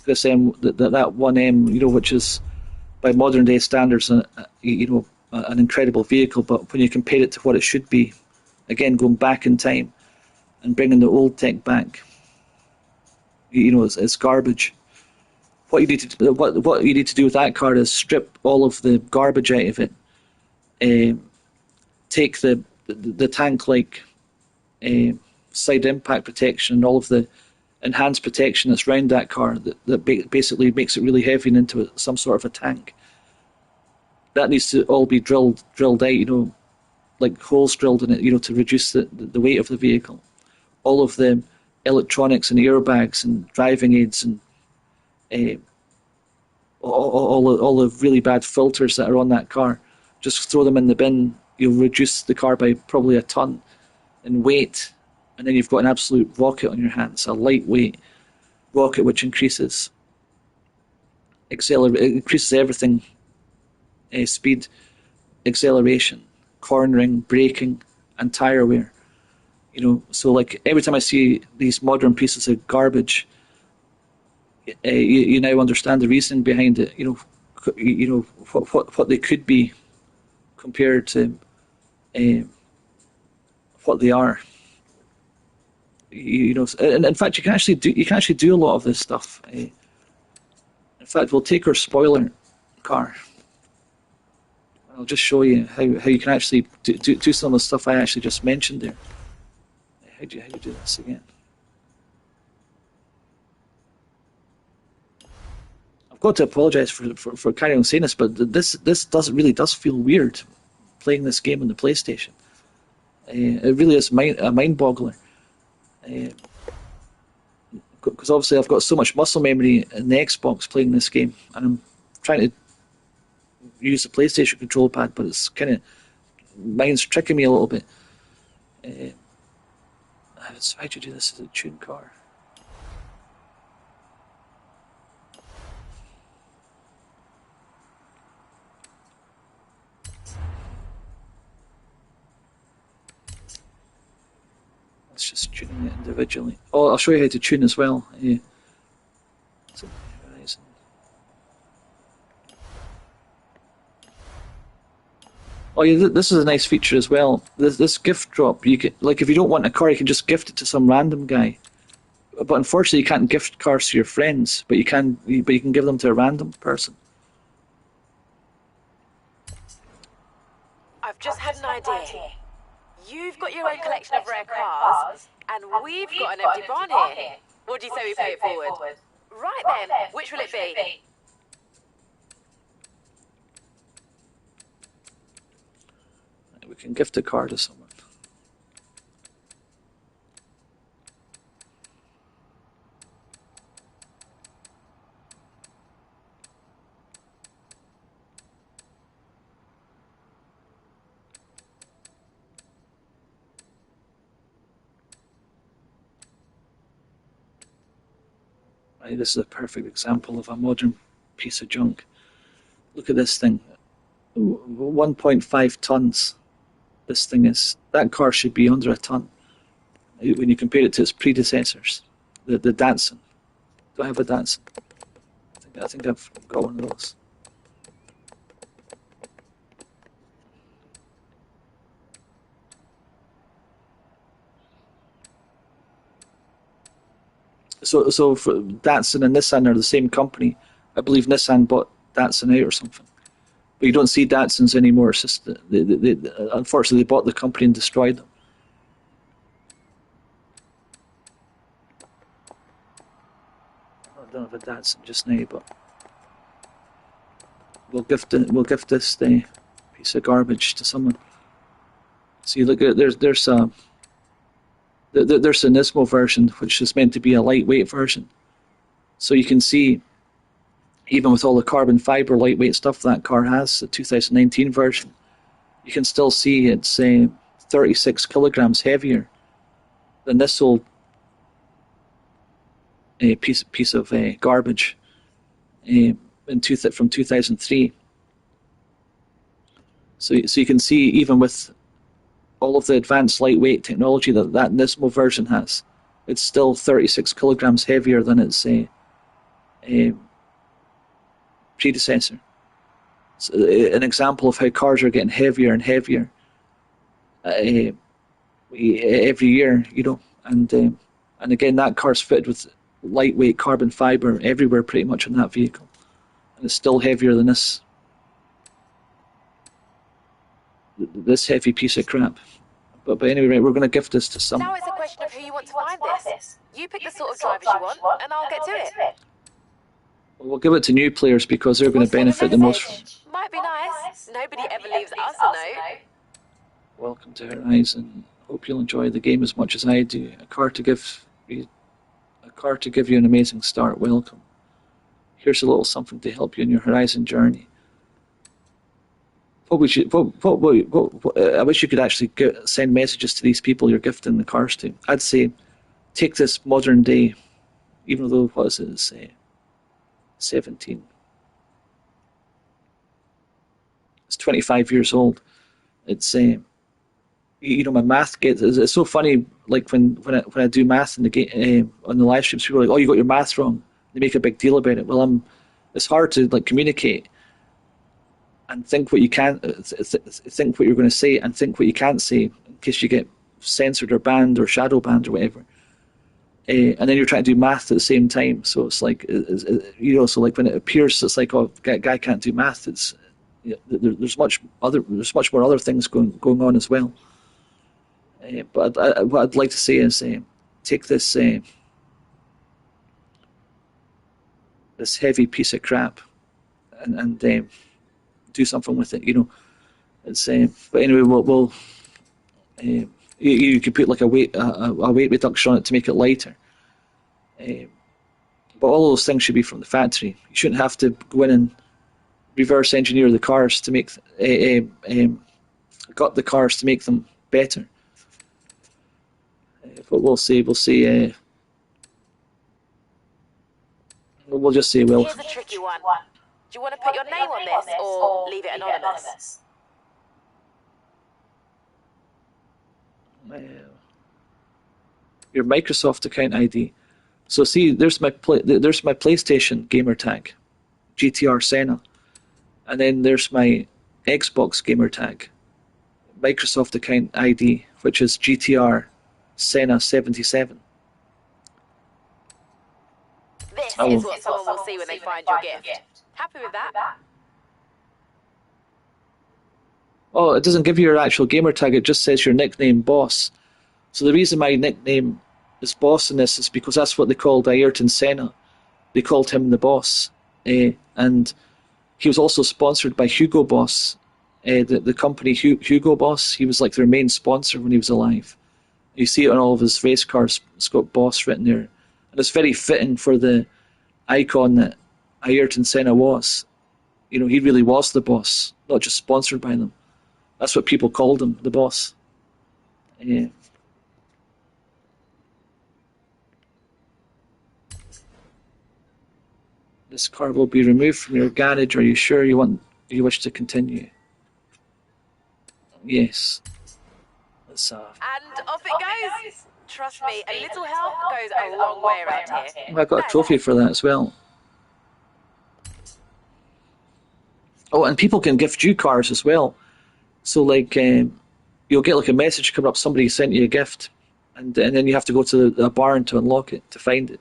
This that 1M, which is by modern day standards, an incredible vehicle. But when you compare it to what it should be, again going back in time and bringing the old tech back, it's garbage. What you need to do with that car is strip all of the garbage out of it. Take the tank like side impact protection and all of the enhanced protection that's around that car that basically makes it really heavy and into some sort of a tank. That needs to all be drilled out, like holes drilled in it, to reduce the weight of the vehicle. All of the electronics and airbags and driving aids and all the really bad filters that are on that car, just throw them in the bin. You'll reduce the car by probably a ton in weight, and then you've got an absolute rocket on your hands, a lightweight rocket which increases everything: speed, acceleration, cornering, braking, and tyre wear. So like every time I see these modern pieces of garbage, you now understand the reasoning behind it. What they could be compared to what they are. And in fact, you can actually do a lot of this stuff. In fact, we'll take our spoiler car. I'll just show you how you can actually do some of the stuff I actually just mentioned there. How do you do this again? I've got to apologise for carrying on saying this, but this really does feel weird playing this game on the PlayStation. It really is a mind-boggler. Because obviously I've got so much muscle memory in the Xbox playing this game, and I'm trying to use the PlayStation control pad, but it's kind of mind's tricking me a little bit. So how do you do this as a tuned car? It's just tuning it individually. Oh, I'll show you how to tune as well. So, Horizon. Oh yeah, this is a nice feature as well. This gift drop, you can, like if you don't want a car, you can just gift it to some random guy. But unfortunately, you can't gift cars to your friends. But you can give them to a random person. I've just had an idea. You've got your own collection of rare cars, and we've got an empty barn here. What do you say we pay it forward? Right then, which will it be? We can gift a car to someone. Right, this is a perfect example of a modern piece of junk. Look at this thing. 1.5 tons. This thing is. That car should be under a ton when you compare it to its predecessors. The Datsun. Do I have a Datsun? I think I've got one of those. So for Datsun and Nissan are the same company. I believe Nissan bought Datsun out or something. But you don't see Datsuns anymore. It's just unfortunately they bought the company and destroyed them. I don't have a Datsun just now, but we'll gift this piece of garbage to someone. So you look at there's a Nismo version, which is meant to be a lightweight version. So you can see, even with all the carbon fiber lightweight stuff that car has, the 2019 version, you can still see it's 36 kilograms heavier than this old piece of garbage from 2003. So you can see, even with all of the advanced lightweight technology that Nismo version has, it's still 36 kilograms heavier than its predecessor. It's an example of how cars are getting heavier and heavier every year, and again, that car's fitted with lightweight carbon fiber everywhere pretty much on that vehicle, and it's still heavier than this heavy piece of crap. But anyway, we're going to gift this to someone. Now it's a question of who you want to find this. You pick the sort of drivers you want, and I'll get to it. We'll give it to new players because they're going to benefit the most. Might be nice. Nobody ever leaves us a note. Welcome to Horizon. Hope you'll enjoy the game as much as I do. A car to give you an amazing start. Welcome. Here's a little something to help you in your Horizon journey. I wish you could actually send messages to these people you're gifting the cars to. I'd say take this modern day, even though what is it? Say 17. It's 25 years old. It's my math gets. It's so funny. Like when I do math in the game on the live streams, people are like, "Oh, you got your math wrong." They make a big deal about it. Well, it's hard to communicate and think what you can, think what you're going to say, and think what you can't say in case you get censored or banned or shadow banned or whatever. And then you're trying to do math at the same time. So it's like, so like when it appears, it's like, oh, guy can't do math. It's there's much more other things going on as well. But what I'd like to say is take this this heavy piece of crap and do something with it. It's but anyway, we'll you could put like a weight reduction on it to make it lighter. But all those things should be from the factory. You shouldn't have to go in and reverse engineer the cars to make gut the cars to make them better. But we'll see. We'll just say, well. Here's a tricky one. Do you want to put your name on this or leave it anonymous? Your Microsoft account ID. So see, there's my PlayStation gamer tag, GTR Senna, and then there's my Xbox gamer tag, Microsoft account ID, which is GTR Senna 77. This is what someone will see when they find your gift. Happy with that? Oh, it doesn't give you your actual gamer tag, it just says your nickname, Boss. So the reason my nickname is Boss in this is because that's what they called Ayrton Senna. They called him the Boss. And he was also sponsored by Hugo Boss, the company Hugo Boss. He was like their main sponsor when he was alive. You see it on all of his race cars, it's got Boss written there. And it's very fitting for the icon that Ayrton Senna was. He really was the boss, not just sponsored by them. That's what people called him, the boss. This car will be removed from your garage. Are you sure you wish to continue? Yes. Let's And off it goes. Trust me, a little help goes a long way around here. I got a trophy for that as well. Oh, and people can gift you cars as well. So like, you'll get like a message coming up, somebody sent you a gift, and then you have to go to the barn to unlock it, to find it.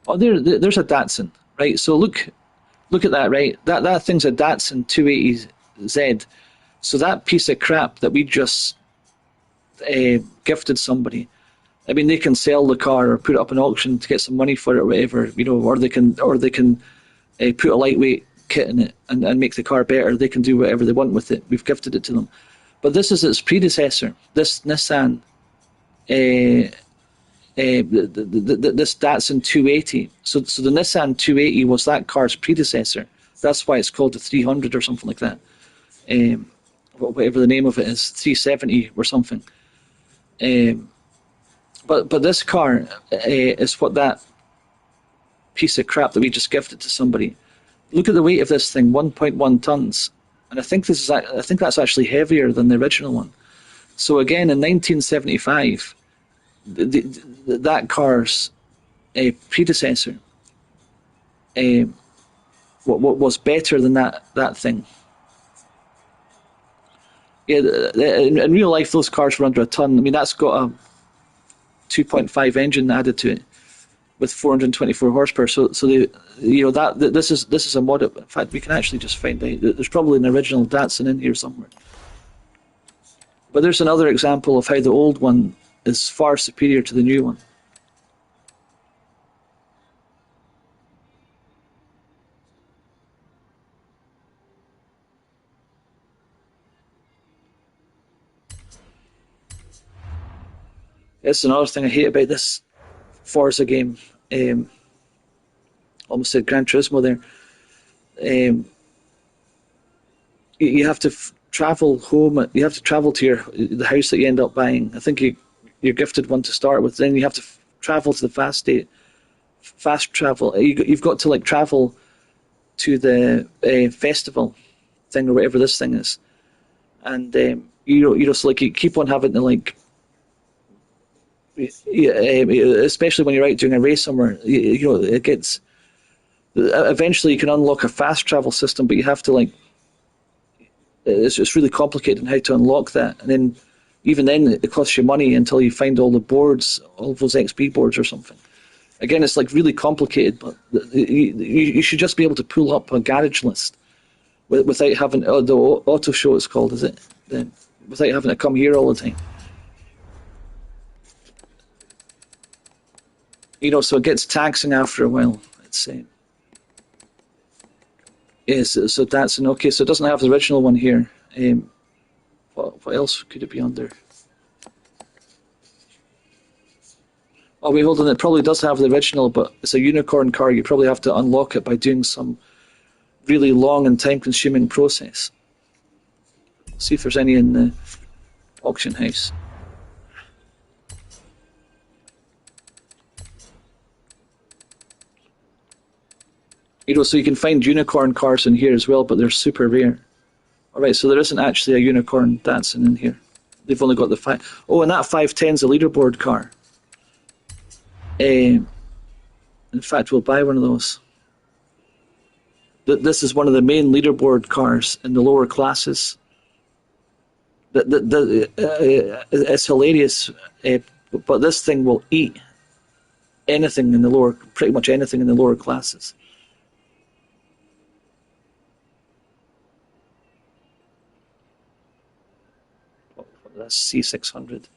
Oh, there's a Datsun, right? So look at that, right? That thing's a Datsun 280Z. So that piece of crap that we just gifted somebody, I mean, they can sell the car or put it up in auction to get some money for it or whatever, or they can put a lightweight kit in it and make the car better. They can do whatever they want with it. We've gifted it to them. But this is its predecessor, this Nissan, this Datsun 280. So the Nissan 280 was that car's predecessor. That's why it's called the 300 or something like that. Whatever the name of it is, 370 or something. But this car is what that piece of crap that we just gifted to somebody. Look at the weight of this thing, 1.1 tons, and I think that's actually heavier than the original one. So again, in 1975, that car's predecessor what was better than that thing. Yeah, in real life, those cars were under a ton. I mean, that's got a 2.5 engine added to it with 424 horsepower. So this is a mod. In fact, we can actually just find out. There's probably an original Datsun in here somewhere. But there's another example of how the old one is far superior to the new one. That's another thing I hate about this Forza game. Almost said Gran Turismo there. You have to travel home. You have to travel to the house that you end up buying. I think you're gifted one to start with. Then you have to travel to the fast travel. You've got to travel to the festival thing or whatever this thing is, and you keep on having to especially when you're out doing a race somewhere. It gets eventually you can unlock a fast travel system, but you have to it's really complicated in how to unlock that, and then even then it costs you money until you find all the boards, all of those XP boards or something. Again, it's really complicated, but you should just be able to pull up a garage list without having the auto show it's called, is it? Without having to come here all the time. So it gets taxing after a while. It's yes, so that's an okay. So it doesn't have the original one here. What else could it be under? Oh wait, hold on. It probably does have the original, but it's a unicorn car. You probably have to unlock it by doing some really long and time-consuming process. See if there's any in the auction house. So you can find unicorn cars in here as well, but they're super rare. All right, so there isn't actually a unicorn Datsun in here. They've only got the 5. Oh, and that 510's a leaderboard car. In fact, we'll buy one of those. This is one of the main leaderboard cars in the lower classes. It's hilarious, but this thing will eat anything in the lower, pretty much anything in the lower classes. That's C600.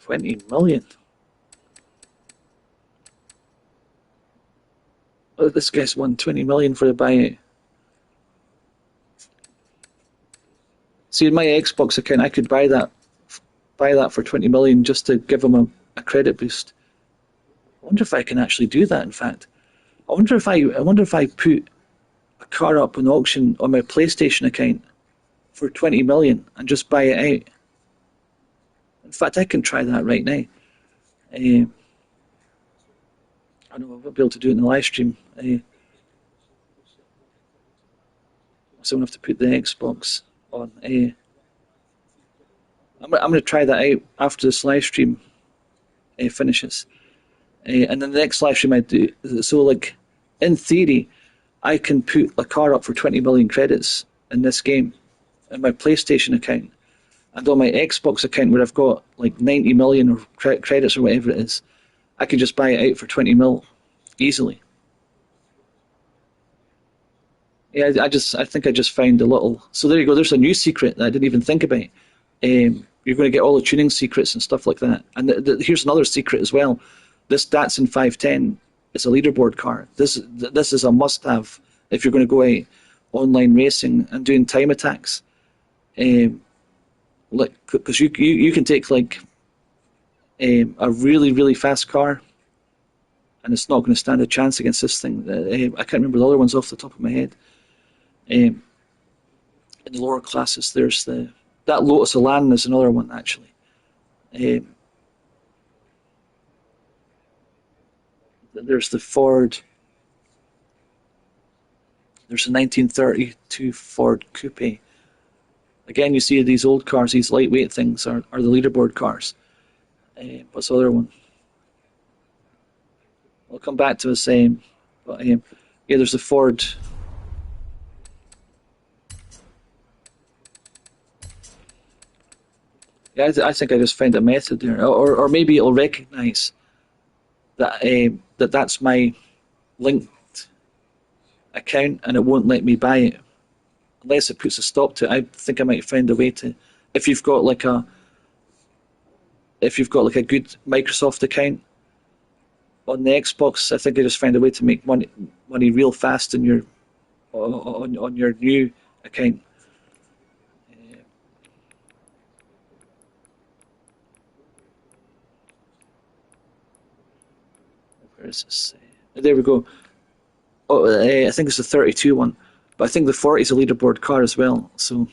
$20 million. Oh, this guy's won $20 million for the buyout. See, in my Xbox account, I could buy that for $20 million just to give him a credit boost. I wonder if I can actually do that. In fact, I wonder if I put a car up in auction on my PlayStation account for $20 million and just buy it out. In fact, I can try that right now. I know I won't be able to do it in the live stream. So I'm going to have to put the Xbox on. I'm going to try that out after this live stream finishes. And then the next live stream I do, so in theory, I can put a car up for 20 million credits in this game, in my PlayStation account, and on my Xbox account where I've got like 90 million or credits or whatever it is, I could just buy it out for 20 mil easily. Yeah, I think I just found a little. So there you go. There's a new secret that I didn't even think about. You're going to get all the tuning secrets and stuff like that. And here's another secret as well. This Datsun 510 is a leaderboard car. This is a must-have if you're going to go out online racing and doing time attacks. Like, because you can take like a really really fast car, and it's not going to stand a chance against this thing. I can't remember the other ones off the top of my head. In the lower classes, there's that Lotus Elan is another one actually. There's the Ford. There's a 1932 Ford Coupe. Again, you see these old cars, these lightweight things are the leaderboard cars. What's the other one? I'll come back to the same. But yeah, there's the Ford. Yeah, I think I just found a method there, or maybe it'll recognise that that's my linked account, and it won't let me buy it unless it puts a stop to it. I think I might find a way to, if you've got like a good Microsoft account on the Xbox, I think I just find a way to make money real fast on your new account. Where is this? There we go. Oh, I think it's the 32 one, but I think the 40 is a leaderboard car as well. So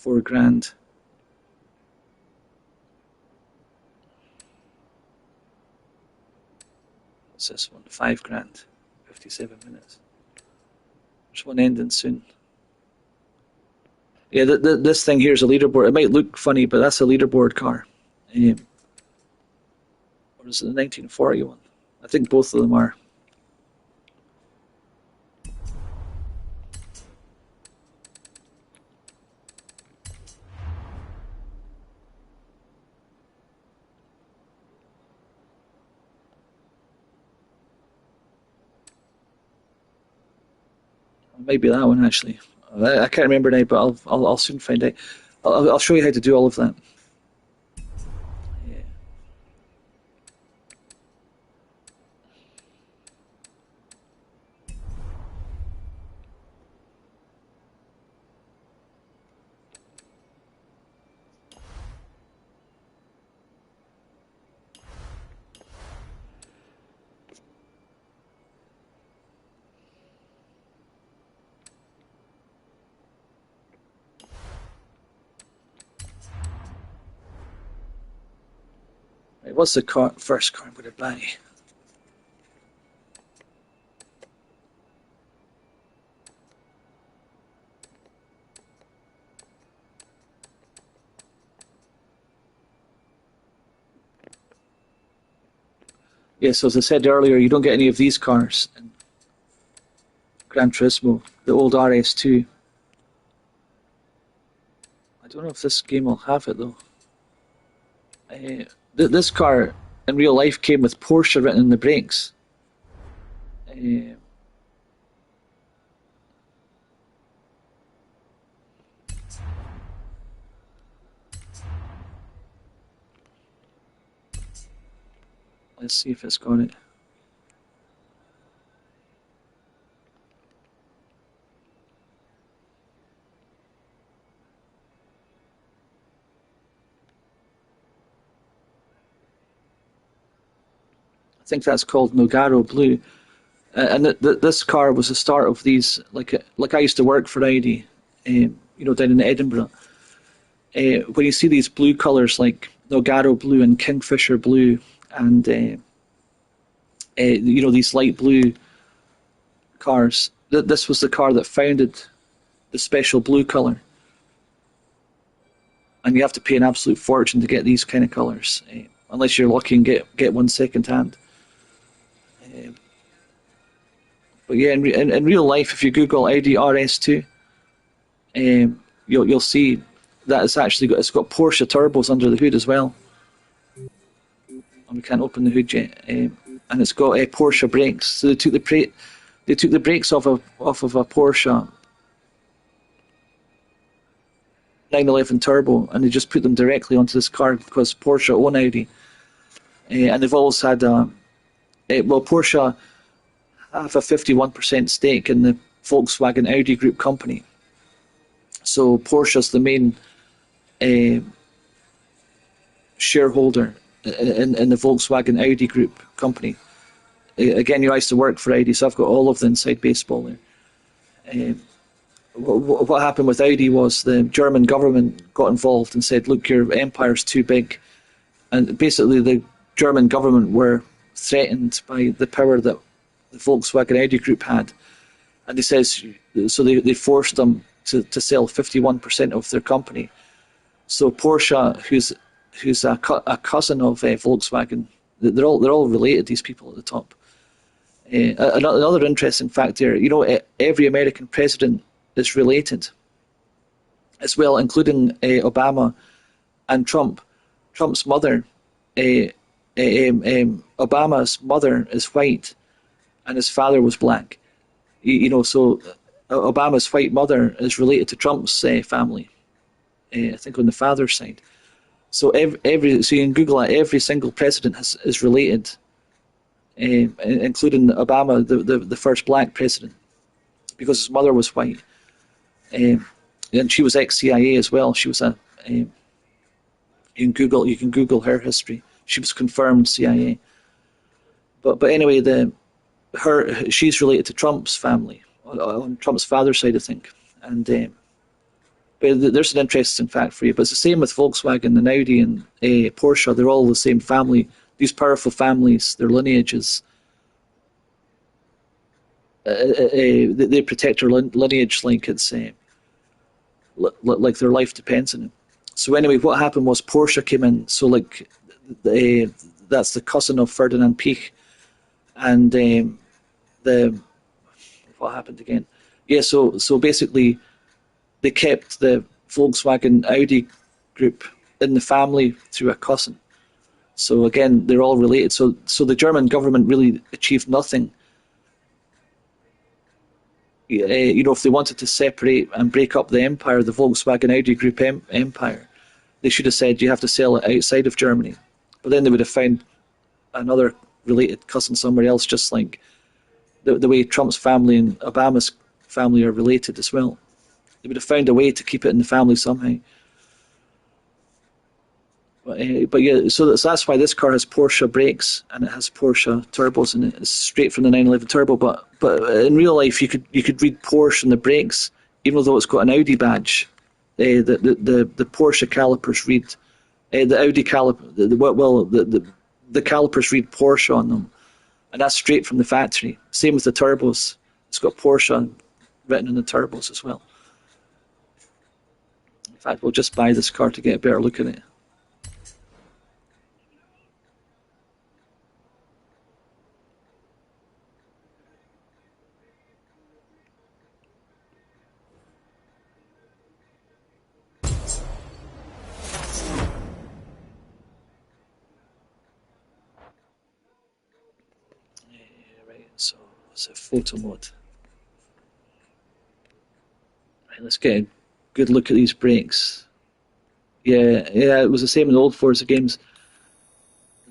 £4,000. What's this one? £5,000. 57 minutes. There's one ending soon. Yeah, this thing here is a leaderboard. It might look funny, but that's a leaderboard car. Or is it the 1940 one? I think both of them are. It might be that one actually. I can't remember now, but I'll soon find out. I'll show you how to do all of that. Yeah. Right, what's the first car I'm going to buy? Yes, as I said earlier, you don't get any of these cars in Gran Turismo, the old RS2. I don't know if this game will have it though. This car in real life came with Porsche written in the brakes. Let's see if it's got it. I think that's called Nogaro Blue. And this car was the start of these. Like I used to work for Audi, down in Edinburgh. When you see these blue colours like Nogaro Blue and Kingfisher Blue, and these light blue cars, this was the car that founded the special blue colour. and you have to pay an absolute fortune to get these kind of colours, unless you're lucky and get one second hand. But yeah, in real life, if you Google Audi RS2, you'll see that it's got Porsche turbos under the hood as well. And we can't open the hood yet, and it's got Porsche brakes. So they took the brakes off of a Porsche 911 Turbo, and they just put them directly onto this car because Porsche own Audi, and they've always had Porsche have a 51% stake in the Volkswagen Audi Group company. So Porsche's the main shareholder in the Volkswagen Audi Group company. Again, I used to work for Audi, so I've got all of the inside baseball there. What happened with Audi was the German government got involved and said, look, your empire's too big. And basically the German government were threatened by the power that the Volkswagen Audi Group had. And they forced them to sell 51% of their company. So Porsche, who's a cousin of Volkswagen, they're all related, these people at the top. Another interesting fact here, every American president is related as well, including Obama and Trump. Trump's mother, Obama's mother is white, and his father was black. So Obama's white mother is related to Trump's family, I think on the father's side. So so you can Google that, every single president is related, including Obama, the first black president, because his mother was white. And she was ex-CIA as well. She was you can Google her history. She was confirmed CIA. But anyway, she's related to Trump's family on Trump's father's side, I think. And but there's an interesting fact for you. But it's the same with Volkswagen and Audi and Porsche. They're all the same family. These powerful families, their lineages. They protect their lineage like it's like their life depends on it. So anyway, what happened was Porsche came in. So that's the cousin of Ferdinand Piech, and what happened again? Yeah, so basically they kept the Volkswagen Audi group in the family through a cousin. So again, they're all related. So the German government really achieved nothing. If they wanted to separate and break up the empire, the Volkswagen Audi Group empire, they should have said you have to sell it outside of Germany. But then they would have found another related cousin somewhere else, just like the way Trump's family and Obama's family are related as well. They would have found a way to keep it in the family somehow. But yeah, so that's why this car has Porsche brakes and it has Porsche turbos, and it's straight from the 911 Turbo. But in real life, you could read Porsche in the brakes, even though it's got an Audi badge. The Porsche calipers read the Audi caliper. The calipers read Porsche on them, and that's straight from the factory. Same with the turbos; it's got Porsche written in the turbos as well. In fact, we'll just buy this car to get a better look at it. So it's a photo mode. Right, let's get a good look at these brakes. Yeah, it was the same in the old Forza games.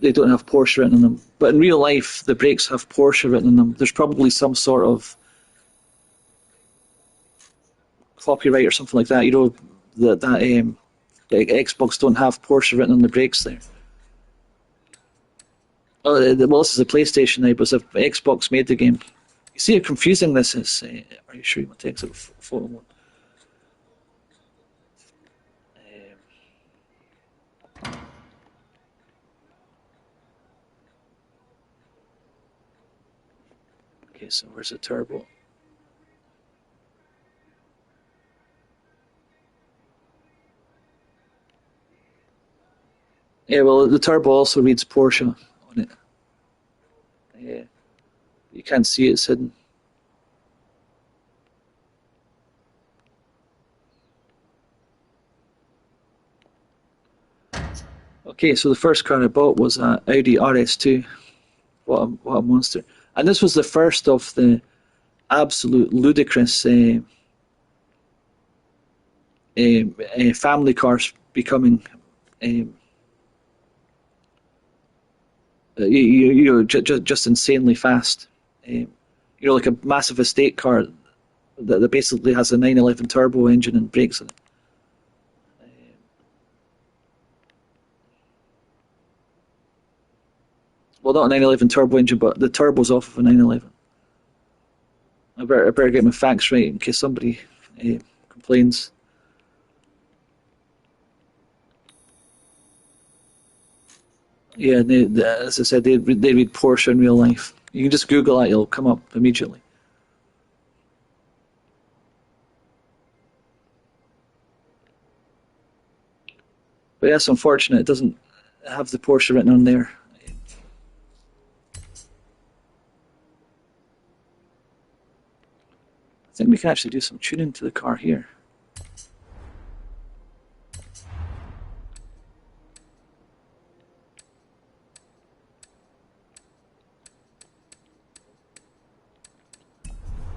They don't have Porsche written on them. But in real life, the brakes have Porsche written on them. There's probably some sort of copyright or something like that. That Xbox don't have Porsche written on the brakes there. Oh, well, this is a PlayStation now, but if Xbox made the game. You see how confusing this is? Are you sure you want to exit photo mode? Okay, so where's the turbo? Yeah, well, the turbo also reads Porsche on it. Yeah, you can't see it's hidden. Okay, so the first car I bought was a Audi RS2. What a monster! And this was the first of the absolute ludicrous family cars becoming, just insanely fast. Like a massive estate car that basically has a 911 turbo engine and brakes in it. Well, not a 911 turbo engine, but the turbo's off of a 911. I better get my facts right in case somebody complains. Yeah, as I said, they read Porsche in real life. You can just Google that; it'll come up immediately. But yeah, it's unfortunate it doesn't have the Porsche written on there. I think we can actually do some tuning to the car here.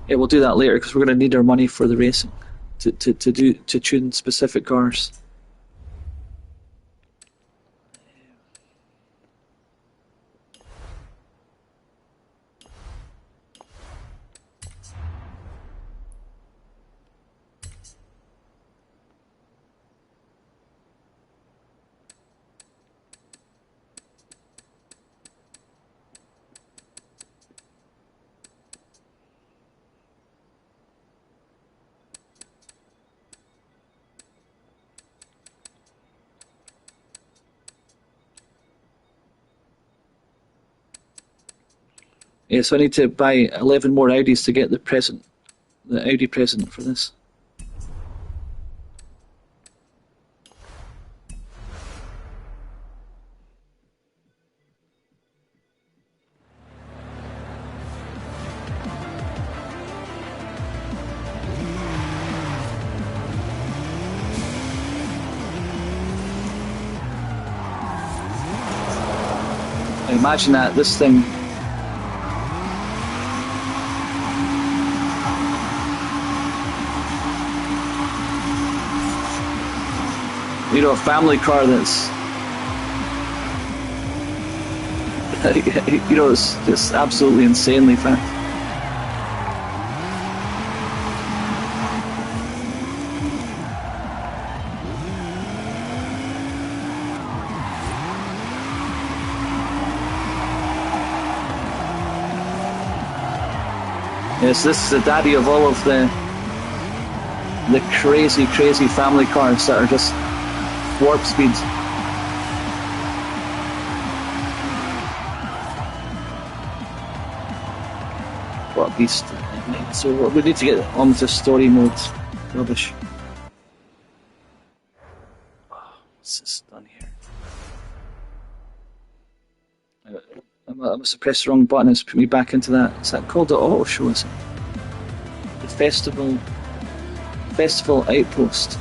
Yeah, we'll do that later because we're going to need our money for the racing to tune specific cars. Yeah, so I need to buy 11 more Audis to get the Audi present for this. Imagine that, this thing. A family car that's, it's just absolutely insanely fast. Yes, this is the daddy of all of the crazy family cars that are just warp speeds. What a beast. So we need to get on to story mode. Rubbish. What's this done here? I must have pressed the wrong button. It's put me back into that. Is that called the auto show, is it? The festival outpost.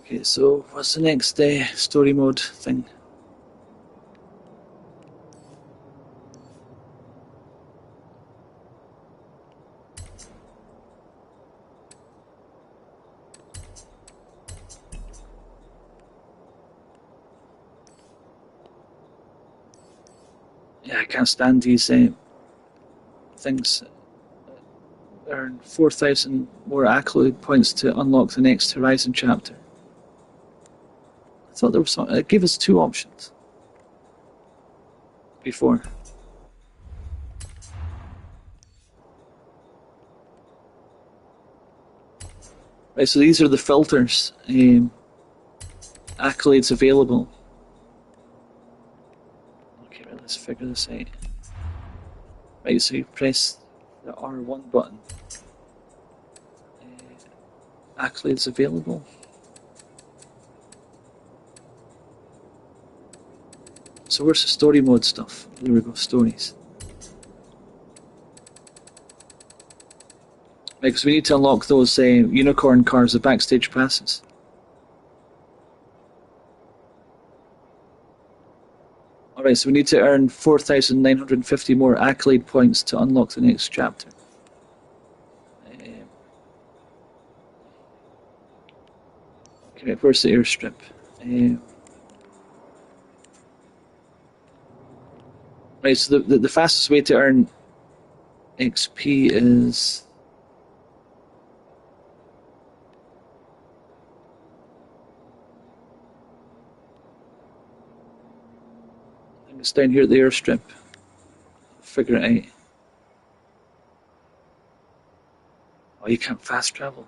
Okay, so what's the next story mode thing? Yeah, I can't stand these things. Earn 4,000 more accolade points to unlock the next Horizon chapter. I thought there was something. It gave us two options. before. Right, so these are the filters. Accolades available. Okay, right, let's figure this out. Right, so you press the R1 button. Accolades available. So where's the story mode stuff? There we go, stories. Right, because we need to unlock those unicorn cars, the backstage passes. Alright, so we need to earn 4,950 more accolade points to unlock the next chapter. Okay, where's the airstrip? Right, so the fastest way to earn XP is... I think it's down here at the airstrip. Figure it out. Oh, you can't fast travel.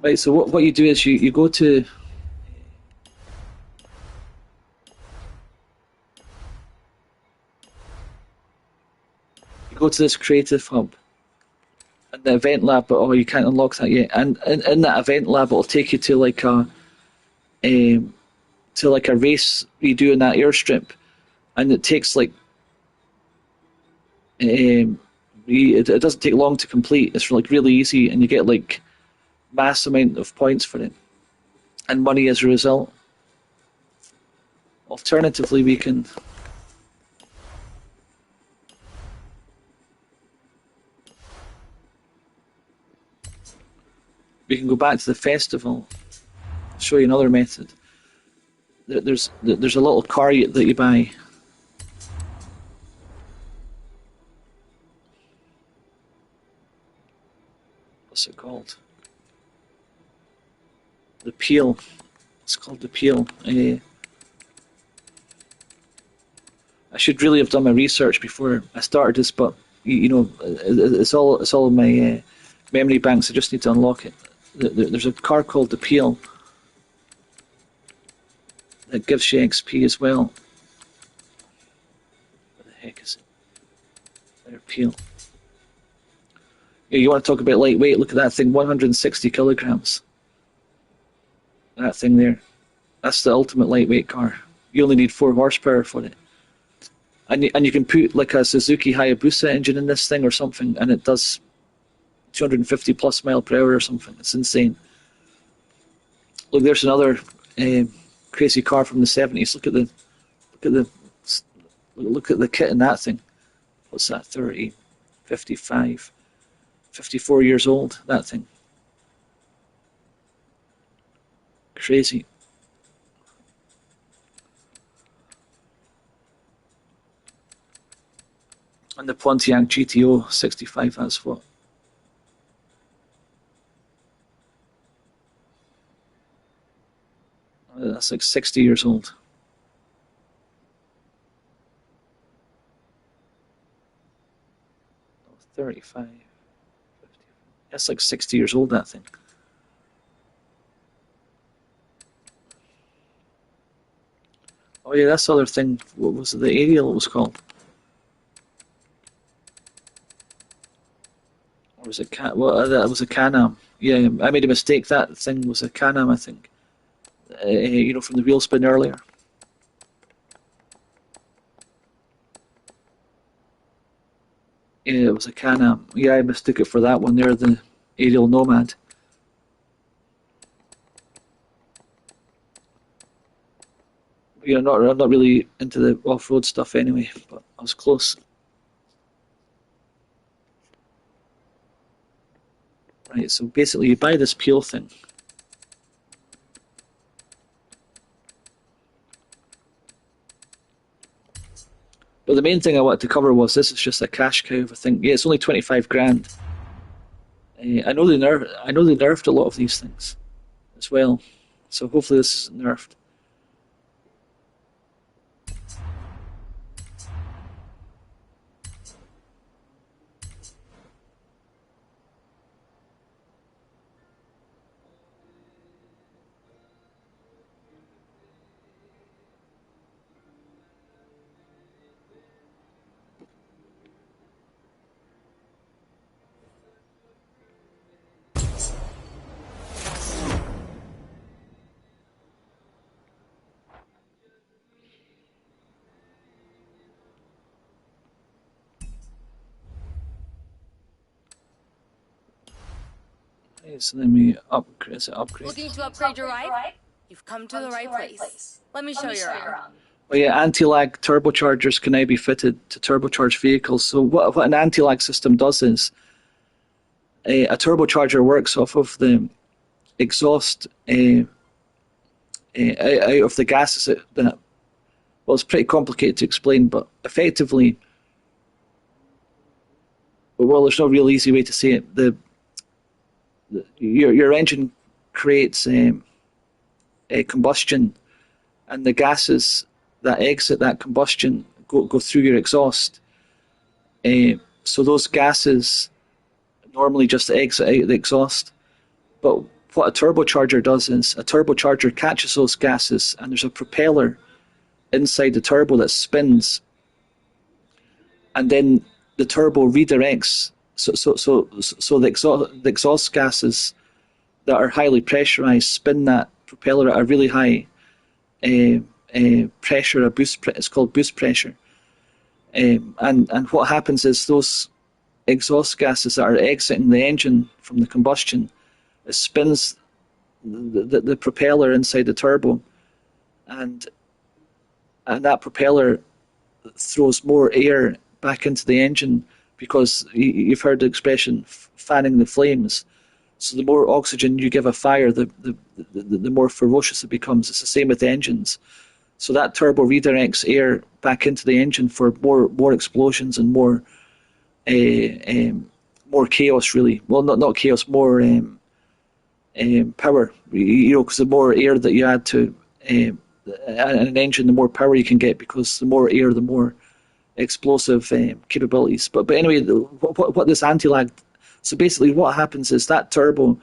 Right, so what you do is you go to... You go to this creative hub. And the event lab, but you can't unlock that yet. And in that event lab, it'll take you to like a race you do in that airstrip, and it takes like it doesn't take long to complete. It's like really easy, and you get like mass amount of points for it, and money as a result. Alternatively, we can go back to the festival. I'll show you another method. There's a little car that you buy. What's it called? The Peel. It's called the Peel. I should really have done my research before I started this, but it's all in my memory banks. I just need to unlock it. There's a car called the Peel that gives you XP as well. What the heck is it? Their Peel. Yeah, you want to talk about lightweight? Look at that thing, 160 kilograms. That thing there. That's the ultimate lightweight car. You only need 4 horsepower for it. And you can put like a Suzuki Hayabusa engine in this thing or something, and it does 250 plus mile per hour or something. It's insane. Look, there's another crazy car from the 70s. Look at the kit in that thing. What's that? 30, 55, 54 years old. That thing. Crazy. And the Pontiac GTO 65. That's what. That's like 60 years old. Oh, 35, 50. That's like 60 years old, that thing. Oh yeah, that's the other thing. What was it? The Ariel it was called. Or was it that was a Can-Am. Yeah, I made a mistake. That thing was a Can-Am, I think. From the wheel spin earlier. Yeah, it was a Can-Am. Yeah, I mistook it for that one there, the Aerial Nomad. I'm not really into the off-road stuff anyway, but I was close. Right, so basically you buy this Peel thing. But the main thing I wanted to cover was this is just a cash cow. I think it's only 25 grand. I know they nerfed a lot of these things. as well. So hopefully this isn't nerfed. So let me upgrade. Is it upgrade? Looking to upgrade your ride? You've come to the right place. Let me show you around. Oh yeah, anti-lag turbochargers can now be fitted to turbocharged vehicles. So what an anti-lag system does is a turbocharger works off of the exhaust out of the gases that well, it's pretty complicated to explain, but effectively, well, there's no real easy way to say it. Your engine creates a combustion, and the gases that exit that combustion go through your exhaust. So those gases normally just exit out the exhaust. But what a turbocharger does is a turbocharger catches those gases, and there's a propeller inside the turbo that spins, and then the turbo redirects. So the exhaust gases that are highly pressurized spin that propeller at a really high pressure, it's called boost pressure. And what happens is those exhaust gases that are exiting the engine from the combustion, it spins the propeller inside the turbo, and that propeller throws more air back into the engine, because you've heard the expression fanning the flames. So the more oxygen you give a fire, the more ferocious it becomes. It's the same with engines. So that turbo redirects air back into the engine for more explosions and more chaos, really. Well, not chaos, more power. Because the more air that you add to an engine, the more power you can get, because the more air, the more explosive capabilities. But anyway, what this anti-lag. So basically, what happens is that turbo,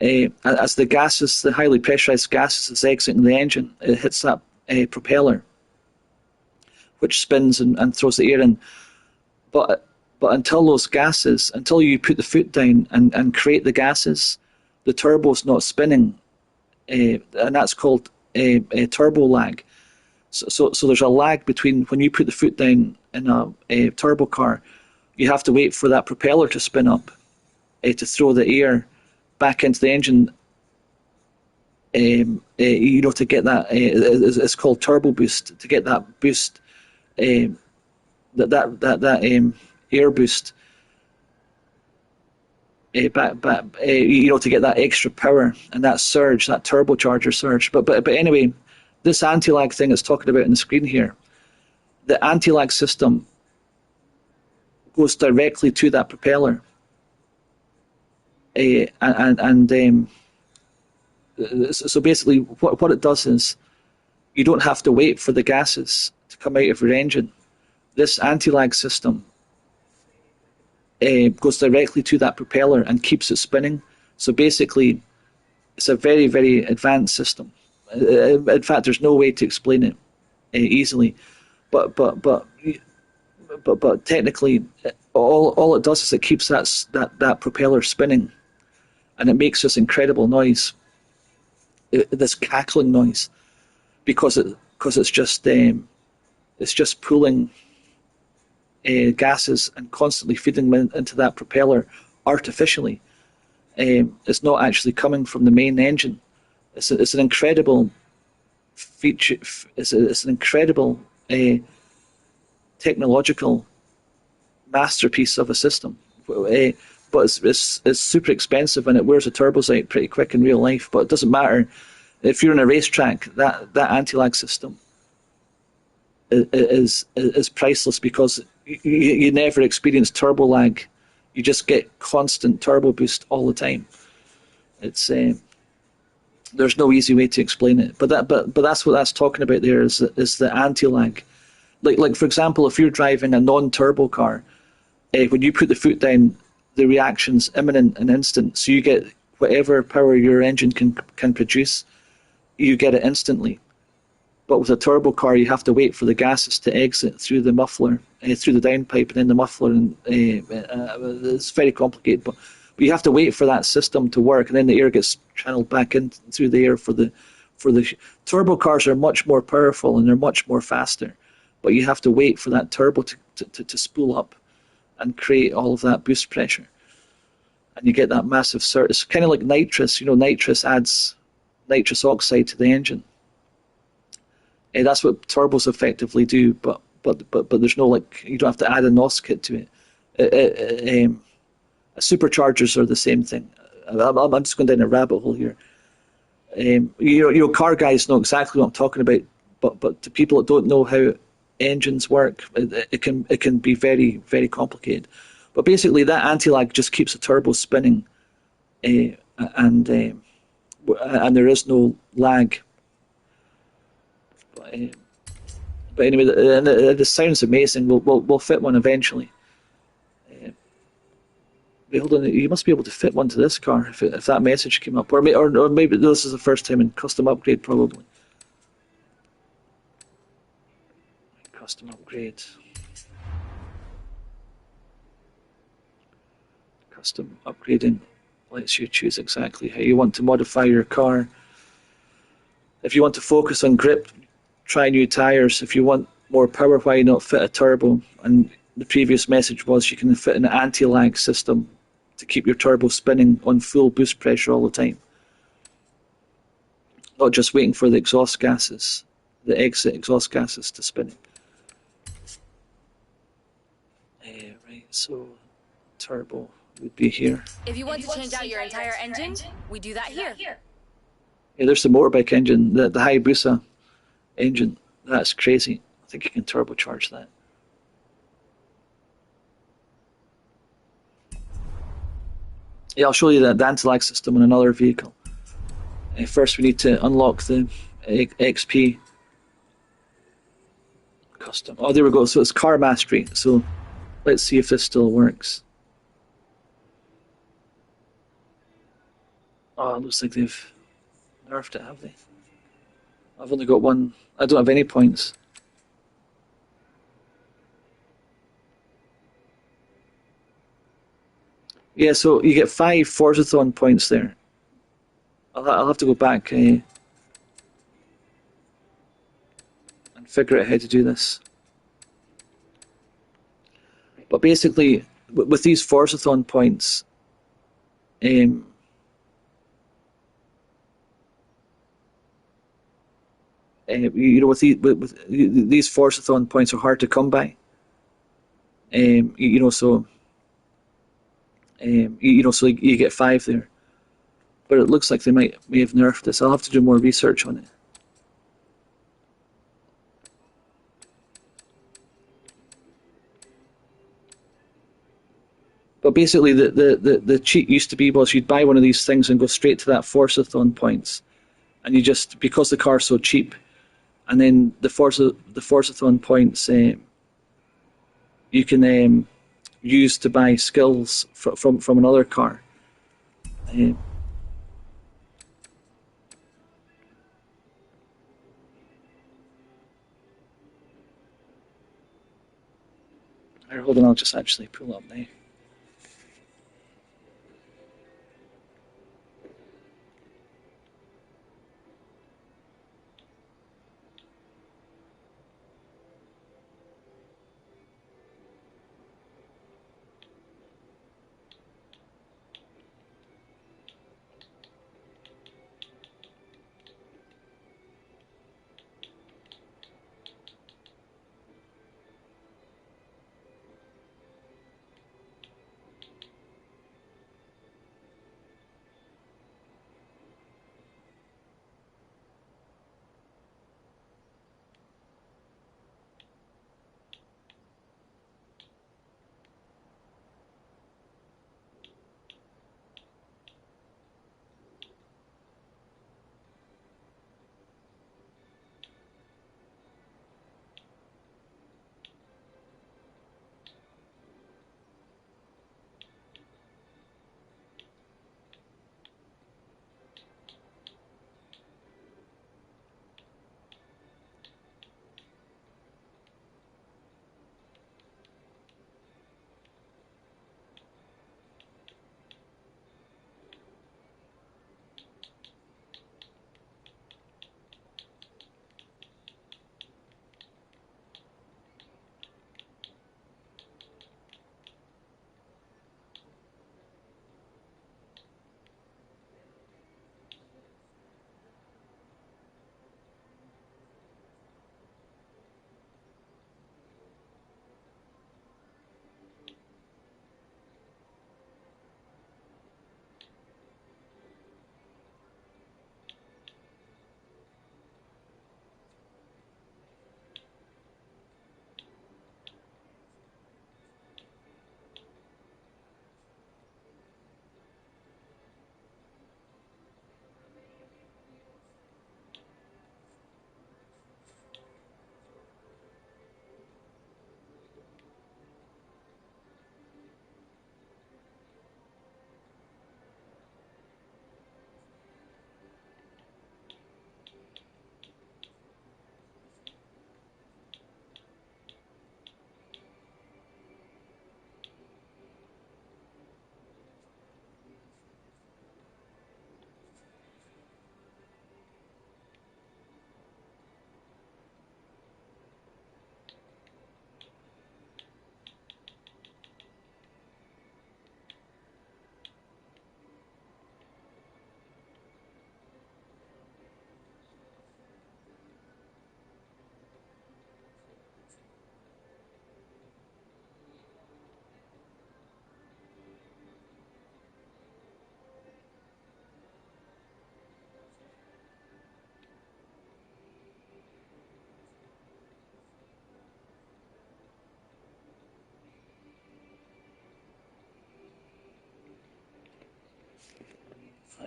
as the highly pressurized gases is exiting the engine, it hits that propeller, which spins and throws the air in. But until you put the foot down and create the gases, the turbo's not spinning, and that's called a turbo lag. So there's a lag between when you put the foot down in a turbo car. You have to wait for that propeller to spin up to throw the air back into the engine. To get that, it's called turbo boost. To get that boost, that air boost back, to get that extra power and that surge, that turbocharger surge. But anyway, this anti-lag thing it's talking about on the screen here, the anti-lag system goes directly to that propeller, so basically what it does is you don't have to wait for the gases to come out of your engine. This anti-lag system goes directly to that propeller and keeps it spinning. So basically, it's a very, very advanced system. In fact, there's no way to explain it easily. But technically, all it does is it keeps that propeller spinning, and it makes this incredible noise, this cackling noise, because it's just pulling gases and constantly feeding them into that propeller artificially. It's not actually coming from the main engine. It's an incredible feature. It's an incredible technological masterpiece of a system. But it's super expensive, and it wears the turbos out pretty quick in real life. But it doesn't matter. If you're in a racetrack, that anti-lag system is priceless, because you never experience turbo lag. You just get constant turbo boost all the time. It's There's no easy way to explain it, but that's what that's talking about. There is the anti-lag. Like for example, if you're driving a non-turbo car, when you put the foot down, the reaction's imminent and instant. So you get whatever power your engine can produce, you get it instantly. But with a turbo car, you have to wait for the gases to exit through the muffler, through the downpipe, and then the muffler. And it's very complicated, but you have to wait for that system to work, and then the air gets channeled back in through the air for the turbo cars are much more powerful and they're much more faster, but you have to wait for that turbo to spool up and create all of that boost pressure, and you get that massive surge. It's kind of like nitrous. Nitrous adds nitrous oxide to the engine. That's what turbos effectively do, but there's no, like, you don't have to add a NOS kit to it. Superchargers are the same thing. I'm just going down a rabbit hole here. Car guys know exactly what I'm talking about, but to people that don't know how engines work, it can be very, very complicated. But basically, that anti-lag just keeps the turbo spinning, and there is no lag. But anyway, the sound's amazing. We'll fit one eventually. Hold on, you must be able to fit one to this car if that message came up, or maybe this is the first time in custom upgrade, probably. Custom upgrade. Custom upgrading lets you choose exactly how you want to modify your car. If you want to focus on grip, try new tires. If you want more power, why not fit a turbo? And the previous message was you can fit an anti-lag system to keep your turbo spinning on full boost pressure all the time. Not just waiting for the exhaust gases, the exit exhaust gases to spin. Right, so turbo would be here. If you want to change out your entire engine, we do that here. Yeah, there's the motorbike engine, the Hayabusa engine. That's crazy. I think you can turbocharge that. Yeah, I'll show you the anti-lag system on another vehicle. First, we need to unlock the XP custom. Oh, there we go. So it's car mastery. So let's see if this still works. Oh, it looks like they've nerfed it, have they? I've only got one. I don't have any points. Yeah, so you get 5 Forzathon points there. I'll have to go back and figure out how to do this. But basically, with these Forzathon points, with these Forzathon points are hard to come by. So you get 5 there. But it looks like they may have nerfed this. I'll have to do more research on it. But basically, the cheat used to be was you'd buy one of these things and go straight to that Forzathon points, and you just, because the car's so cheap, and then the Forzathon points you can use to buy skills from another car. Hold on, I'll just actually pull up now.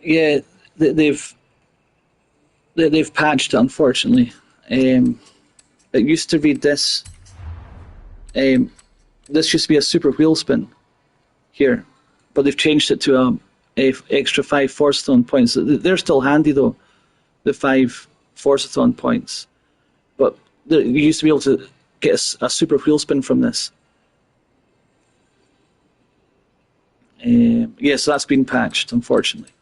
Yeah, they've patched it, unfortunately. It used to read this. This used to be a super wheel spin here, but they've changed it to a extra 5 Forzathon points. They're still handy though, the 5 Forzathon points. But you used to be able to get a super wheel spin from this. Yes, that's been patched, unfortunately.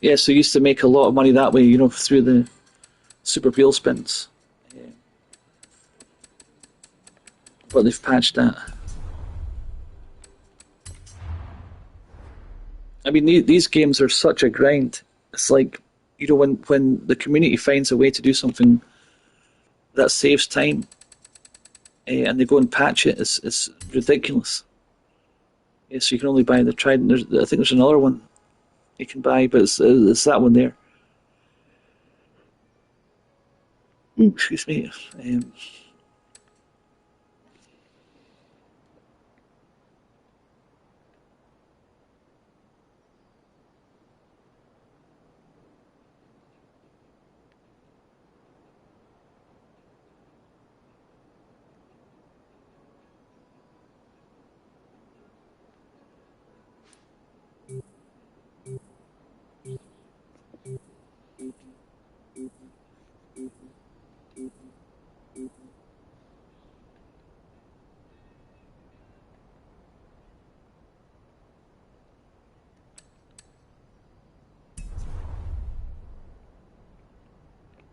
Yeah, so you used to make a lot of money that way, through the super wheel spins. But they've patched that. I mean, these games are such a grind. It's like, when the community finds a way to do something that saves time, and they go and patch it, it's ridiculous. Yeah, so you can only buy the Trident. I think there's another one you can buy, but it's that one there. Ooh, excuse me.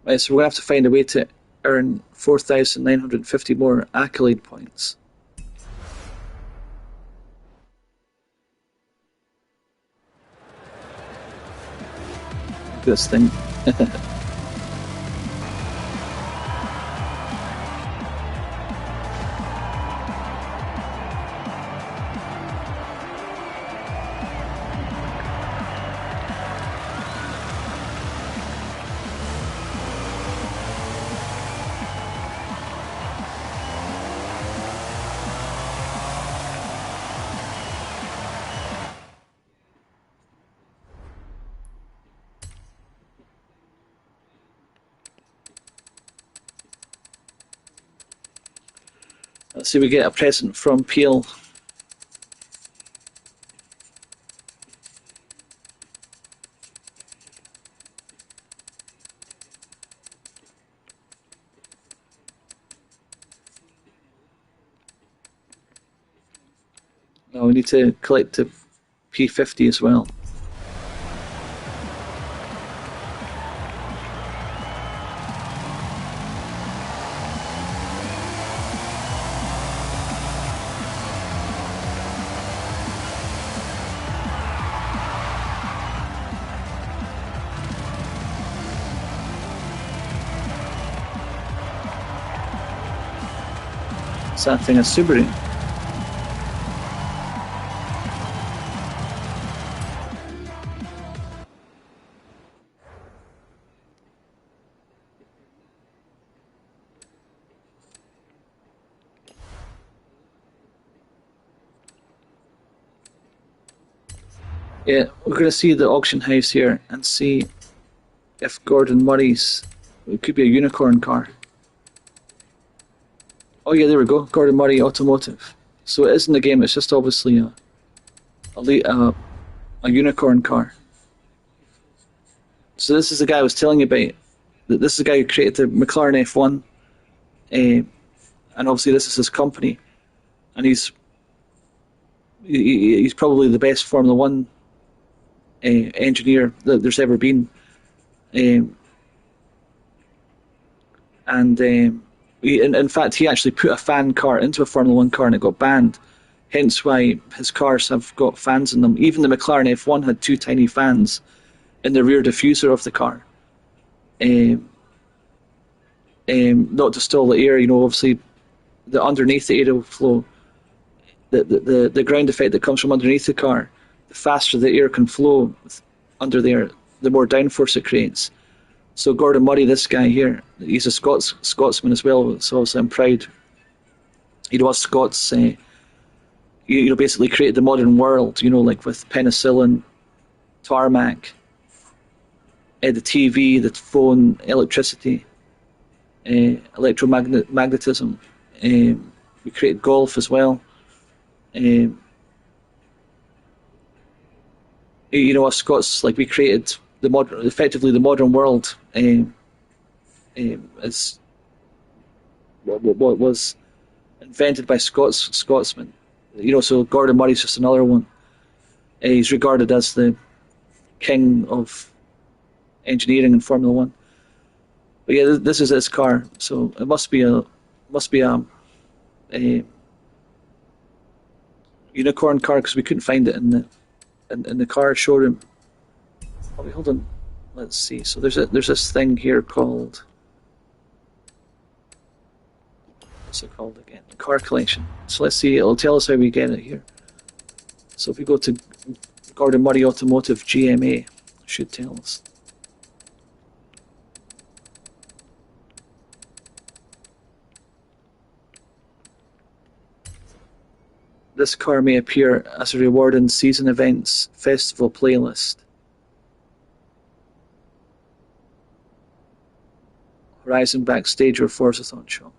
Right, so we're going to have to find a way to earn 4,950 more accolade points. This thing. Let's see, we get a present from Peel. Now we need to collect the P50 as well. Is that thing a Subaru? Yeah, we're going to see the auction house here and see if Gordon Murray's... It could be a unicorn car. Oh yeah, there we go. Gordon Murray Automotive. So it is in the game. It's just obviously a unicorn car. So this is the guy I was telling you about. This is the guy who created the McLaren F1, and obviously this is his company, and he's probably the best Formula One engineer that there's ever been, and in fact he actually put a fan car into a Formula One car and it got banned. Hence why his cars have got fans in them. Even the McLaren F1 had 2 tiny fans in the rear diffuser of the car. not to stall the air. Obviously, the underneath the airflow, the ground effect that comes from underneath the car, the faster the air can flow under there, the more downforce it creates. So Gordon Murray, this guy here, he's a Scotsman as well. So obviously I'm proud. Us Scots, basically created the modern world. Like with penicillin, tarmac, the TV, the phone, electricity, electromagnetism. We created golf as well. Us Scots, like we created effectively the modern world. As what was invented by Scotsmen. So Gordon Murray's just another one. He's regarded as the king of engineering in Formula One. But yeah, this is his car, so it must be a unicorn car because we couldn't find it in the car showroom. Oh, wait, hold on. Let's see. So there's this thing here called, what's it called again? Car collection. So let's see. It'll tell us how we get it here. So if we go to Gordon Murray Automotive GMA, it should tell us. This car may appear as a reward in season events festival playlist. Horizon backstage or Forza shop.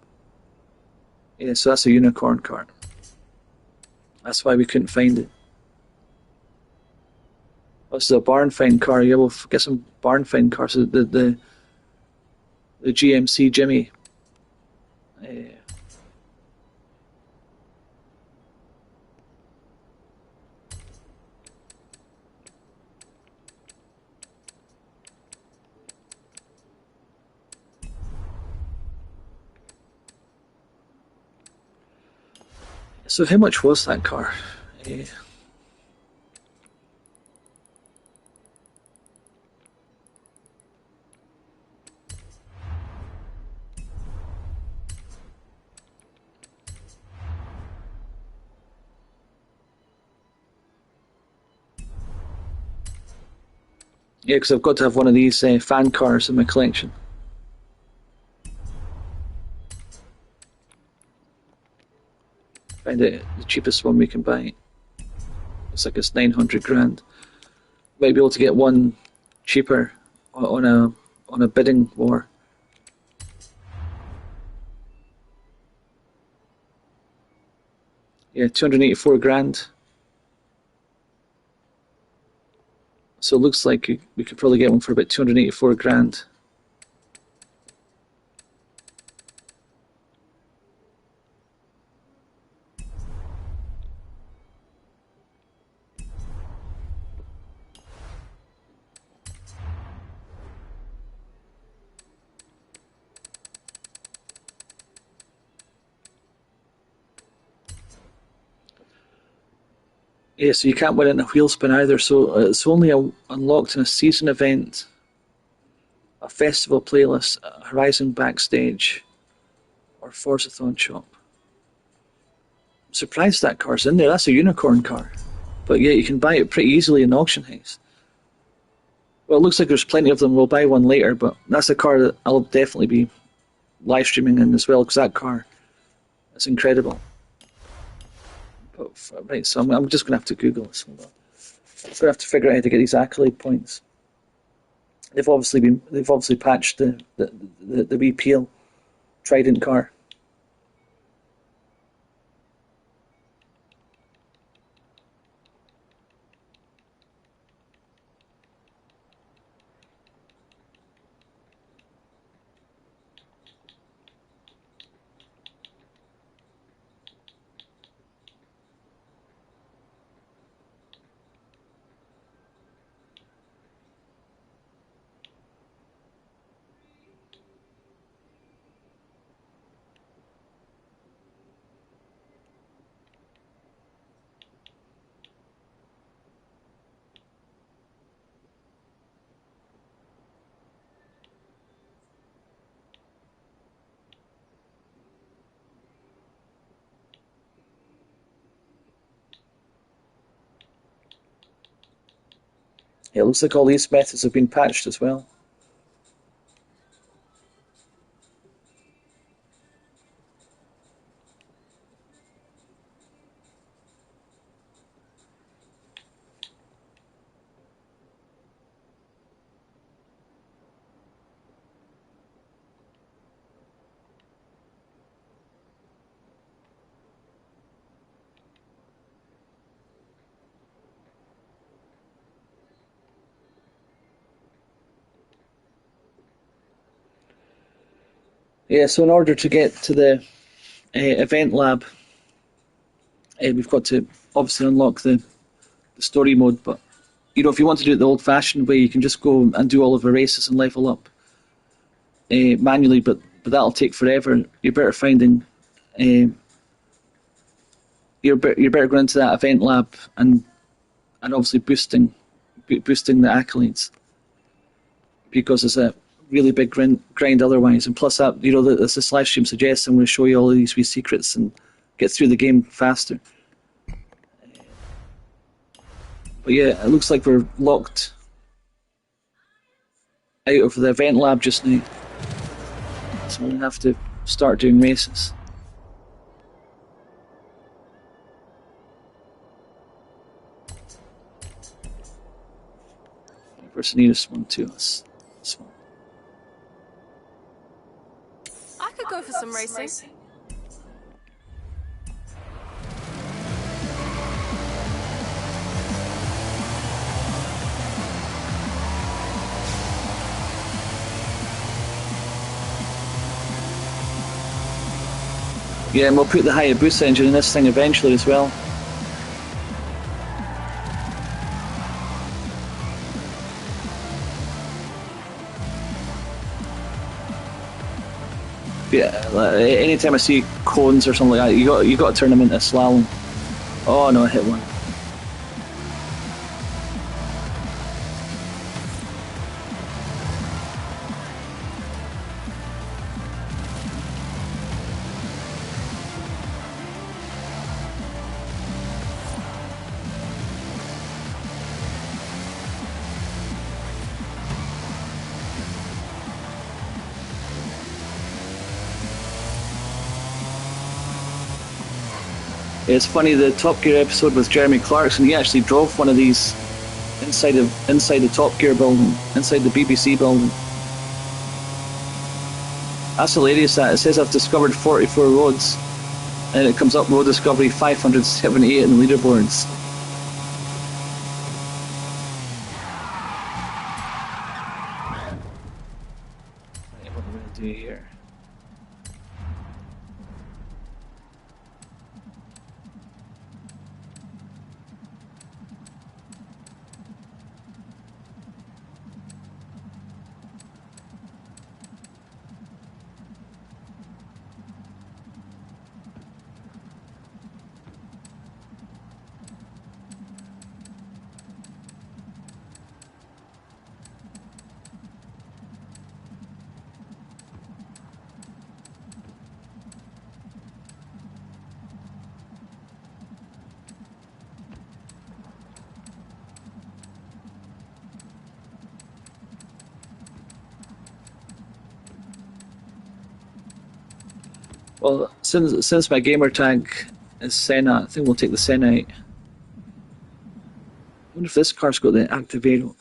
Yeah, so that's a unicorn car. That's why we couldn't find it. This is a barn find car. Yeah, we'll get some barn find cars. The GMC Jimmy. So how much was that car? Yeah, because I've got to have one of these fan cars in my collection. Find it the cheapest one we can buy. Looks like it's 900 grand. Might be able to get one cheaper on a bidding war. Yeah, 284 grand. So it looks like we could probably get one for about 284 grand. Yeah, so you can't win it in a wheel spin either. So it's only unlocked in a season event, a festival playlist, a Horizon backstage, or Forzathon shop. I'm surprised that car's in there. That's a unicorn car. But yeah, you can buy it pretty easily in auction house. Well, it looks like there's plenty of them. We'll buy one later, but that's a car that I'll definitely be live streaming in as well because that car is incredible. But, right, so I'm just going to have to Google this. Hold on. I'm going to have to figure out how to get these accolade points. They've obviously patched the repeal Trident car. It looks like all these methods have been patched as well. Yeah, so in order to get to the event lab, we've got to obviously unlock the story mode, but if you want to do it the old-fashioned way, you can just go and do all of the races and level up manually, but that'll take forever. You're better finding, you're better going into that event lab and obviously boosting the accolades, because it's a really big grind otherwise. And plus that, as this live stream suggests, I'm going to show you all of these wee secrets and get through the game faster. But yeah, it looks like we're locked out of the event lab just now, so we'll have to start doing races. Where's the nearest one to us? This one. I could go for some racing. Yeah, and we'll put the Hayabusa engine in this thing eventually as well. Yeah, anytime I see cones or something like that, you got to turn them into slalom. Oh no, I hit one. It's funny, the Top Gear episode with Jeremy Clarkson, he actually drove one of these inside the Top Gear building, inside the BBC building. That's hilarious. That it says I've discovered 44 roads, and it comes up road discovery 578 in the leaderboards. What am I going to do here? Well, since my gamer tag is Senna, I think we'll take the Senna out. I wonder if this car's got the Activero. I wonder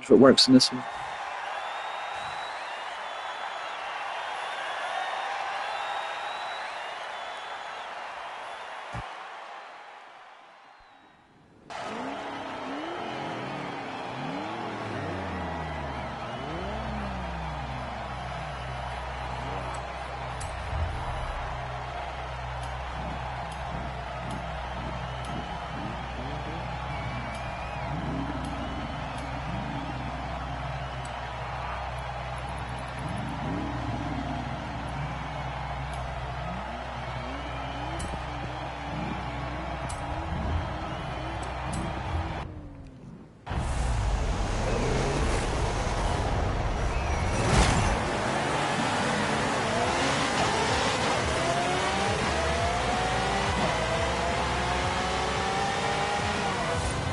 if it works in this one.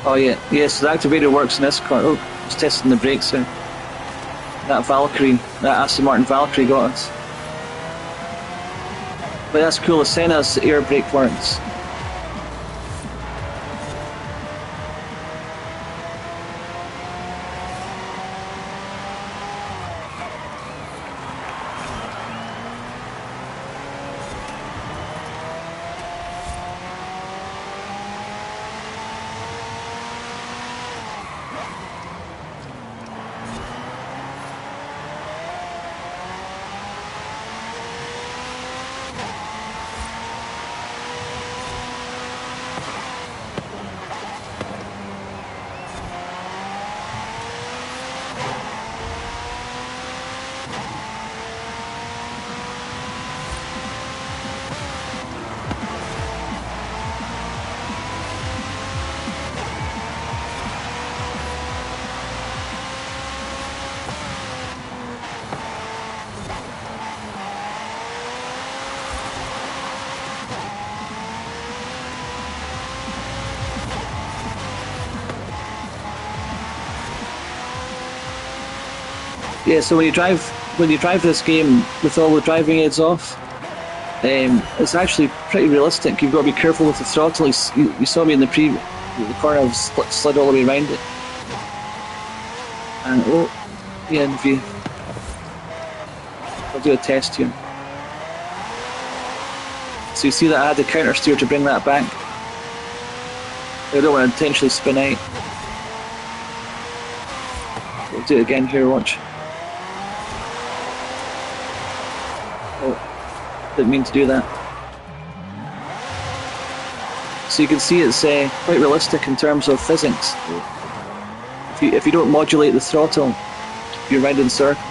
Oh yeah, yes, the activator works in this car. Oh, it's testing the brakes there. That Valkyrie, that Aston Martin Valkyrie got us. But that's cool, the Senna's air brake works. Yeah, so when you drive this game with all the driving aids off, it's actually pretty realistic. You've got to be careful with the throttle. You saw me in the corner, I've slid all the way around it. And yeah, and if you, I'll do a test here. So you see that I had the counter steer to bring that back. I don't want to intentionally spin out. We'll do it again here, watch. Didn't mean to do that. So you can see it's quite realistic in terms of physics. If you don't modulate the throttle, you're right in circles.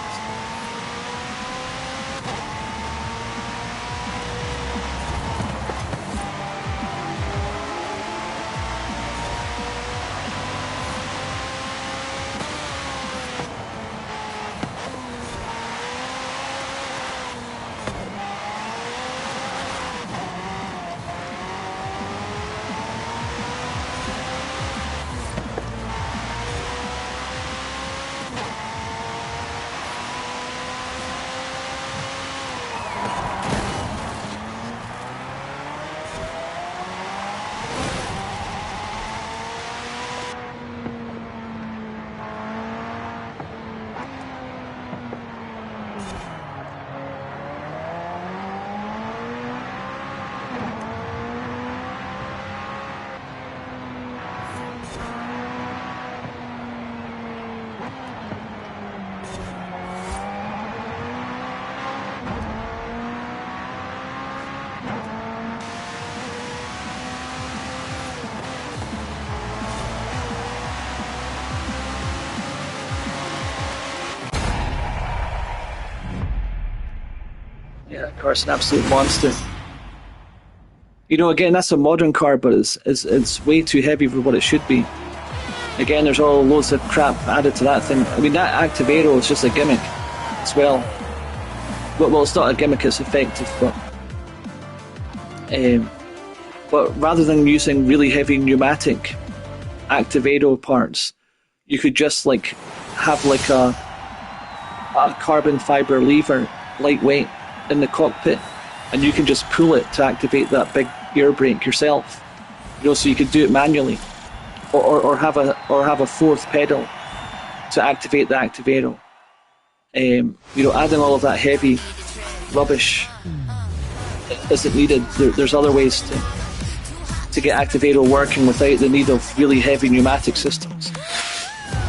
Yeah, that car's an absolute monster. You know, again, that's a modern car, but it's way too heavy for what it should be. Again, there's all loads of crap added to that thing. I mean, that Activator is just a gimmick as well. Well, it's not a gimmick, it's effective, but rather than using really heavy pneumatic Activator parts, you could just like have like a carbon fiber lever, lightweight, in the cockpit, and you can just pull it to activate that big air brake yourself. You know, so you could do it manually, or have a fourth pedal to activate the Activator. You know, adding all of that heavy rubbish isn't needed. There's other ways to get Activator working without the need of really heavy pneumatic systems.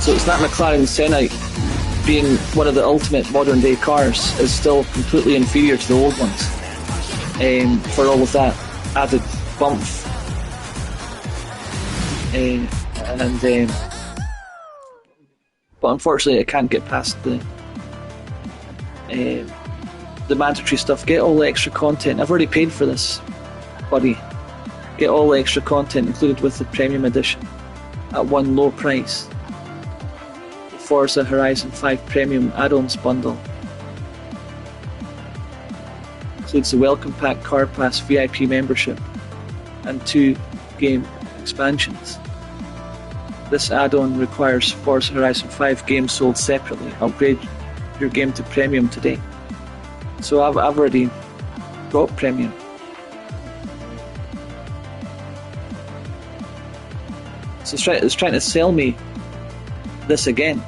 So it's that McLaren Senna, being one of the ultimate modern day cars, is still completely inferior to the old ones, for all of that added bump. But unfortunately I can't get past the mandatory stuff. Get all the extra content. I've already paid for this, buddy. Get all the extra content included with the premium edition at one low price. Forza Horizon 5 Premium Add-ons bundle. Includes the Welcome Pack, Car Pass, VIP membership, and 2 game expansions. This add-on requires Forza Horizon 5 games sold separately. Upgrade your game to Premium today. So I've already got Premium. So it's trying to sell me this again.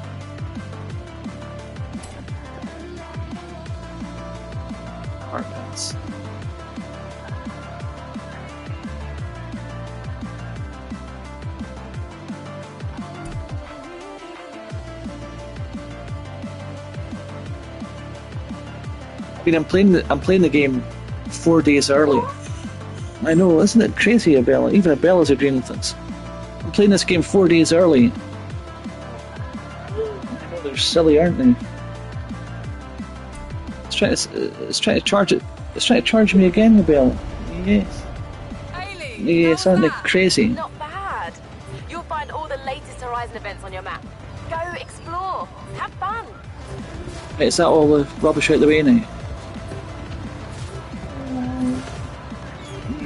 Apartments. I mean, I'm playing the game 4 days early. I know, isn't it crazy, Abella? Even Abella's agreeing with us. I'm playing this game 4 days early. I know they're silly, aren't they? It's trying to charge it. It's trying to charge me again, Abella. Yes. Hayley, Yes, aren't they crazy? Not bad. You'll find all the latest Horizon events on your map. Go explore. Have fun. Right, is that all the rubbish out the way now?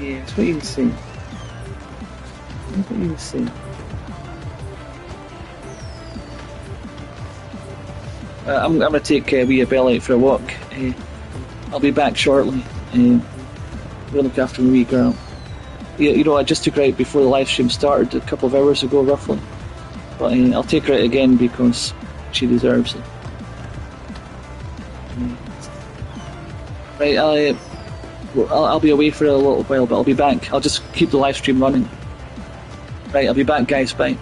Yes, what you see? What you see? I'm going to take wee Abella out for a walk. I'll be back shortly. We'll look after my wee girl. You know, I just took her out before the live stream started a couple of hours ago, roughly. But I'll take her out again because she deserves it. Right, I'll be away for a little while, but I'll be back. I'll just keep the live stream running. Right, I'll be back, guys. Bye.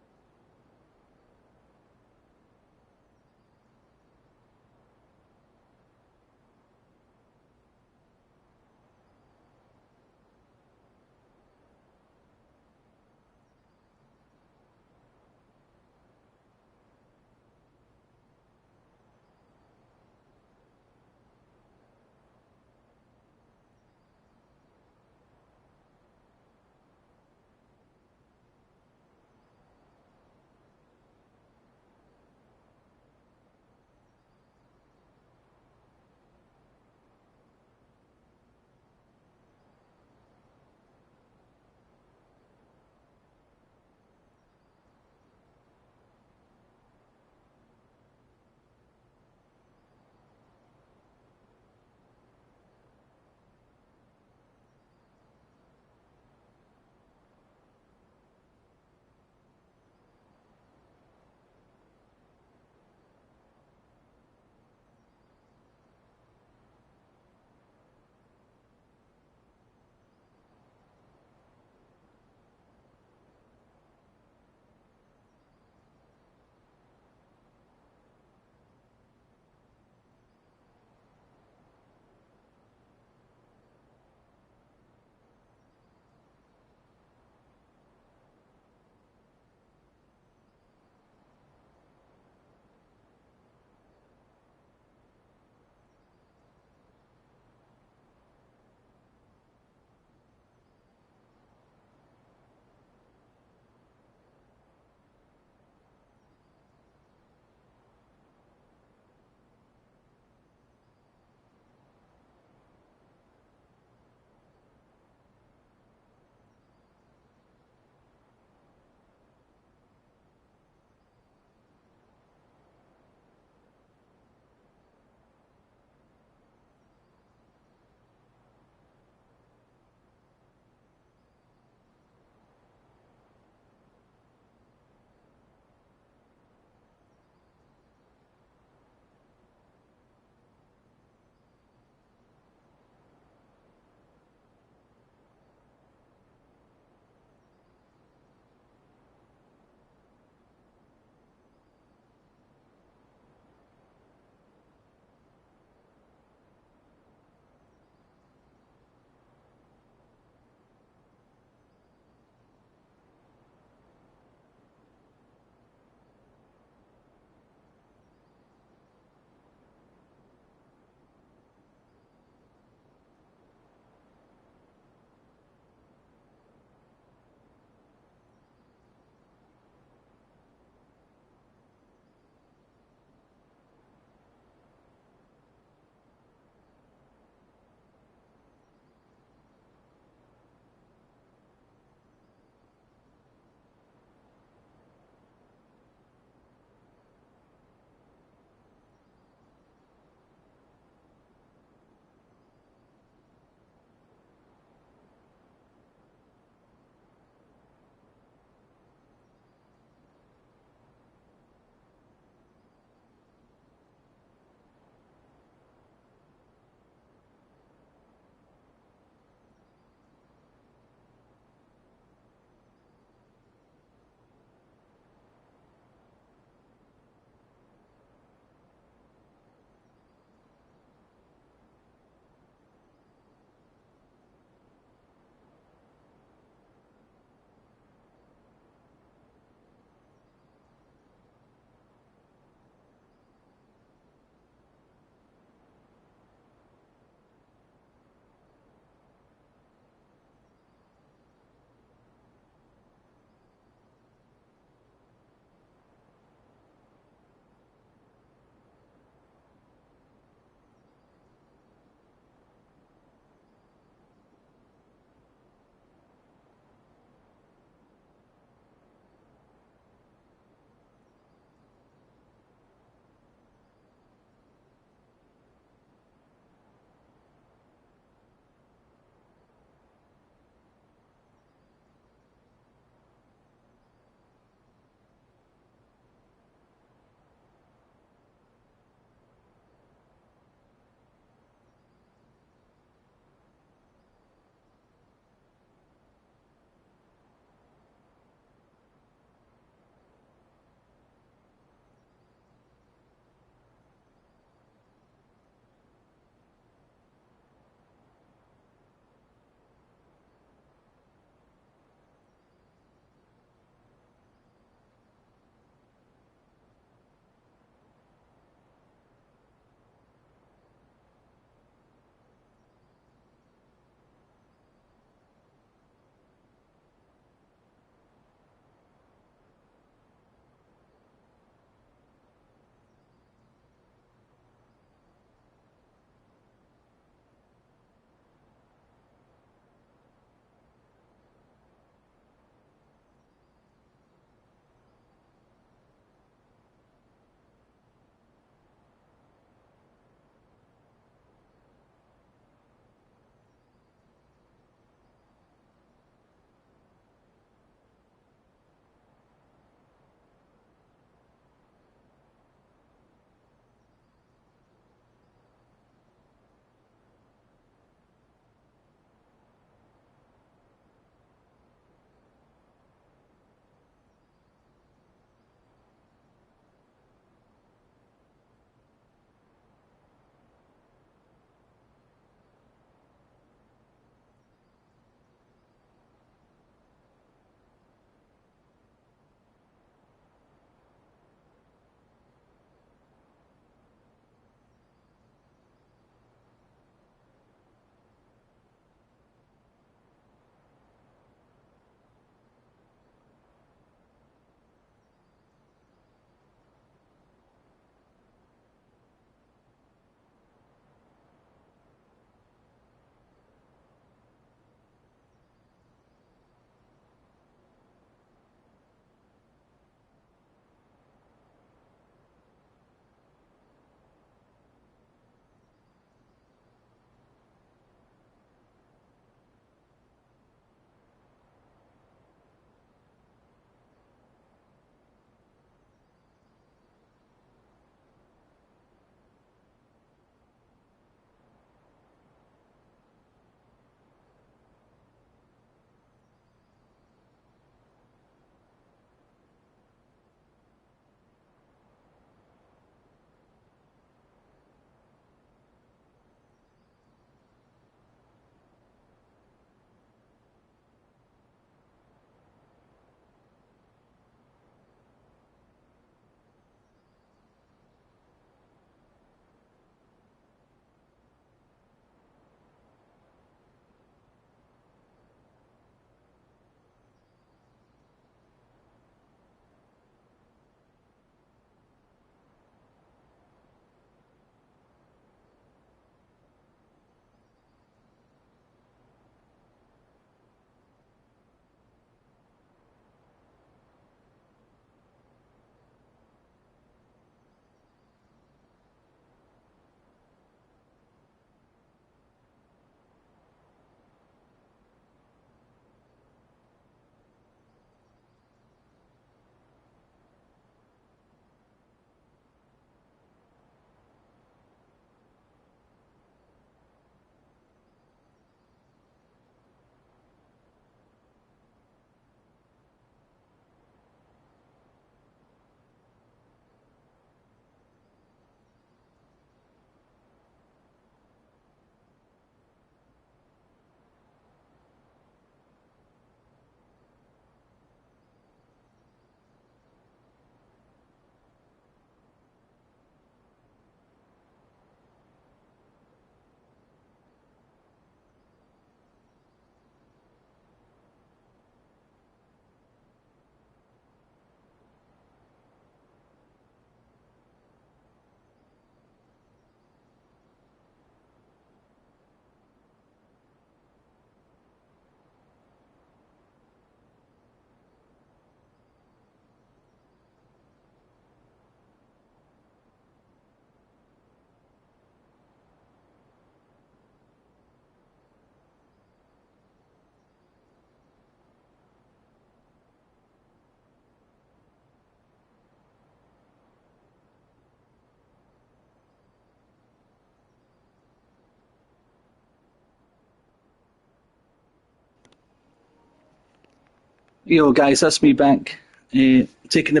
Yo, guys, that's me back. Taking the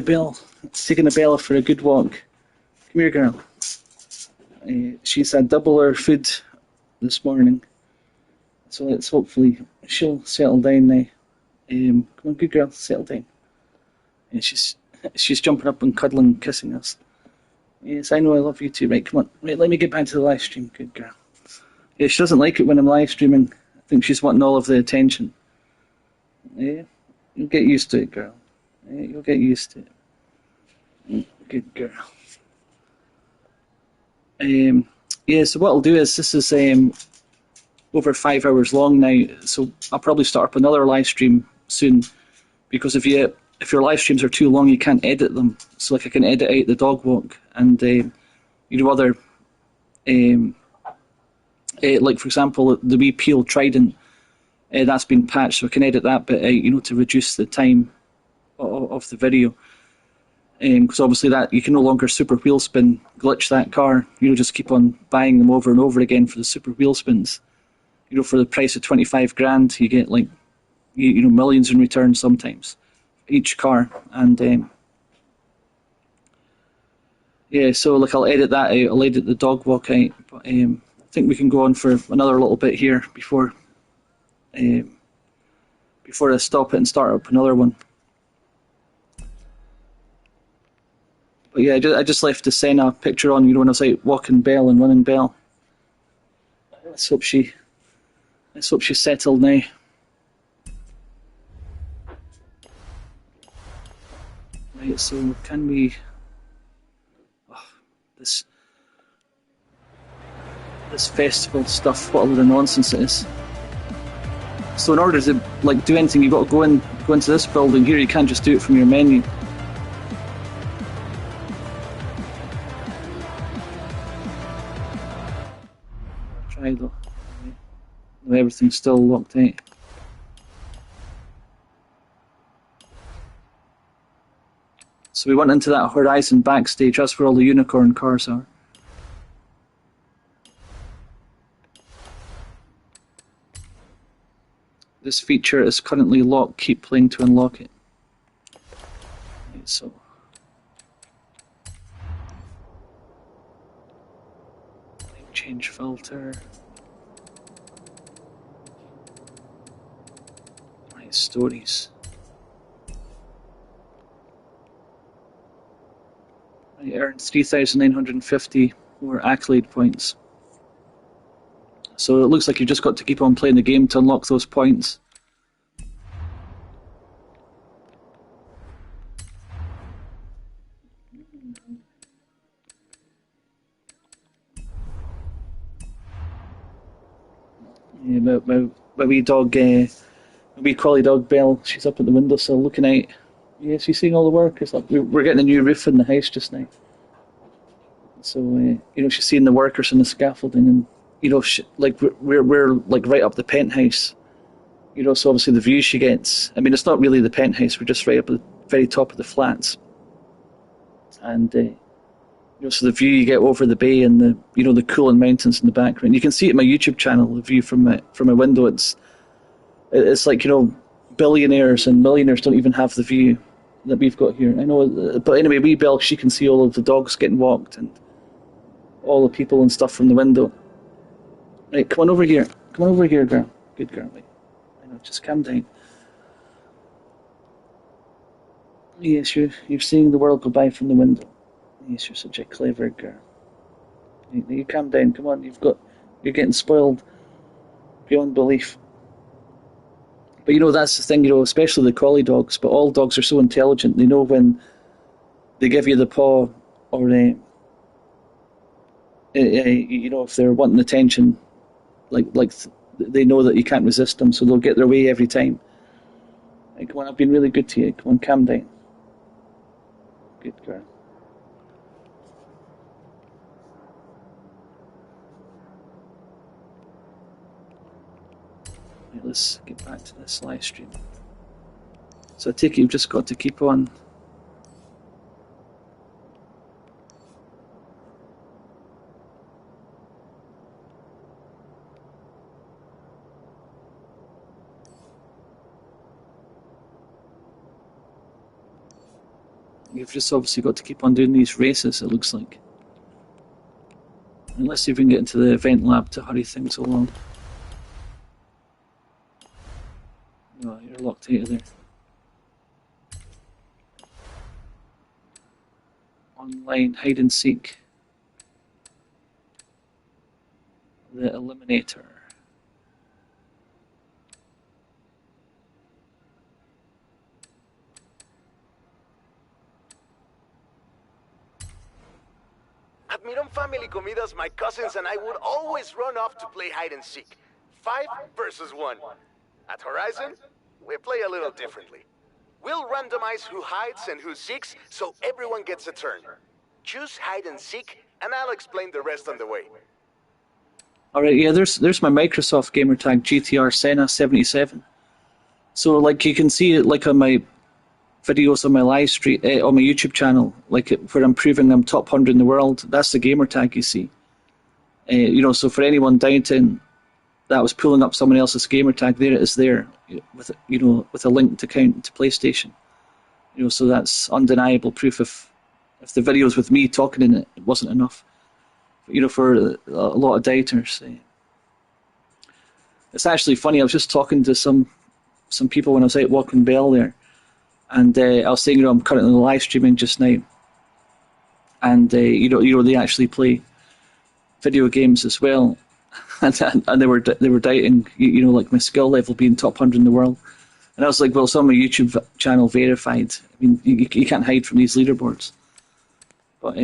Bella for a good walk. Come here, girl. She's had double her food this morning, so let's hopefully she'll settle down now. Come on, good girl, settle down. And she's jumping up and cuddling, kissing us. Yes, I know I love you too. Right, come on. Right, let me get back to the live stream. Good girl. Yeah, she doesn't like it when I'm live streaming. I think she's wanting all of the attention. Yeah, you'll get used to it, girl. Yeah, you'll get used to it. Good girl. Yeah, so what I'll do is this is over 5 hours long now, so I'll probably start up another live stream soon because if your live streams are too long, you can't edit them. So like I can edit out the dog walk and other like for example the wee peel trident that's been patched, so I can edit that bit out, to reduce the time of the video. Because obviously that you can no longer super wheel spin glitch that car. Just keep on buying them over and over again for the super wheel spins. For the price of 25 grand, you get like millions in return sometimes each car. And yeah, so like I'll edit that out. I'll edit the dog walk out. But I think we can go on for another little bit here before I stop it and start up another one. But yeah, I just left the Senna picture on, when I was out walking Belle and running Belle. Let's hope she's settled now. Right, so can we... Oh, this festival stuff, what a load of nonsense it is. So in order to do anything, you've got to go into this building here. You can't just do it from your menu. Try though. Everything's still locked out. So we went into that Horizon backstage. That's where all the unicorn cars are. This feature is currently locked. Keep playing to unlock it. Right, so change filter. Right, stories. I earned 3,950 more accolade points. So it looks like you've just got to keep on playing the game to unlock those points. Yeah, my wee dog, my wee collie dog Belle, she's up at the windowsill looking out. Yeah, she's seeing all the work. It's like we're getting a new roof in the house just now. So she's seeing the workers in the scaffolding, and we're like right up the penthouse. So obviously the view she gets. I mean, it's not really the penthouse. We're just right up at the very top of the flats, and so the view you get over the bay and the cooling mountains in the background. You can see it in my YouTube channel. The view from my window. It's like billionaires and millionaires don't even have the view that we've got here. I know, but anyway, wee Belle, she can see all of the dogs getting walked and all the people and stuff from the window. Right, come on over here. Come on over here, girl. Good girl. Right. I know, just calm down. Yes, you're seeing the world go by from the window. Yes, you're such a clever girl. You calm down. Come on, you're getting spoiled beyond belief. But that's the thing, especially the collie dogs. But all dogs are so intelligent. They know when they give you the paw, or if they're wanting attention, like they know that you can't resist them, so they'll get their way every time. Hey, come on, I've been really good to you. Come on, calm down. Good girl. Right, let's get back to this live stream. So I take it you've just got to keep on. You've just obviously got to keep on doing these races, it looks like. And let's see if we can get into the event lab to hurry things along. No, you're locked out of there. Online hide and seek. The Eliminator. At Miron Family Comidas, my cousins and I would always run off to play hide and seek. 5 versus 1. At Horizon, we play a little differently. We'll randomize who hides and who seeks, so everyone gets a turn. Choose hide and seek, and I'll explain the rest on the way. Alright, yeah, there's my Microsoft gamer tag, GTR Senna 77. So, like, you can see it, like, on my videos on my live stream, on my YouTube channel, like, where I'm proving I'm top 100 in the world. That's the gamer tag you see. You know, so for anyone doubting that was pulling up someone else's gamer tag, there it is there, with, you know, with a link to count to PlayStation. You know, so that's undeniable proof. If the videos with me talking in it wasn't enough, you know, for a lot of doubters. It's actually funny. I was just talking to some people when I was out walking Bell there, and I was saying, you know, I'm currently live streaming just now, and you know, they actually play video games as well, and they were doubting, you know, like my skill level being top 100 in the world, and I was like, well, it's on my YouTube channel verified. I mean, you can't hide from these leaderboards, but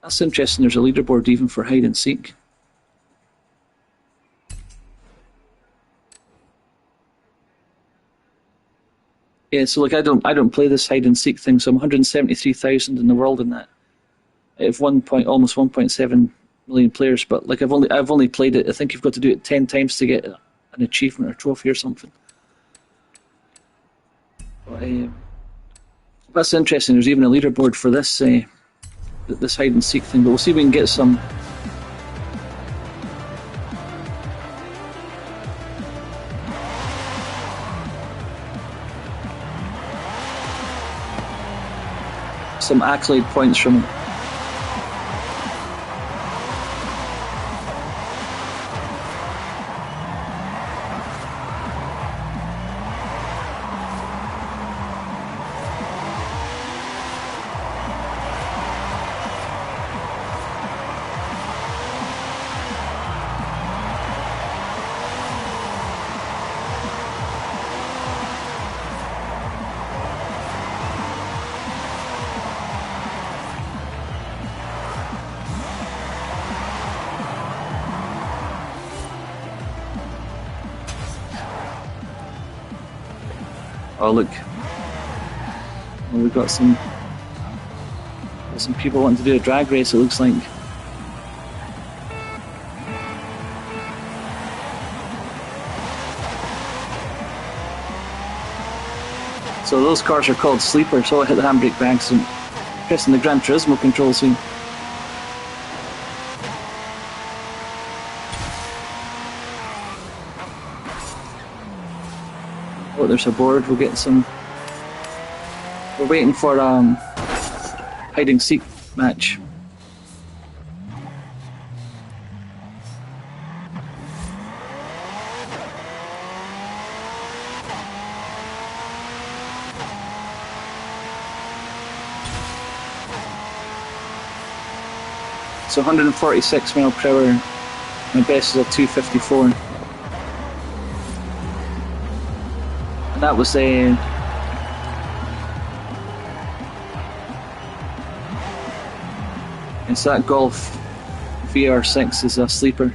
that's interesting. There's a leaderboard even for hide and seek. Yeah, so like I don't play this hide and seek thing. So I'm 173,000 in the world in that. I have almost 1.7 million players, but like I've only played it. I think you've got to do it 10 times to get an achievement or trophy or something. But, that's interesting. There's even a leaderboard for this this hide and seek thing. But we'll see if we can get some. Some accolade points from it. Oh look, well, we've got some people wanting to do a drag race, it looks like. So those cars are called sleepers, so I hit the handbrake by accident, pressing the Gran Turismo controls here. Oh, there's a board. We'll get some. We're waiting for hide and seek match. So 146 mile per hour. My best is a 254. That was a so that Golf VR6 is a sleeper.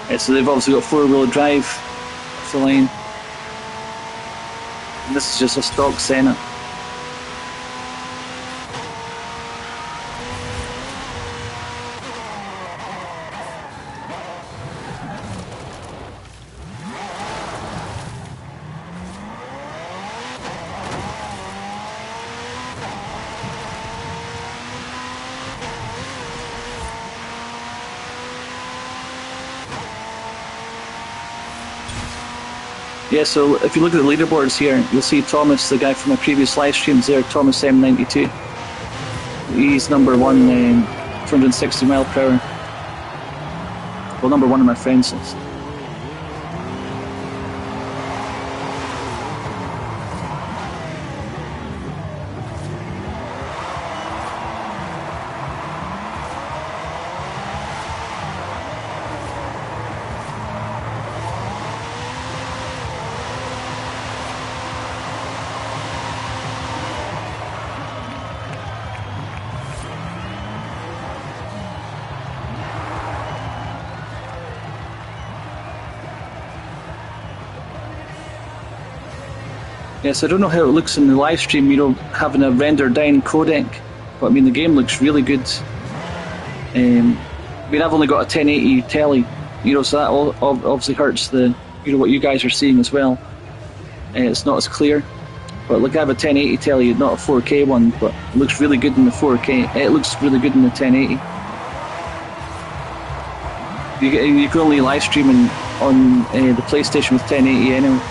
Yeah, so they've obviously got 4-wheel drive off the line. And this is just a stock Senna. Yeah, so if you look at the leaderboards here, you'll see Thomas, the guy from my previous live streams there, Thomas M92. He's number one, 260 mile per hour. Well, number one of my friends is. Yes, I don't know how it looks in the live stream, you know, having a rendered down codec, but I mean the game looks really good. I mean, I've only got a 1080 telly, you know, so that obviously hurts the, you know, what you guys are seeing as well. It's not as clear, but look, I have a 1080 telly, not a 4K one, but it looks really good in the 4K. It looks really good in the 1080. You can only live streaming on the PlayStation with 1080 anyway.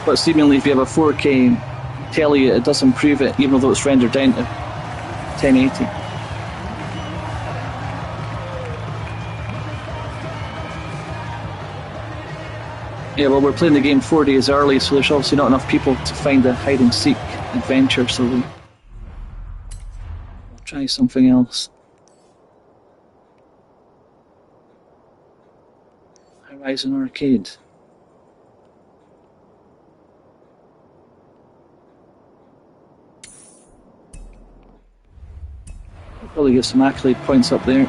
But seemingly if you have a 4K telly, it does improve it, even though it's rendered down to 1080. Yeah, well, we're playing the game 4 days early, so there's obviously not enough people to find a hide-and-seek adventure, so we'll try something else. Horizon Arcade. Probably get some accolade points up there.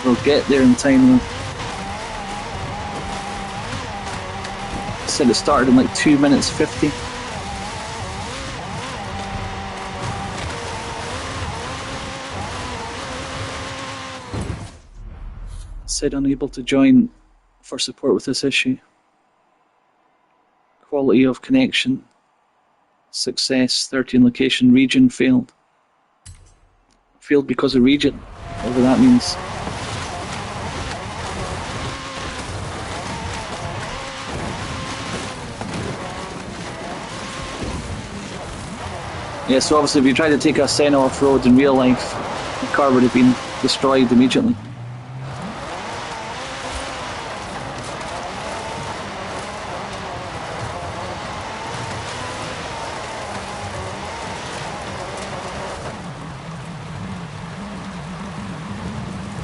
We'll get there in time though. Said it started in like 2 minutes 50. Said unable to join for support with this issue. Quality of connection. Success, 13 location, region failed. Failed because of region, whatever that means. Yeah, so obviously if you tried to take a Senna off-road in real life, the car would have been destroyed immediately.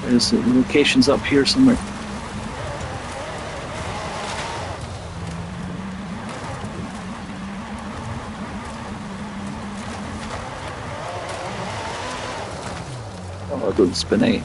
There's the locations up here somewhere. Oh, don't spin out.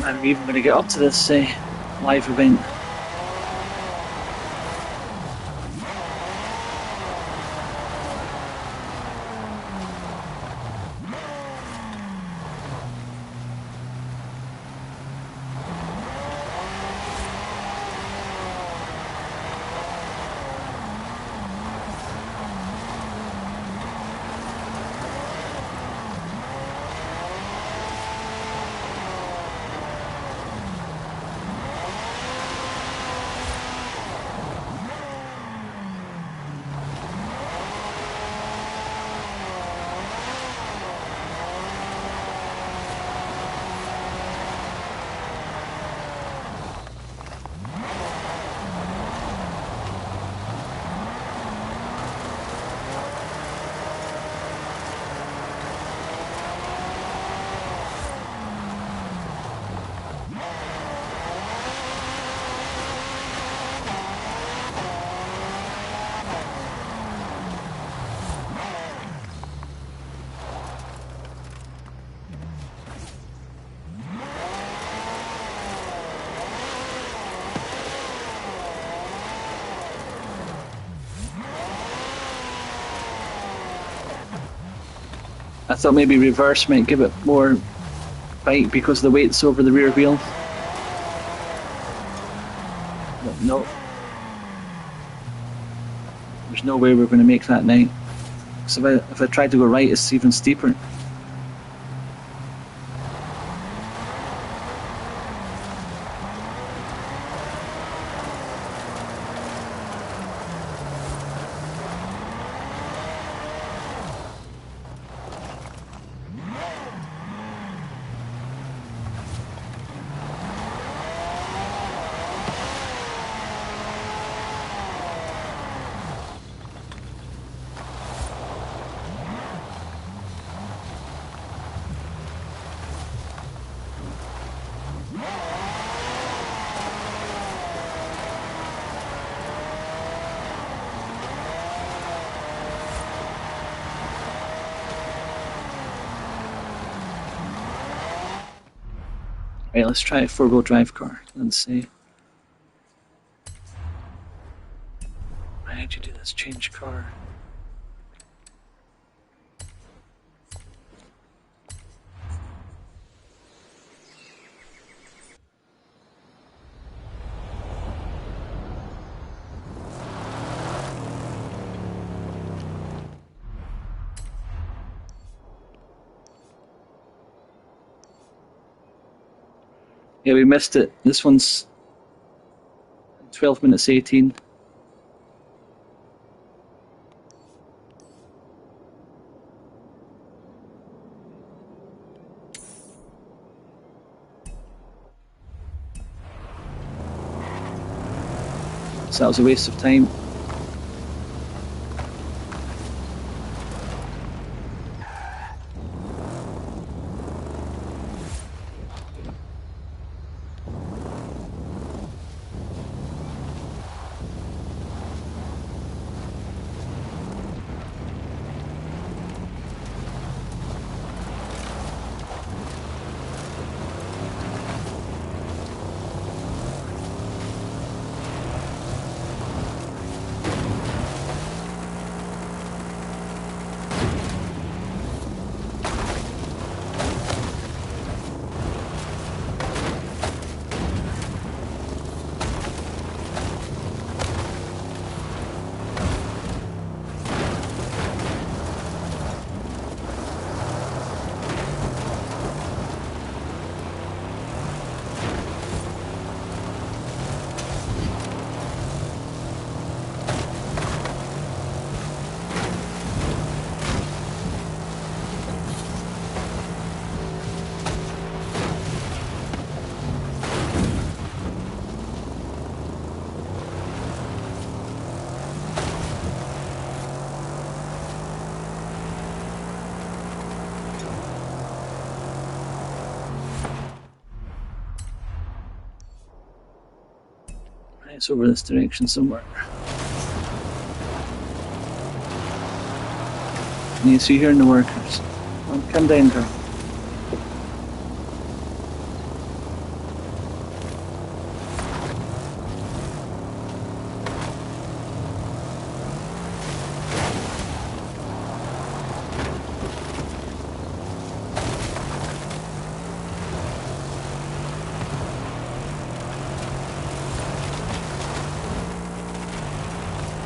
I'm even going to get up to this live event. I thought maybe reverse might give it more bite because the weight's over the rear wheel. But no. There's no way we're going to make that night. So if I try to go right, it's even steeper. Right, let's try a four-wheel drive car and see. How'd you do this? Change car. Yeah, we missed it. This one's 12 minutes 18. So that was a waste of time. It's over this direction somewhere. And you see here in the workers. Come down, girl.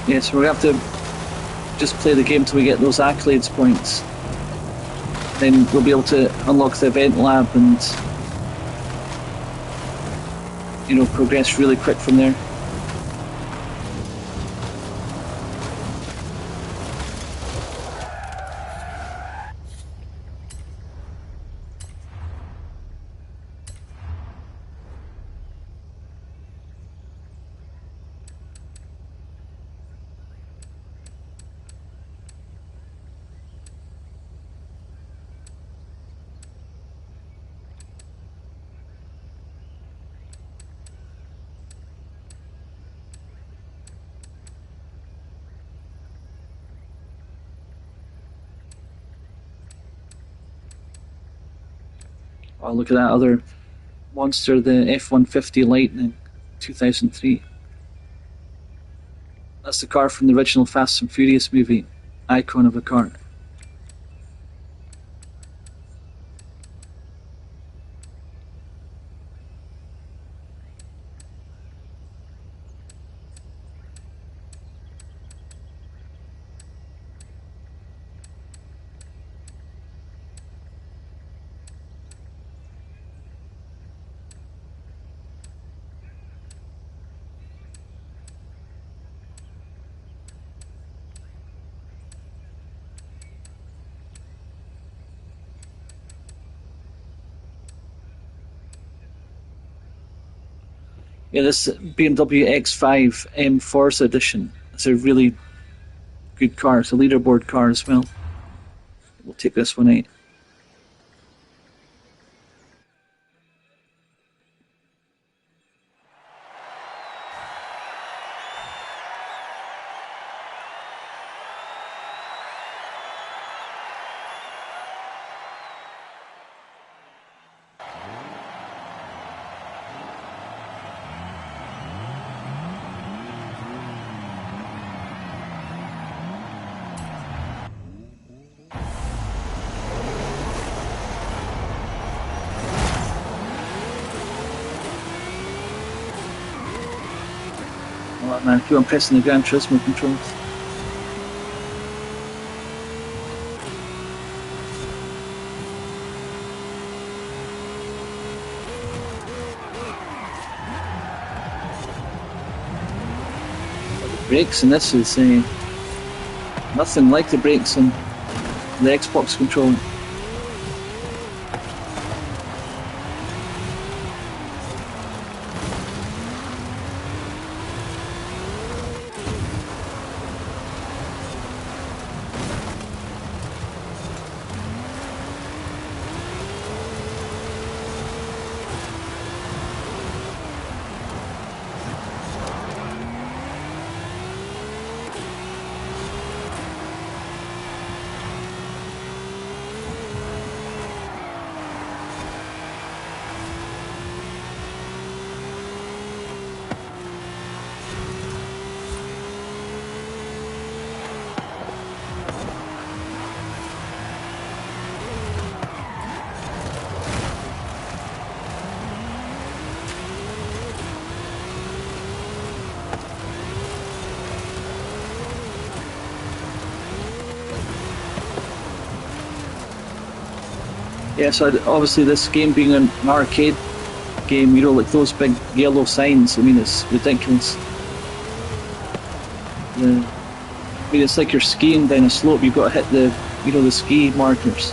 Yeah, so we have to just play the game till we get those accolades points. Then we'll be able to unlock the event lab and, you know, progress really quick from there. Oh, look at that other monster, the F-150 Lightning 2003. That's the car from the original Fast and Furious movie. Icon of a car. Yeah, this BMW X5 M Forza Edition. It's a really good car. It's a leaderboard car as well. We'll take this one out. Oh man, keep on pressing the Gran Turismo controls. The brakes in this is nothing like the brakes on the Xbox controller. Yeah, so obviously this game being an arcade game, you know, like those big yellow signs, I mean, it's ridiculous. I mean, it's like you're skiing down a slope, you've got to hit the ski markers.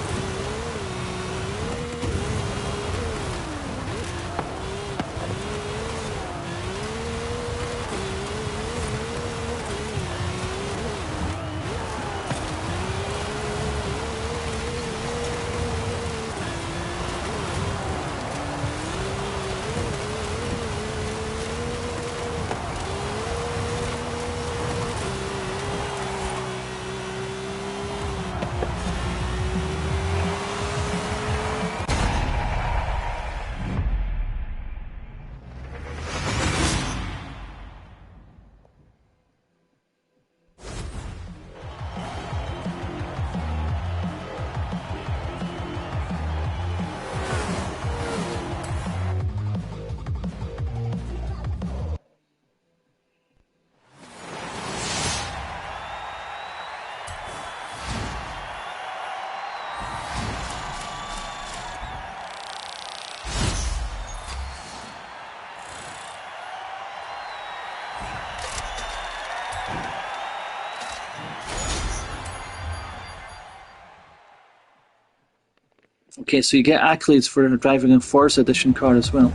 Okay, so you get accolades for driving a Forza Edition car as well.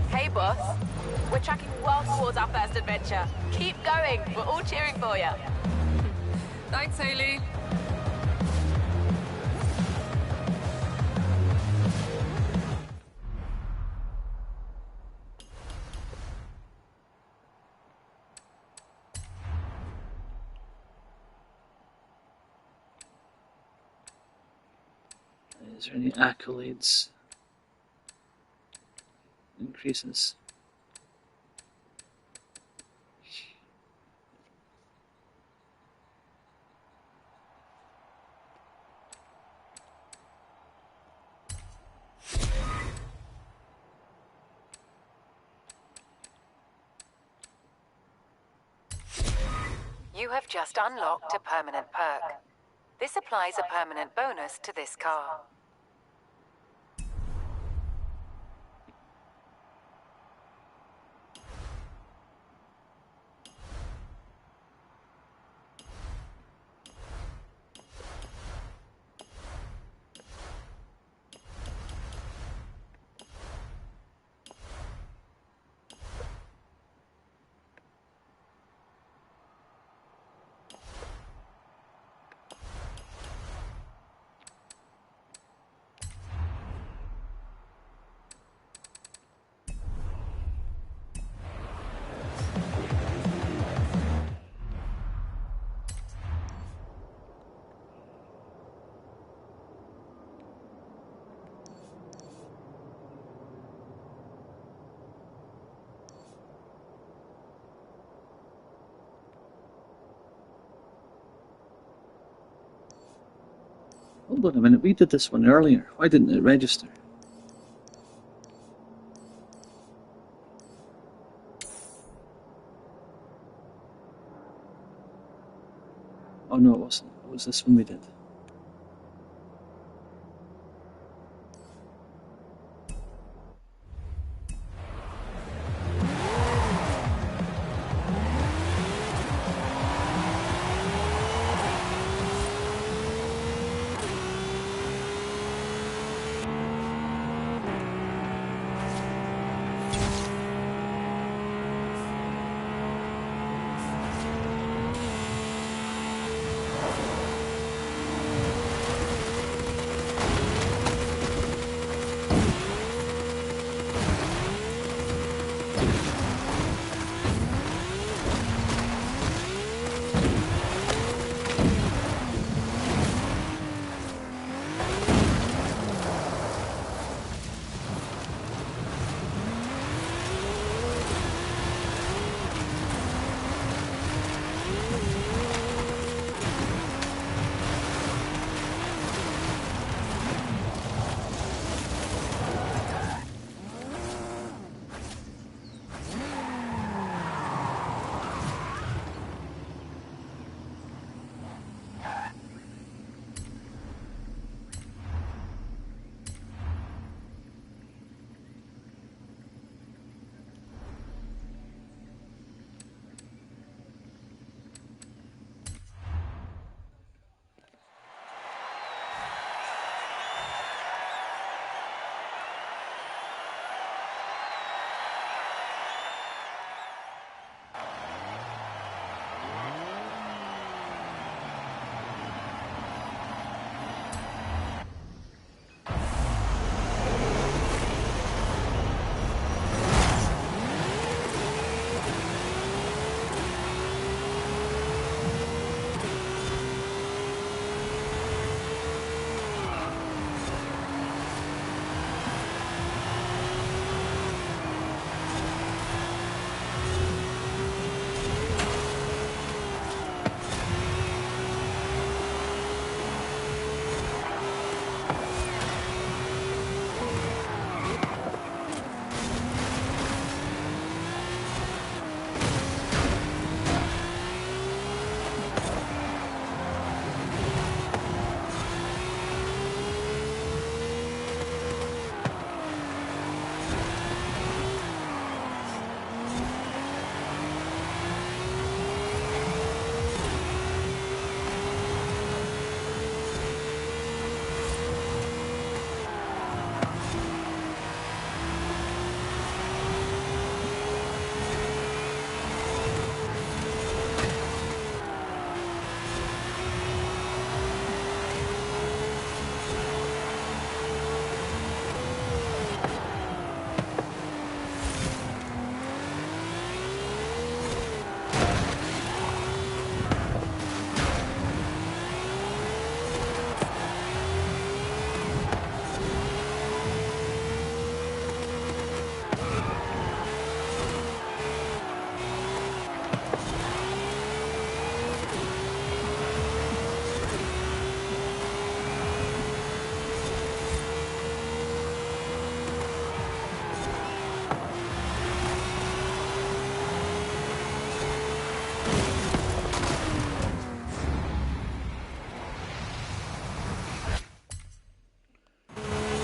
Hey, boss. We're tracking well towards our first adventure. Keep going. We're all cheering for you. Thanks, Haley. Is there any accolades? Increases. You have just unlocked a permanent perk. This applies a permanent bonus to this car. Hold on a minute, we did this one earlier. Why didn't it register? Oh no, it wasn't. It was this one we did.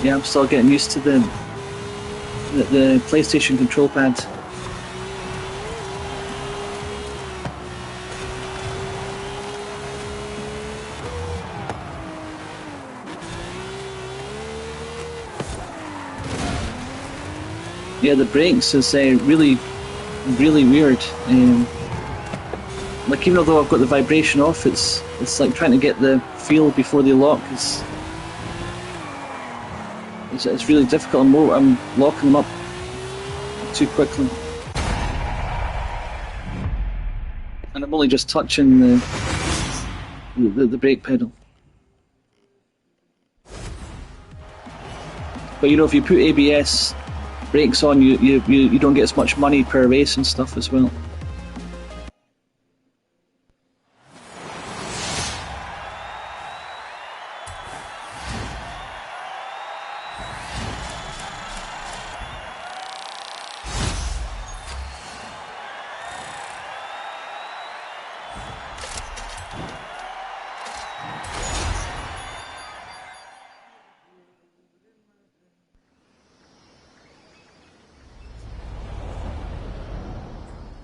Yeah, I'm still getting used to the PlayStation control pad. Yeah, the brakes is really weird. Like, even though I've got the vibration off, it's like trying to get the feel before they lock. It's really difficult. I'm locking them up too quickly, and I'm only just touching the brake pedal. But you know, if you put ABS brakes on, you don't get as much money per race and stuff as well.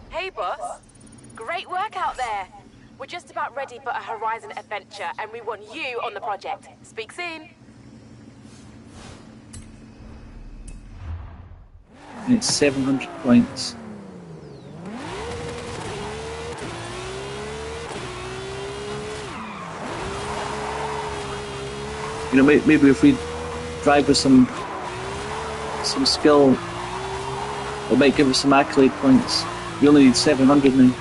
Hey, boss. Great work out there. We're just about ready for a Horizon adventure, and we want you on the project. Speak soon. And it's 700 points. You know, maybe if we drive with some skill, it might give us some accolade points. We only need 700 now.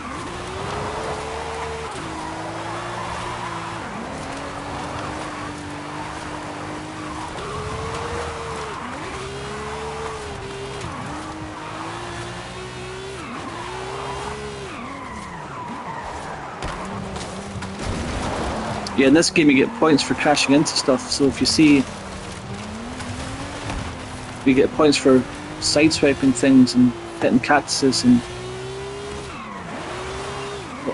Yeah, in this game you get points for crashing into stuff, so if you see, you get points for sideswiping things and hitting cactuses and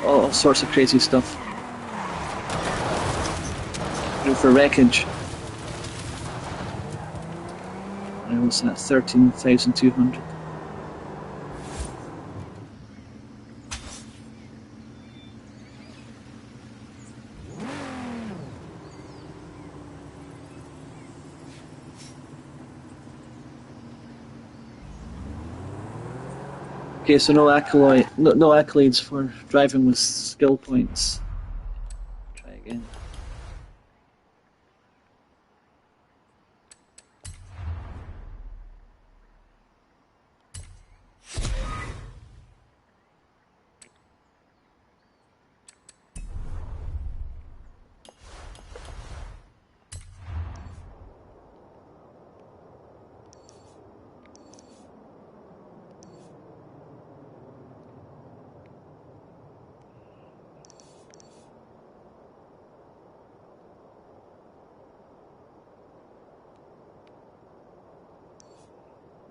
all sorts of crazy stuff. You know, for wreckage. I was at 13,200. Okay, so no accolades for driving with skill points. Try again.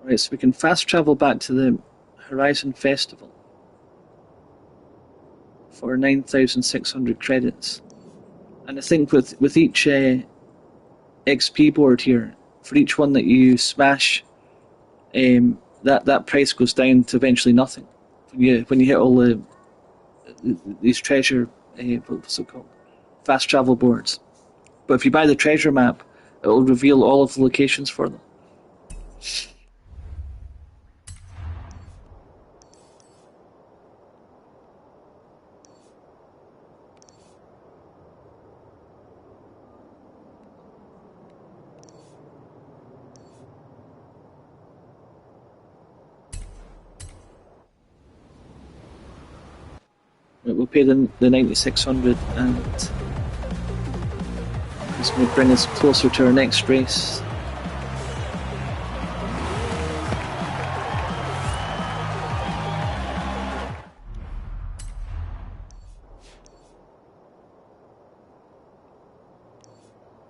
Right, so we can fast travel back to the Horizon Festival for 9,600 credits. And I think with each XP board here, for each one that you smash, that price goes down to eventually nothing. When you hit all these treasure, what's it called? Fast travel boards. But if you buy the treasure map, it will reveal all of the locations for them. We'll pay the 9,600, and it's going to bring us closer to our next race.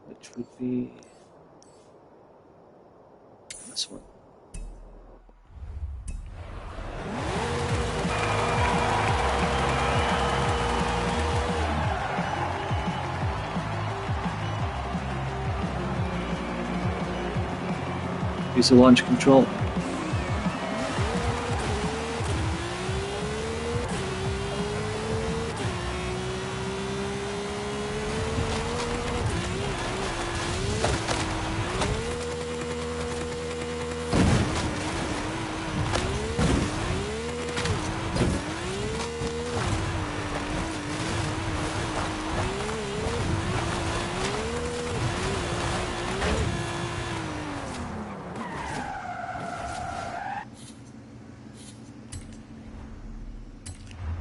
Which would be this one. Use the launch control.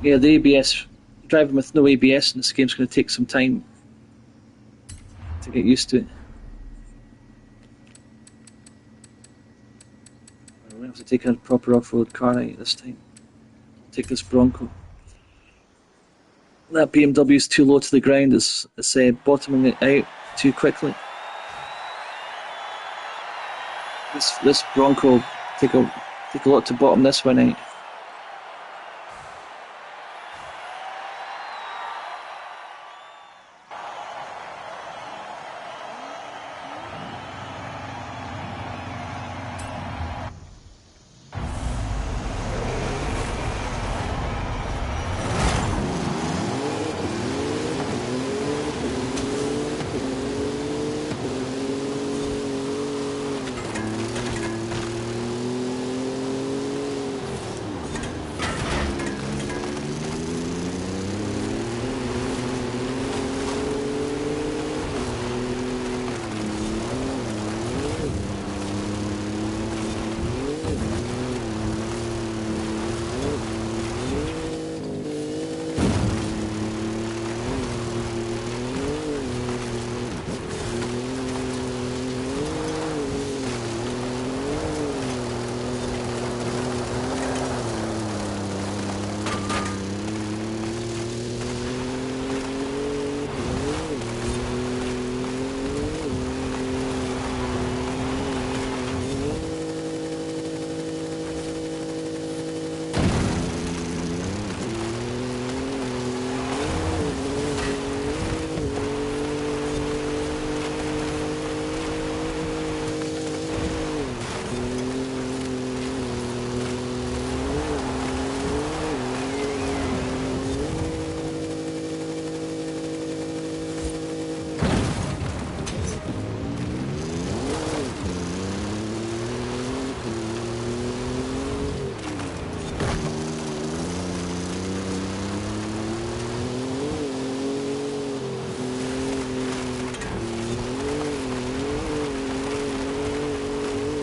Yeah, the ABS, driving with no ABS in this game is going to take some time to get used to it. We have to take a proper off-road car out this time. Take this Bronco. That BMW is too low to the ground. It's bottoming it out too quickly. This Bronco take a lot to bottom this one out.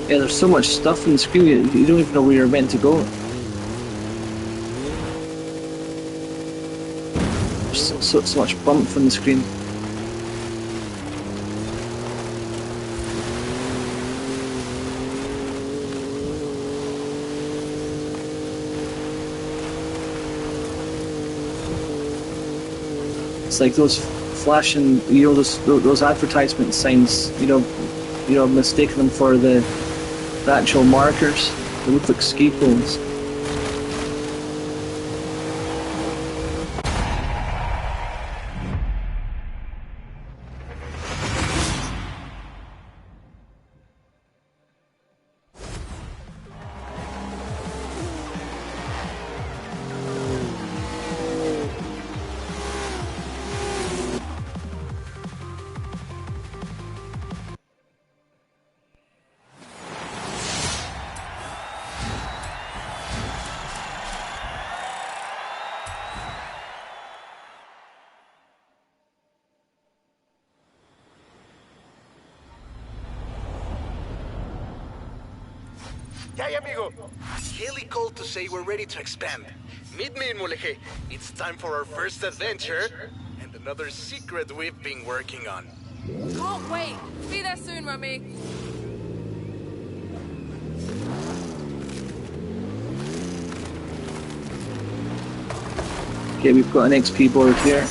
Yeah, there's so much stuff on the screen, you don't even know where you're meant to go. There's so much bump on the screen. It's like those flashing, those advertisement signs, mistaking them for the actual markers. They look like ski poles. Hey, amigo. Haley called to say we're ready to expand. Meet me in Mulegé. It's time for our first adventure and another secret we've been working on. Can't wait. Be there soon, Rummy. Okay, we've got an XP board here.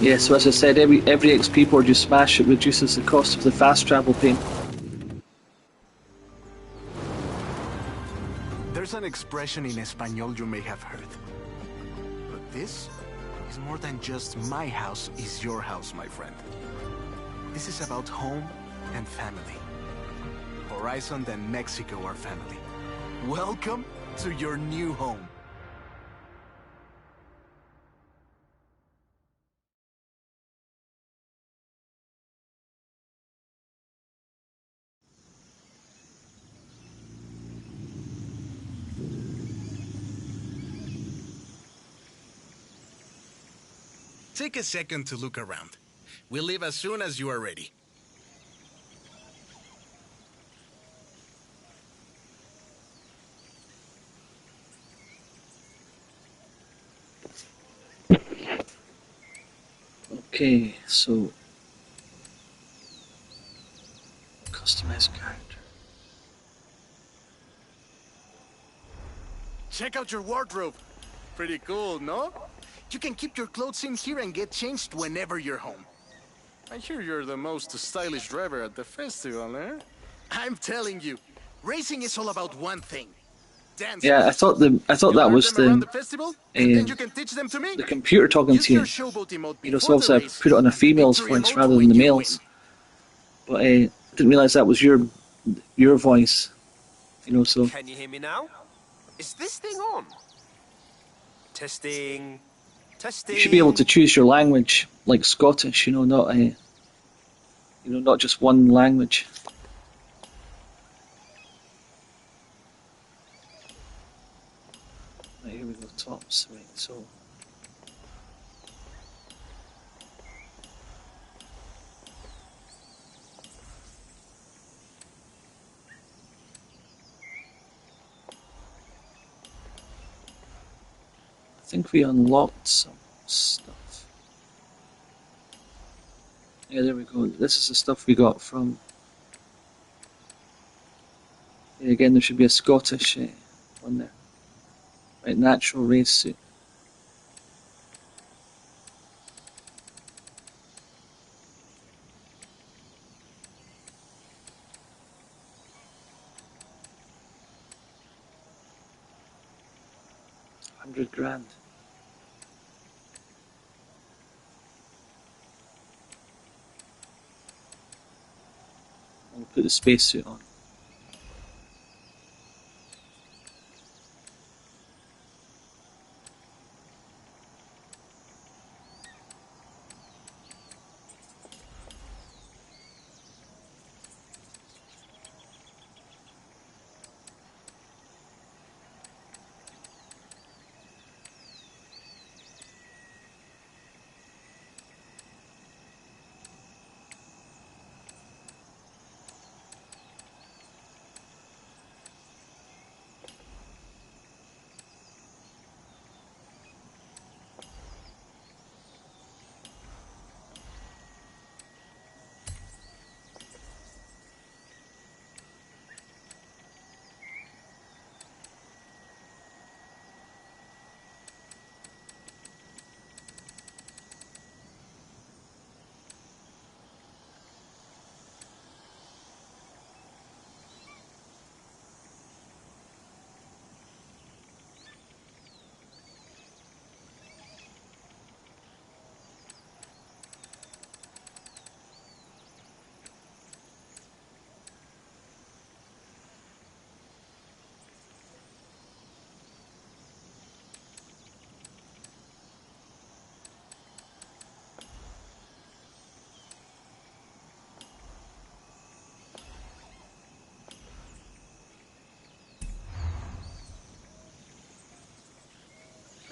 Yeah, so as I said, every XP board you smash, it reduces the cost of the fast travel pane. There's an expression in Espanol you may have heard. But this is more than just my house is your house, my friend. This is about home and family. Horizon and Mexico are family. Welcome to your new home. Take a second to look around. We'll leave as soon as you are ready. Okay, so customize character. Check out your wardrobe. Pretty cool, no? You can keep your clothes in here and get changed whenever you're home. I hear you're the most stylish driver at the festival, eh? I'm telling you, racing is all about one thing. Dancing. Yeah, I thought that learn was them around the festival, and then you can teach them to me. the computer talking Use to you. your showboat emote You know, before so the obviously I race, put it on a and the female's victory voice emote rather when than the you male's. win. But I didn't realise that was your voice. You know, so Can you hear me now? Is this thing on? Testing. Testing. you should be able to choose your language, like Scottish. You know, not just one language. Right, here we go. Tops. Right, so. I think we unlocked some stuff. Yeah, there we go. This is the stuff we got from. Yeah, again, there should be a Scottish one there. Right, natural race suit. $100,000. I'll put the spacesuit on.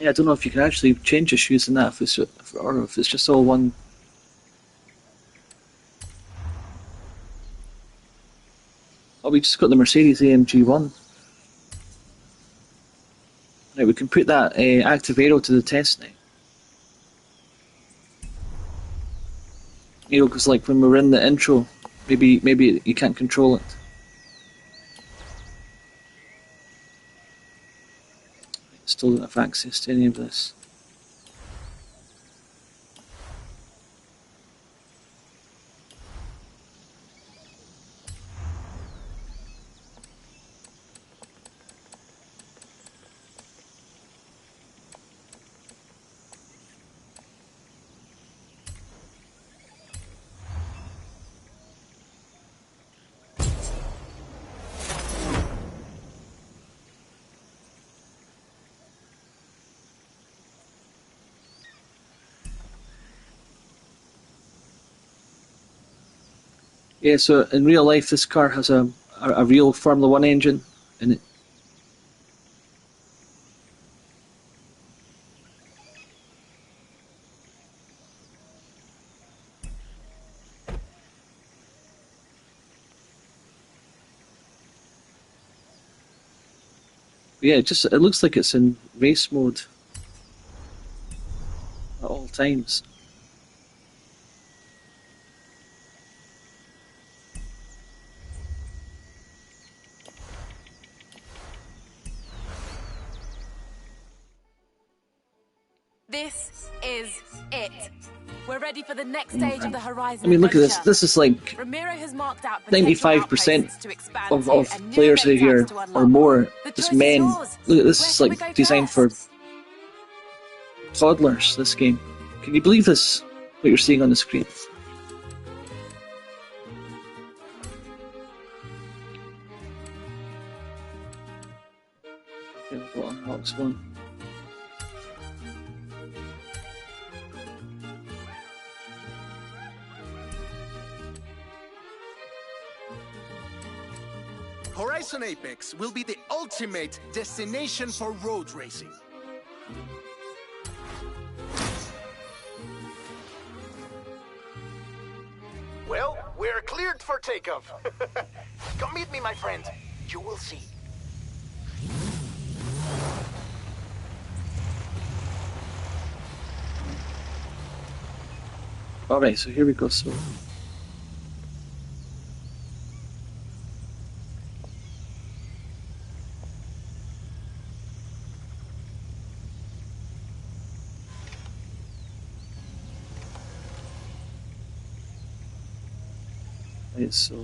Yeah, I don't know if you can actually change your shoes in that, or if it's just all one. Oh, we just got the Mercedes AMG 1. Right, we can put that active aero to the test now. You know, because like when we were in the intro, maybe you can't control it. Still don't have access to any of this. Yeah, so in real life, this car has a real Formula One engine in it. Yeah, it looks like it's in race mode at all times. This is it. We're ready for the next stage of the Horizon I mean, look at this. adventure. This is like Ramiro has marked out potential 95% outposts to expand of to and new players base here tracks to or unlock. more, The just choice is men. yours. Look at this. Where It's shall we like go designed for first? toddlers. This game. Can you believe this? What you're seeing on the screen? Okay, what unlocks one? Horizon Apex will be the ultimate destination for road racing. Well, we're cleared for takeoff. Come meet me, my friend. You will see. Alright, so here we go. So. Right, so.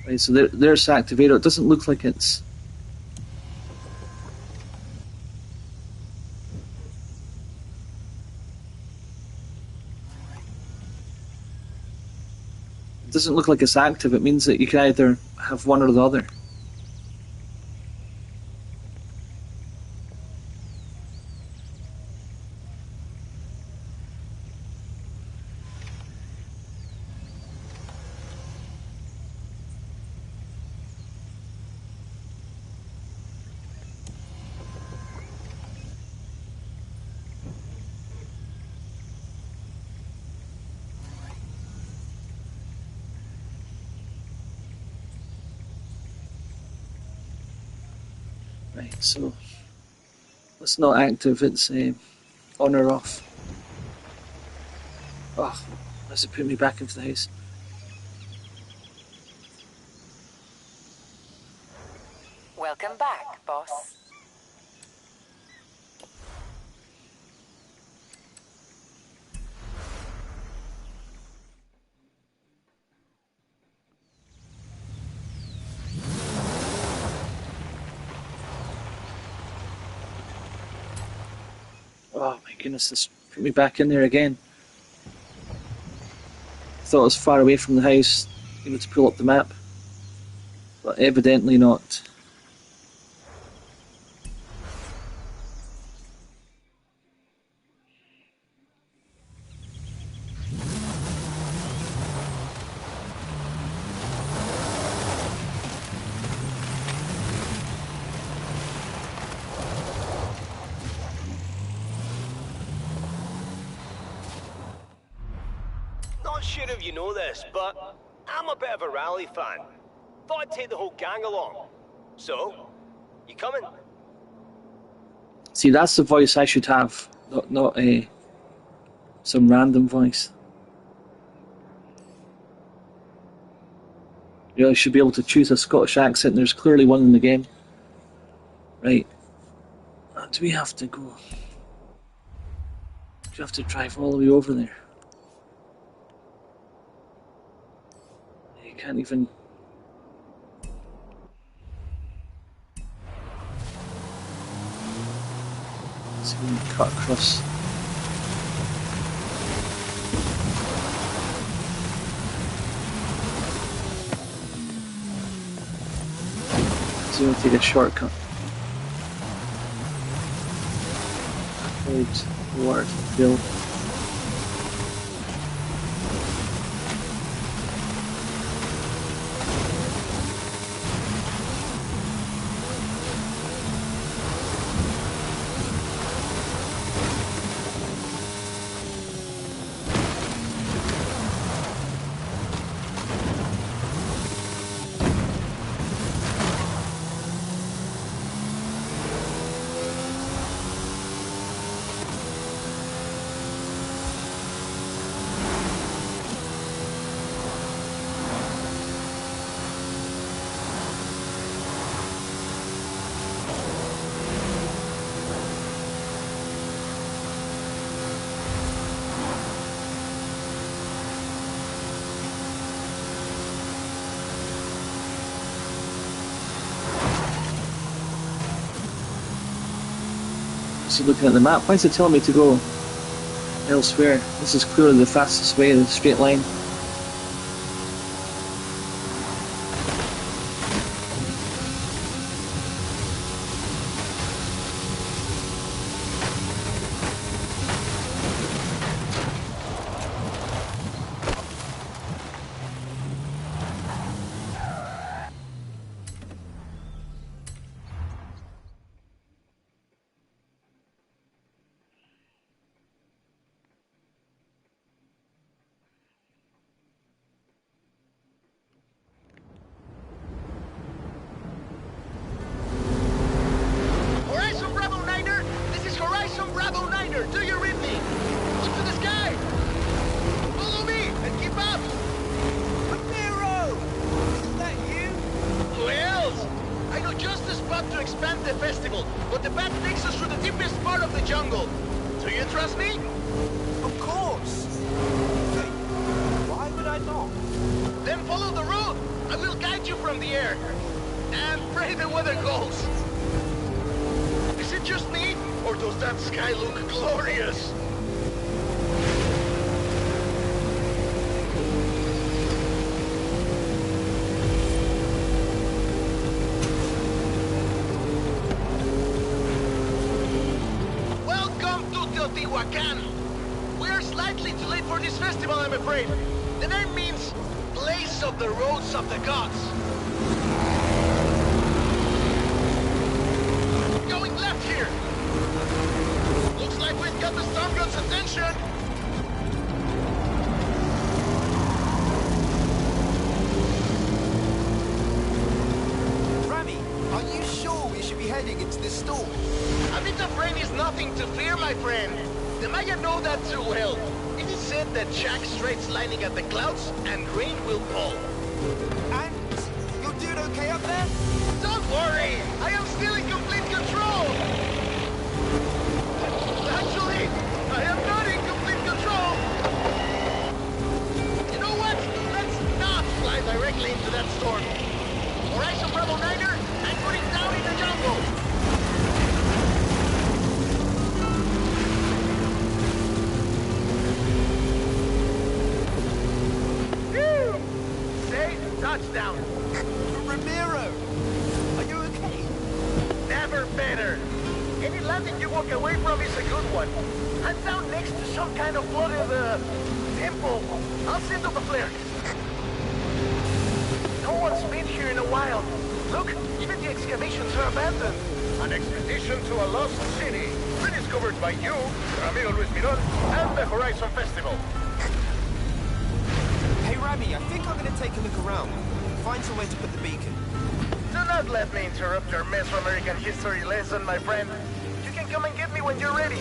Right, so there's Activator. It doesn't look like it's. It doesn't look like it's active. It means that you can either have one or the other. Right, so it's not active, it's on or off. Oh, does it put me back into the house? Welcome back, boss. Oh my goodness, this put me back in there again. Thought I was far away from the house, able to pull up the map, but evidently not. sure if you know this, but I'm a bit of a rally fan. Thought I'd take the whole gang along. So, you coming? See, that's the voice I should have, not some random voice. You know, I should be able to choose a Scottish accent. There's clearly one in the game. Right. Do we have to go? Do you have to drive all the way over there? You can't even... Let's see if we can cut across. So we'll take a shortcut. Avoid water bill. So looking at the map, why is it telling me to go elsewhere? This is clearly the fastest way, the straight line. We're slightly too late for this festival, I'm afraid. The name means Place of the Roads of the Gods. Going left here. Looks like we've got the Storm God's attention. Rami, are you sure we should be heading into this storm? A bit of rain is nothing to fear, my friend. The Maya know that too well. It is said that Jack straight's lining at the clouds and rain will fall. And you're doing okay up there? Don't worry, I am still in complete control. Actually, I am not in complete control. You know what? Let's not fly directly into that storm. Horizon Bravo Niner, anchoring down in the jungle. Touchdown. Ramiro, are you okay? Never better. Any landing you walk away from is a good one. I'm down next to some kind of flooded, temple. I'll send up a flare. No one's been here in a while. Look, even the excavations are abandoned. An expedition to a lost city, rediscovered by you, Ramiro Luis Miron, and the Horizon Festival. Grammy, I think I'm gonna take a look around. Find somewhere to put the beacon. Do not let me interrupt your Mesoamerican history lesson, my friend. You can come and get me when you're ready.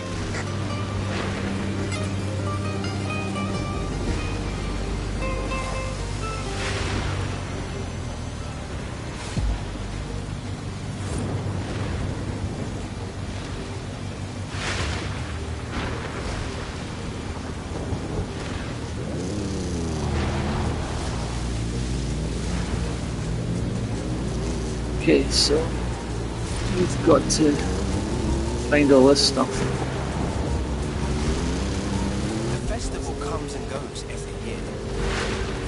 Okay, so we've got to find all this stuff. The festival comes and goes every year.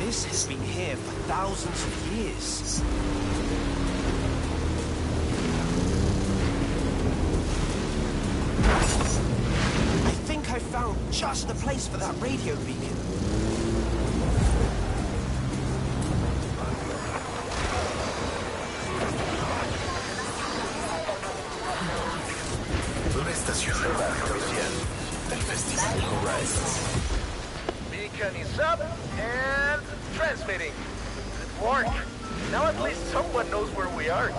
This has been here for thousands of years. I think I found just the place for that radio beacon. Una estación nueva oficial del Festival Horizon. Beacon is up and transmitting. Good work. Now at least someone knows where we are.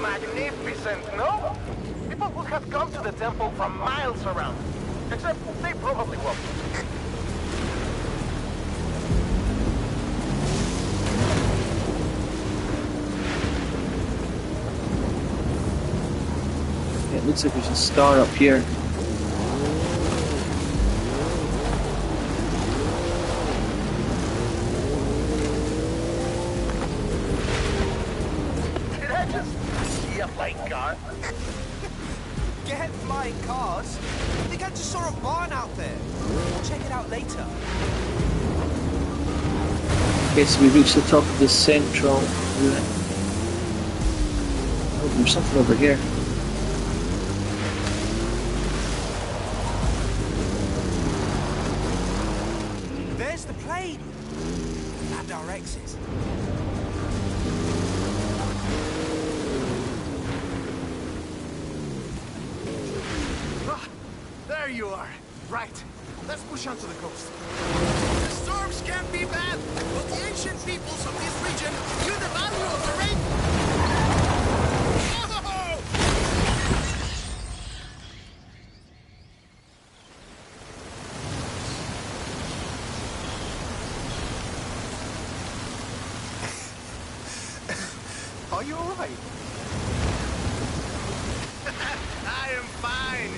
Magnificent, no? People would have come to the temple from miles around. Except they probably won't. It looks like there's a star up here. Did I just see a flying car? Get flying cars? I think I just saw a barn out there. We'll check it out later. Okay, so we reached the top of the central. Oh, there's something over here. There's the plane! And our exit. Ah, there you are. Right. Let's push on to the coast. The storms can be bad, but the ancient peoples of this region knew the value of the rain. Oh! Are you alright? I am fine.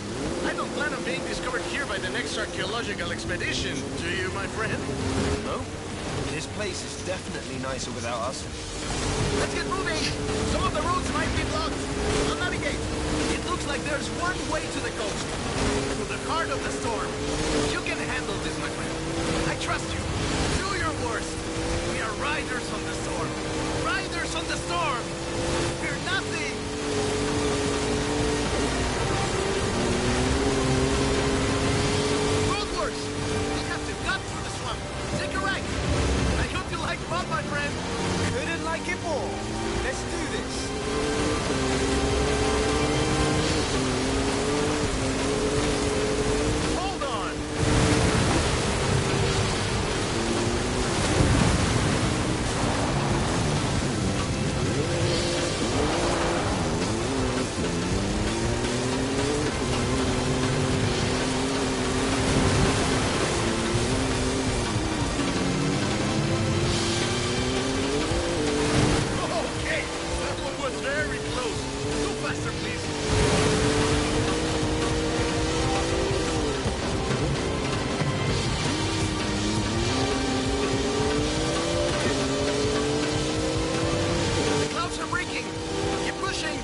I don't plan on being discovered here by the next archaeological expedition. Do you, my friend? No? This place is definitely nicer without us. Let's get moving. Some of the roads might be blocked. I'll navigate. It looks like there's one way to the coast. To the heart of the storm. You can handle this, my friend. I trust you. Do your worst. We are riders on the storm. Riders on the storm. Fear nothing. Roadworks. We have to cut through the swamp. Take a right. I hope you like mud, my friend. Couldn't like it more. Let's do this. Hold on. Okay, that one was very close. Go faster, please. The clouds are breaking. Keep pushing.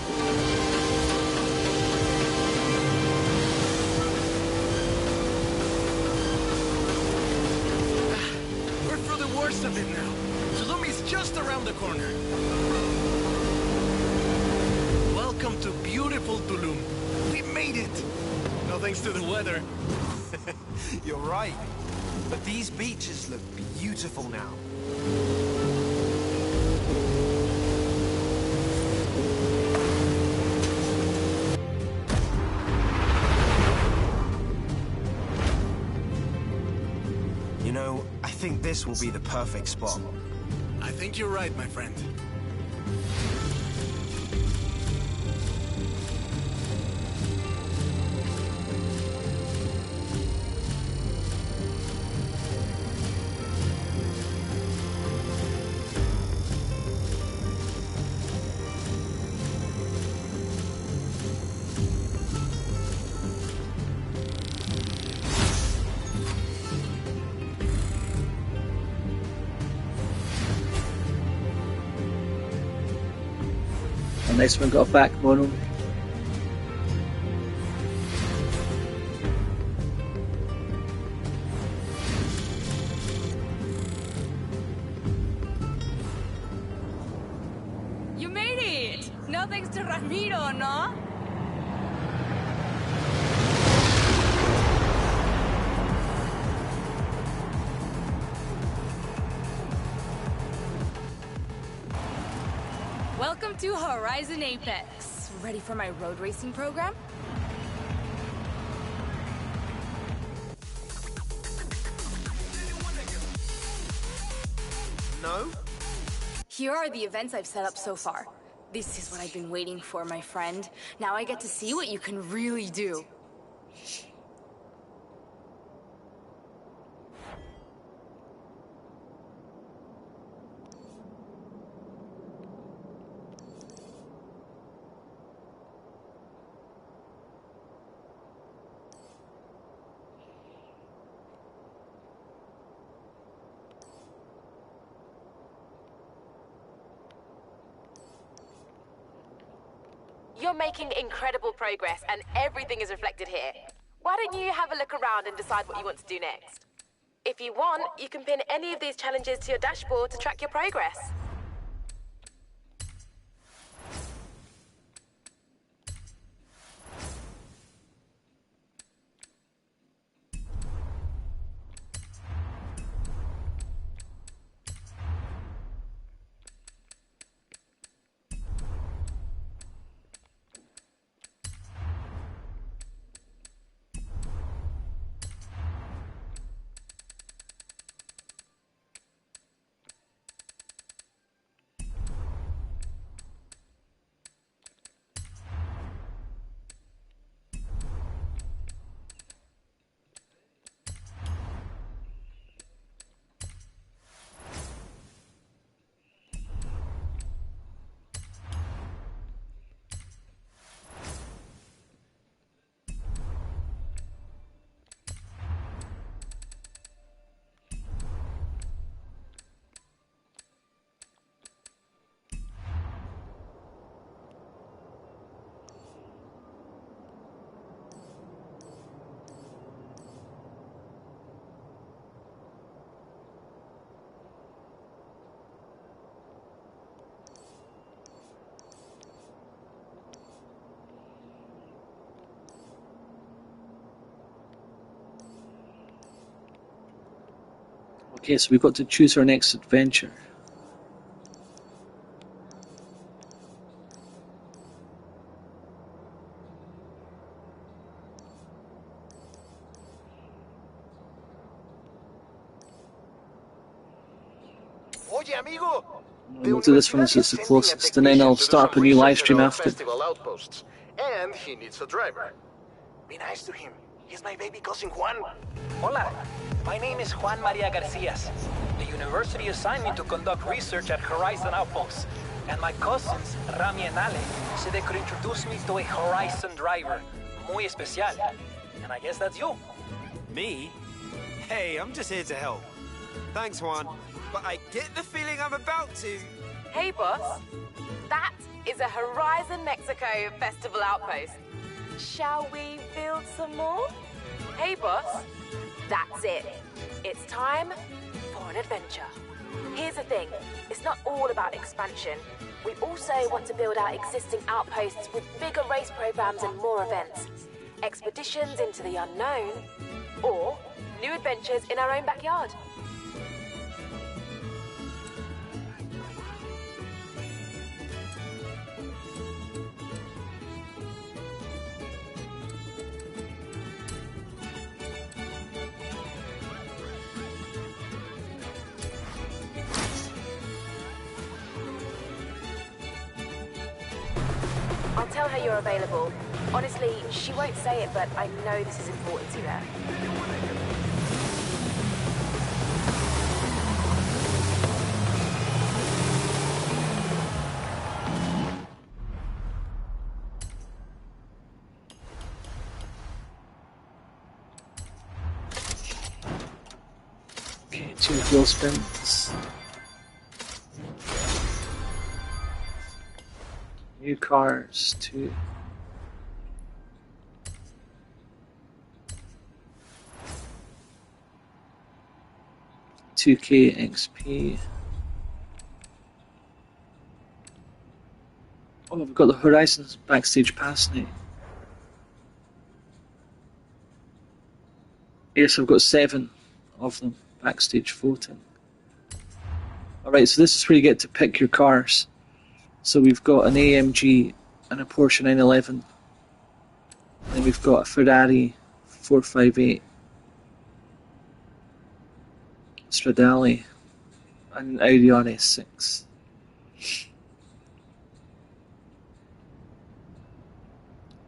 We're through the worst of it now. Tulum is just around the corner. Welcome to beautiful Tulum. We made it. No thanks to the weather. You're right. But these beaches look beautiful now. think this will be the perfect spot. I think you're right, my friend. Nice one, got a back mono. You made it! No thanks to Ramiro, no? Welcome to Horizon Apex. Ready for my road racing program? No? Here are the events I've set up so far. This is what I've been waiting for, my friend. Now I get to see what you can really do. You're making incredible progress, and everything is reflected here. Why don't you have a look around and decide what you want to do next? If you want, you can pin any of these challenges to your dashboard to track your progress. Okay, so we've got to choose our next adventure. Oye, amigo. We'll do this one as it's the closest, and then I'll start up a new live stream after. Festival outposts, and he needs a driver. Be nice to him. He's my baby cousin Juan. Hola, my name is Juan Maria Garcias. The university assigned me to conduct research at Horizon Outposts, and my cousins, Rami and Ale, said they could introduce me to a Horizon driver, muy especial. And I guess that's you. Me? Hey, I'm just here to help. Thanks, Juan. But I get the feeling I'm about to... Hey, boss. That is a Horizon Mexico Festival outpost. Shall we build some more? Hey, boss. That's it. It's time for an adventure. Here's the thing. It's not all about expansion. We also want to build out existing outposts with bigger race programs and more events. Expeditions into the unknown, or new adventures in our own backyard. tell her you're available. Honestly, she won't say it, but I know this is important to her. Okay, 2 wheel spins. New cars, 2. $2K XP. Oh, I've got the Horizons backstage pass now. Yes, I've got 7 of them backstage voting. Alright, so this is where you get to pick your cars. So we've got an AMG and a Porsche 911. Then we've got a Ferrari 458, Stradale, and an Audi RS6.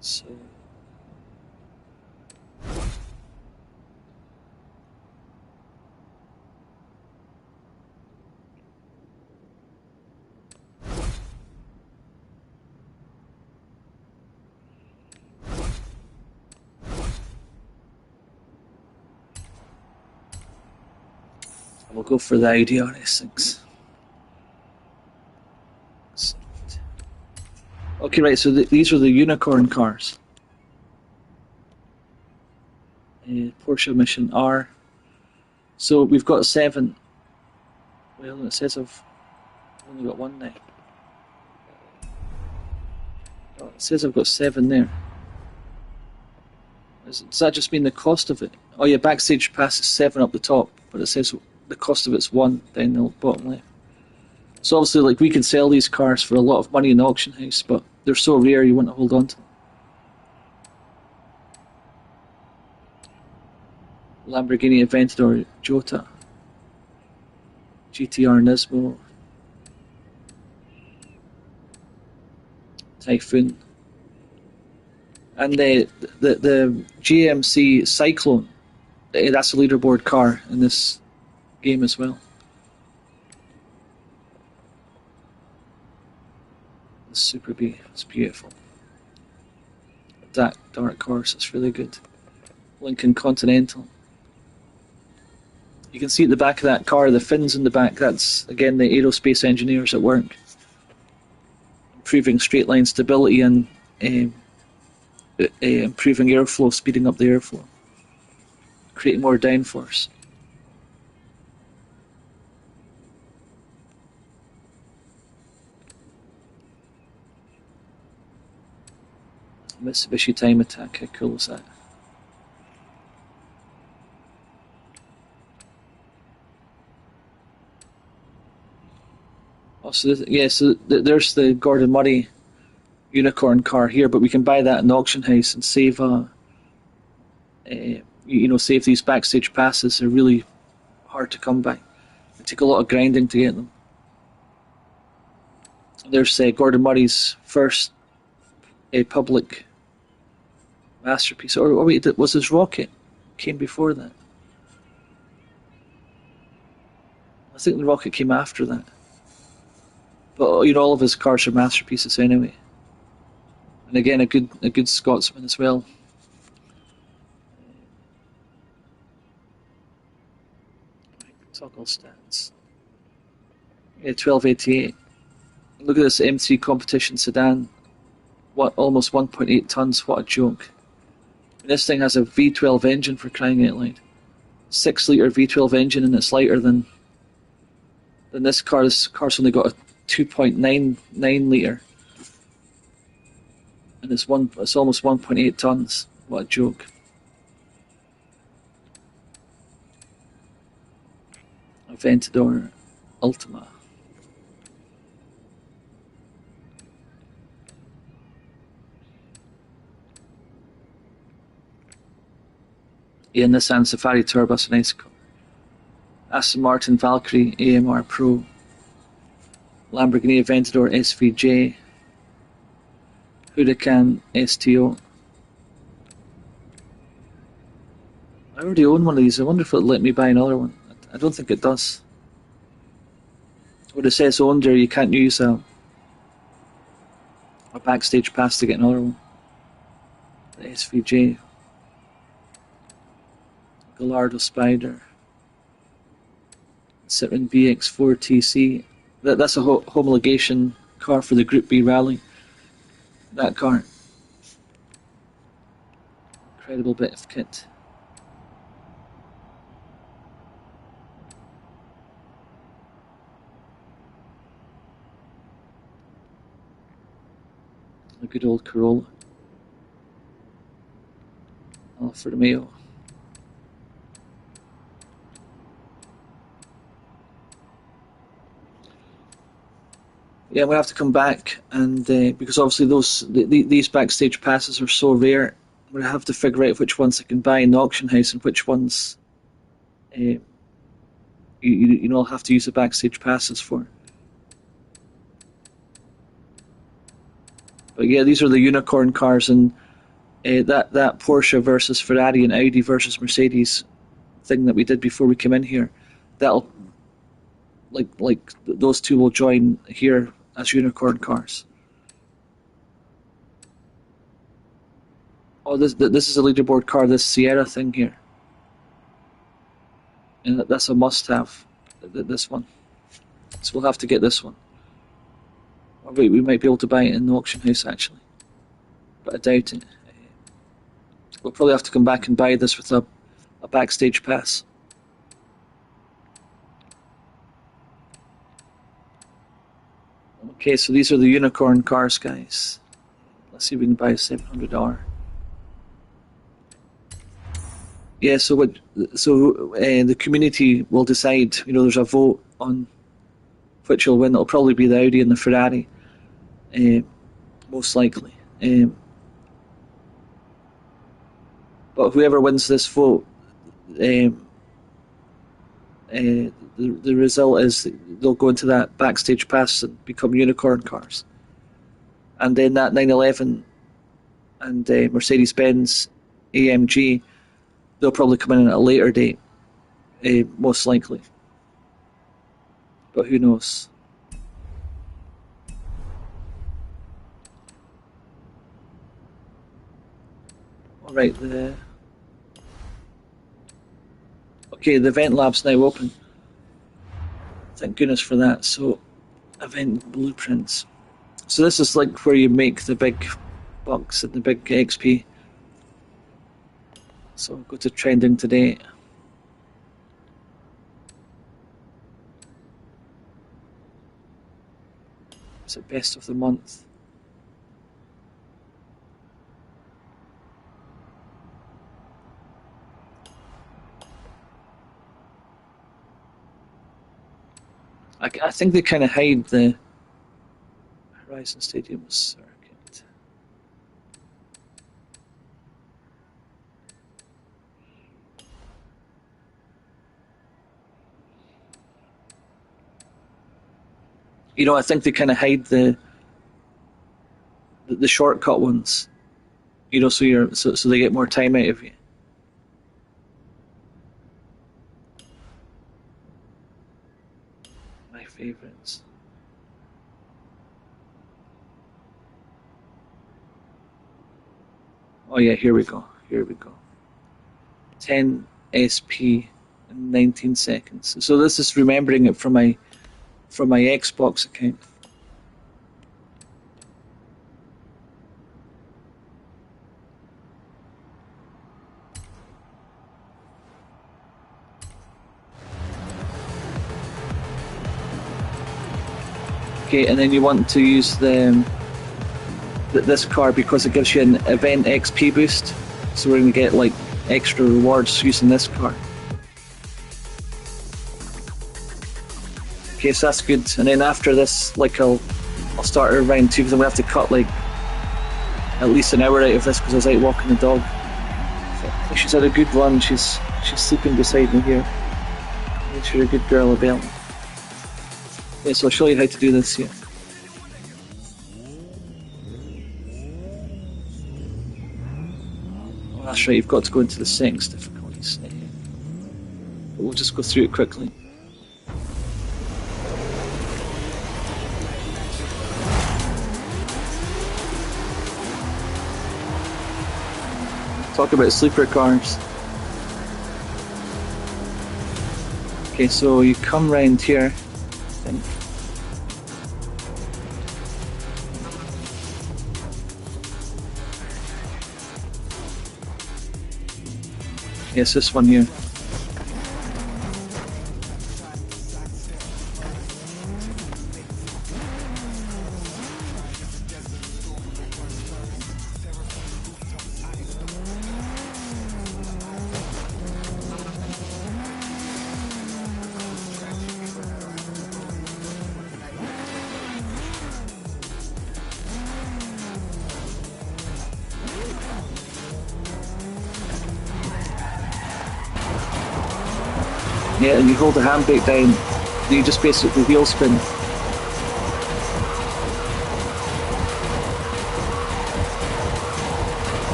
So we'll go for the Audi RS6. Okay, right, so these are the unicorn cars. Porsche Mission R. So we've got 7. Well, it says I've only got 1 now. Oh, it says I've got 7 there. Does that just mean the cost of it? Oh yeah, backstage pass is 7 up the top, but it says the cost of it's 1 down the bottom left. So obviously, like, we can sell these cars for a lot of money in the auction house, but they're so rare you want to hold on to them. Lamborghini Aventador Jota, GTR Nismo, Typhoon, and the GMC Cyclone. That's a leaderboard car in this game as well. The Super B, it's beautiful. That dark horse, it's really good. Lincoln Continental. You can see at the back of that car, the fins in the back, that's again the aerospace engineers at work. Improving straight line stability and improving airflow, speeding up the airflow. Creating more downforce. Mitsubishi Time Attack, how cool is that? Oh, so there's the Gordon Murray unicorn car here, but we can buy that in the auction house and save save these backstage passes. They're really hard to come by. It take a lot of grinding to get them. There's Gordon Murray's first public masterpiece. Or wait, was his rocket? Came before that. I think the rocket came after that. But all of his cars are masterpieces anyway. And again, a good Scotsman as well. Toggle stats. Yeah, 1288. Look at this M3 competition sedan. Almost 1.8 tons. What a joke. And this thing has a V12 engine, for crying out loud. 6 litre V12 engine, and it's lighter than this car. This car's only got a 2.99 litre. And it's almost 1.8 tons. What a joke. Aventador Ultima. Yeah, Nissan Safari Turbos, a nice car. Aston Martin Valkyrie AMR Pro. Lamborghini Aventador SVJ. Huracan STO. I already own one of these. I wonder if it'll let me buy another one. I don't think it does. What it says owned there, you can't use a backstage pass to get another one. The SVJ. Gallardo Spider. Citroen VX4 TC. That's a homologation car for the Group B rally. That car. Incredible bit of kit. A good old Corolla. Alfa Romeo. Yeah, we have to come back and because obviously these backstage passes are so rare, we have to figure out which ones I can buy in the auction house and which ones you know I'll have to use the backstage passes for. But yeah, these are the unicorn cars, and that Porsche versus Ferrari and Audi versus Mercedes thing that we did before we came in here, that'll like those two will join here as unicorn cars. Oh, this is a leaderboard car, this Sierra thing here. And that's a must-have, this one. So we'll have to get this one. Or wait, we might be able to buy it in the auction house, actually. But I doubt it. We'll probably have to come back and buy this with a backstage pass. Okay, so these are the unicorn cars, guys. Let's see if we can buy a 700R. Yeah, so the community will decide. You know, there's a vote on which will win. It'll probably be the Audi and the Ferrari, most likely. But whoever wins this vote, the result is they'll go into that backstage pass and become unicorn cars. And then that 911 and Mercedes-Benz AMG, they'll probably come in at a later date, most likely. But who knows? All right, the event lab's now open. Thank goodness for that. So, event blueprints. So this is like where you make the big bucks and the big XP. So go to trending today. It's the best of the month. I think they kind of hide the Horizon Stadium circuit. You know, I think they kind of hide the shortcut ones. You know, so they get more time out of you. My favorites. Oh yeah, here we go. 10 SP in 19 seconds. So this is remembering it from my Xbox account. Okay, and then you want to use this car because it gives you an event XP boost. So we're going to get like extra rewards using this car. Okay, so that's good. And then after this, like I'll start her round 2 because I'm going to have to cut like at least an hour out of this because I was out walking the dog. So she's had a good run. She's sleeping beside me here. Make sure you're a good girl, Abel. Yeah, so I'll show you how to do this here. that's right, you've got to go into the settings difficulties. But we'll just go through it quickly. Talk about sleeper cars. Okay, so you come round here, I think. Yes, this one here. Yeah, and you hold the handbrake down, and you just basically wheel spin.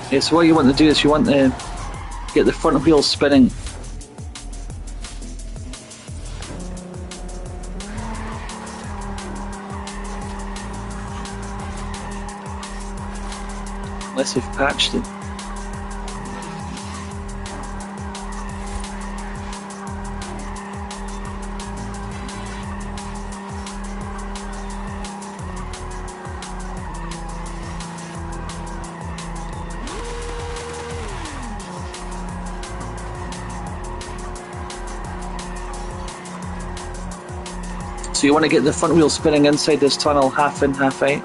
Yeah, so what you want to do is you want to get the front wheels spinning. Unless they've patched it. So you want to get the front wheel spinning inside this tunnel, half in, half out.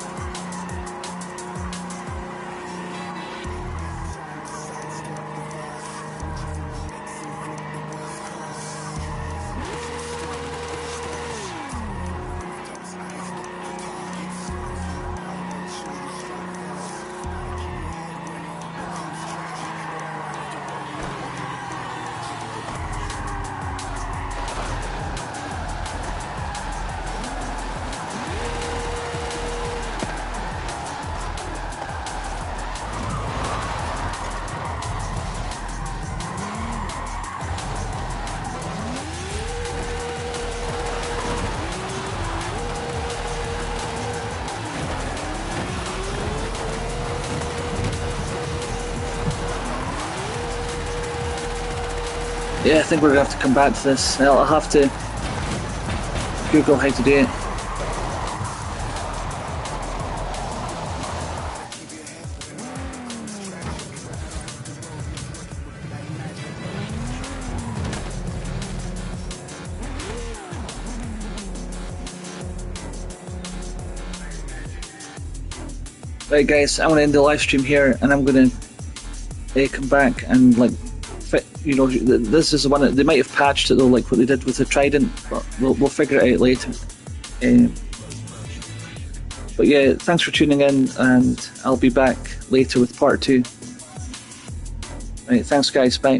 Yeah, I think we're going to have to come back to this. I'll have to Google how to do it. Right guys, I'm going to end the live stream here and I'm going to come back and you know, this is the one that they might have patched it though, like what they did with the Trident, but we'll figure it out later. But yeah, thanks for tuning in, and I'll be back later with part 2. Right, thanks guys, bye.